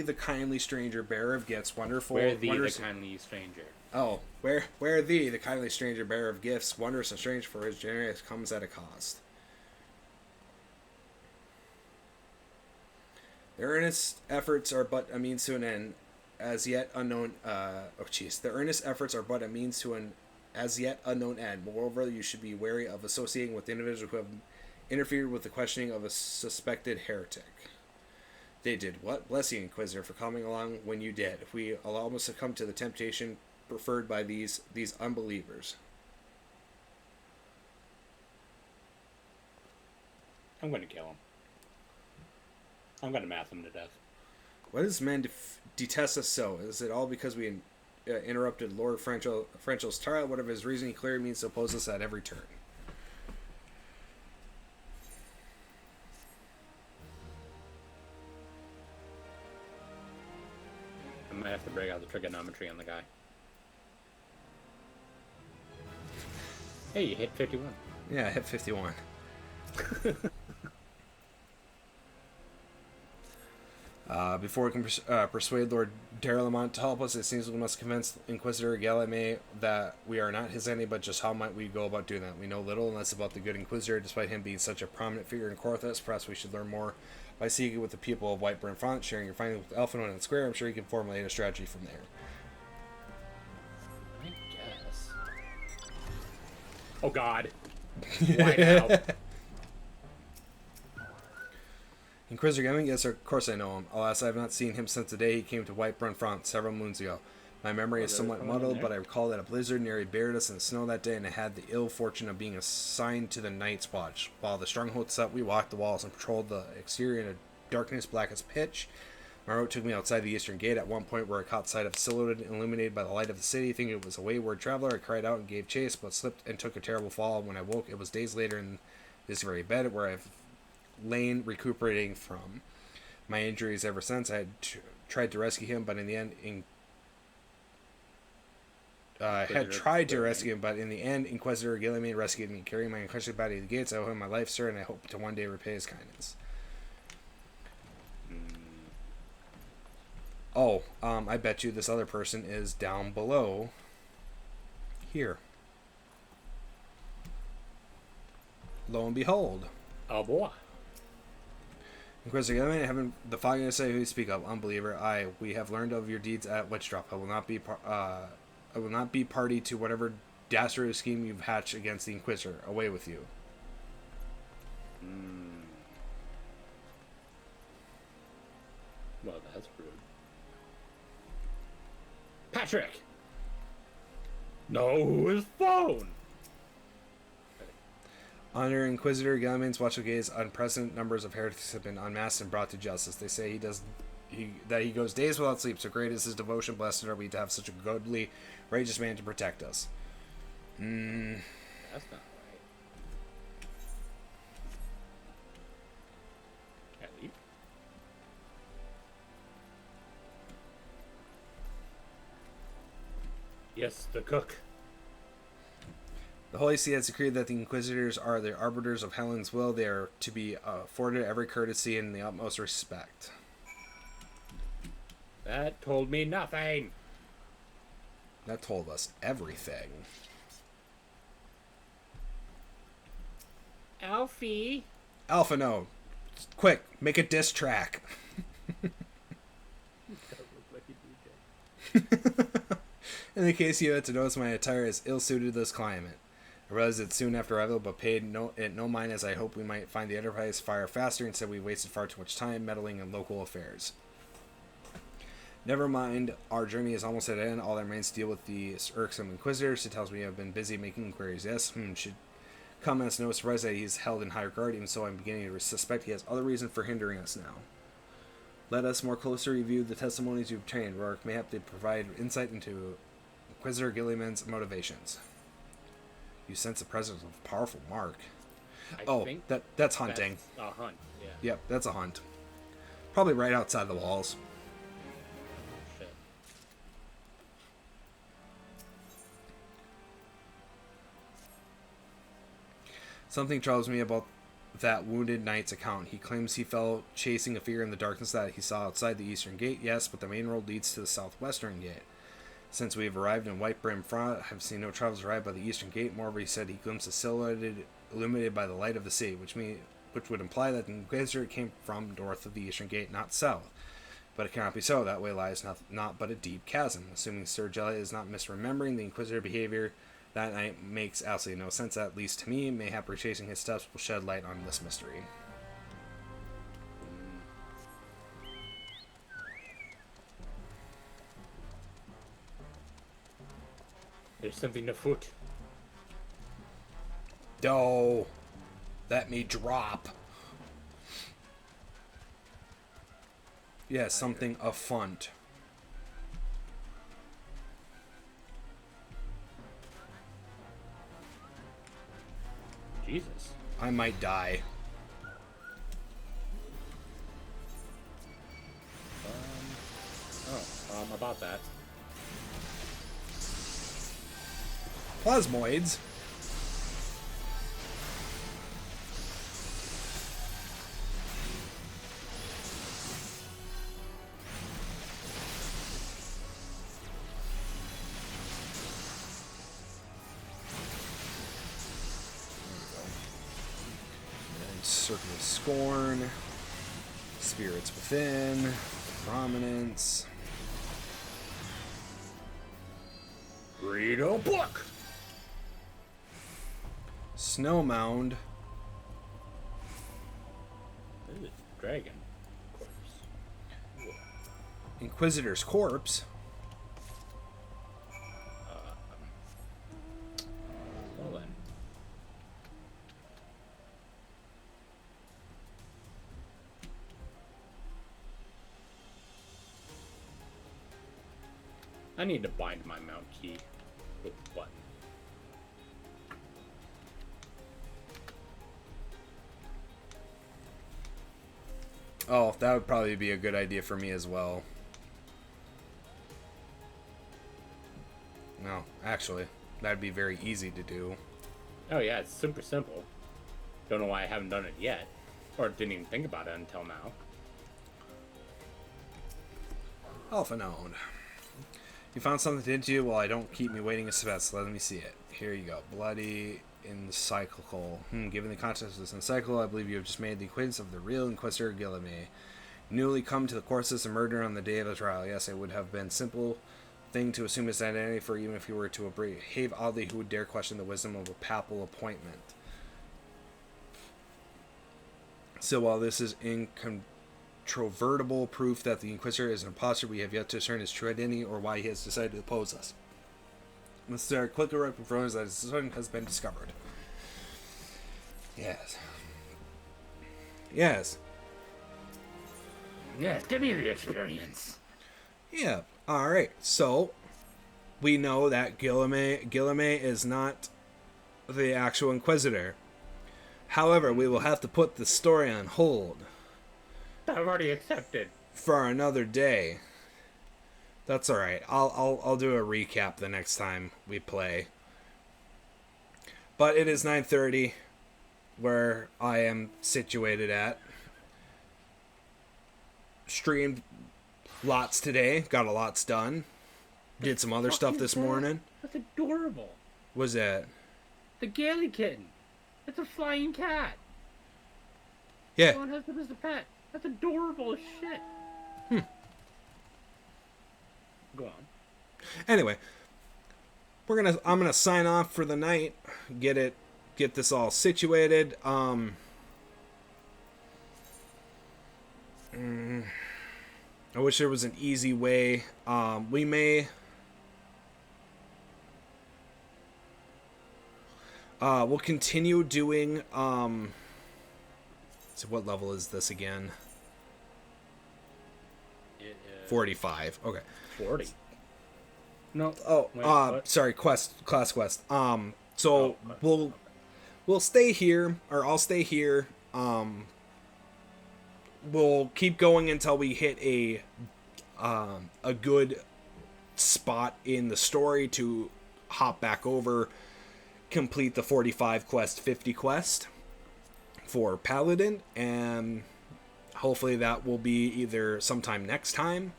the kindly stranger, bearer of gifts, wonderful. Where the kindly stranger. Oh, where thee, the kindly stranger, bearer of gifts, wondrous and strange, for his generous comes at a cost. Their earnest efforts are but a means to an end, as yet unknown. Their earnest efforts are but a means to an as yet unknown end. Moreover, you should be wary of associating with individuals who have interfered with the questioning of a suspected heretic. They did what? Bless you, Inquisitor, for coming along when you did. If we almost succumb to the temptation preferred by these unbelievers. I'm going to kill him. I'm going to math him to death. Why does man detest us so? Is it all because we interrupted Lord Frenchell's trial? Whatever his reason, he clearly means to oppose us at every turn. I might have to break out the trigonometry on the guy. Hey, you hit 51. Yeah, I hit 51. Before we can persuade Lord Daralamont to help us, it seems we must convince Inquisitor Galame that we are not his enemy, but just how might we go about doing that? We know little and less about the good Inquisitor, despite him being such a prominent figure in Corthus. Perhaps we should learn more by seeking with the people of Whiteburn Front, sharing your findings with Elfin and Square. I'm sure you can formulate a strategy from there. I guess. Oh God. Why now? Inquisitor Gaming? Yes, sir, of course I know him. Alas, I have not seen him since the day he came to Whiteburn Front several moons ago. My memory is somewhat muddled, but I recall that a blizzard nearly buried us in the snow that day, and I had the ill fortune of being assigned to the Night's Watch. While the stronghold set, we walked the walls and patrolled the exterior in a darkness black as pitch. My route took me outside the eastern gate at one point where I caught sight of a silhouette illuminated by the light of the city. Thinking it was a wayward traveler, I cried out and gave chase, but slipped and took a terrible fall. When I woke, it was days later in this very bed where I've lain recuperating from my injuries ever since. I had tried to rescue him, but in the end, Inquisitor Gilliman rescued me, carrying my unconscious body to the gates. I owe him my life, sir, and I hope to one day repay his kindness. Oh, I bet you this other person is down below here. Lo and behold. Oh boy. Inquisitor Gilliman, having the fogging to say who you speak of, unbeliever. We have learned of your deeds at Witchdrop. I will not be I will not be party to whatever dastardly scheme you've hatched against the Inquisitor. Away with you. Well, that's rude. Patrick! No, his phone! Under Inquisitor Gilliman's watchful gaze, unprecedented numbers of heretics have been unmasked and brought to justice. They say that he goes days without sleep. So great is his devotion. Blessed are we to have such a godly, righteous man to protect us. That's not right. Ellie? Yes, the cook. The Holy See has decreed that the Inquisitors are the arbiters of Helen's will. They are to be afforded every courtesy and the utmost respect. That told me nothing. That told us everything. Alfie. Alpha, no. Quick, make a diss track. In the case you had to notice, my attire is ill-suited to this climate. I realized it soon after arrival, but paid no mind, as I hoped we might find the Enterprise fire faster. Instead, we wasted far too much time meddling in local affairs. Never mind, our journey is almost at an end. All that remains to deal with the irksome Inquisitors. He tells me you have been busy making inquiries. Yes, should come as no surprise that he's held in high regard. Even so, I'm beginning to suspect he has other reason for hindering us now. Let us more closely review the testimonies you've obtained. Rourke, mayhap they provide insight into Inquisitor Gilliman's motivations. You sense the presence of a powerful mark. I think that's hunting. That's a hunt, yeah. Yep, that's a hunt. Probably right outside the walls. Shit. Something troubles me about that wounded knight's account. He claims he fell chasing a figure in the darkness that he saw outside the eastern gate. Yes, but the main road leads to the southwestern gate. Since we have arrived in White Brim Front, I have seen no travelers arrive by the eastern gate. Moreover, he said he glimpsed a silhouette illuminated by the light of the sea, which would imply that the Inquisitor came from north of the eastern gate, not south. But it cannot be so. That way lies not but a deep chasm. Assuming Sir Jelly is not misremembering the Inquisitor behavior that night makes absolutely no sense, at least to me. Mayhap retracing his steps will shed light on this mystery. There's something afoot. No. Let me drop. Yeah, something afunt. Jesus. I might die. About that. Plasmoids. Circle of Scorn, Spirits Within, Prominence. Read a book! Snow Mound. This is a dragon, of course. Inquisitor's Corpse. Well then. I need to bind my mount key with the button. Oh, that would probably be a good idea for me as well. No, actually, that'd be very easy to do. Oh yeah, it's super simple. Don't know why I haven't done it yet. Or didn't even think about it until now. Alpha known. You found something, didn't you? Well, I don't keep me waiting a step, so let me see it. Here you go. Bloody Encyclical. Given the context of this encyclical, I believe you have just made the acquaintance of the real Inquisitor Guillemot. Newly come to the court system, murder on the day of the trial. Yes, it would have been simple thing to assume his identity, for even if he were to behave oddly, who would dare question the wisdom of a papal appointment? So while this is incontrovertible proof that the Inquisitor is an impostor, we have yet to discern his true identity or why he has decided to oppose us. Mr. Clicker confirms that his son has been discovered. Yes. Yes. Yes, give me the experience. Yeah. All right. So we know that Guilherme is not the actual Inquisitor. However, we will have to put the story on hold I've already accepted. for another day. That's all right. I'll do a recap the next time we play. But it is 9:30 where I am situated at. Streamed lots today. Got a lots done. Did some other stuff this morning. That's adorable. Was that? The Gailey kitten. It's a flying cat. Yeah. Someone has them as a pet. That's adorable as shit. Go on. Anyway, I'm gonna sign off for the night. Get this all situated. I wish there was an easy way. We may. We'll continue doing. So what level is this again? 45. Okay. 40. No. Oh, Wait, what? sorry, class quest. So we'll stay here, or I'll stay here. We'll keep going until we hit a good spot in the story to hop back over, complete the 45 quest, 50 quest for Paladin, and hopefully that will be either sometime next time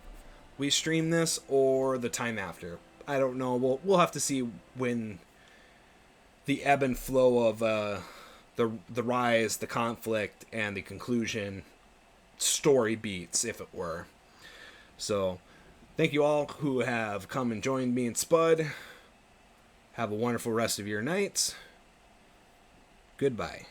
we stream this or the time after. I don't know. We'll have to see when the ebb and flow of the rise, the conflict, and the conclusion story beats, if it were. So, thank you all who have come and joined me and Spud. Have a wonderful rest of your nights. Goodbye.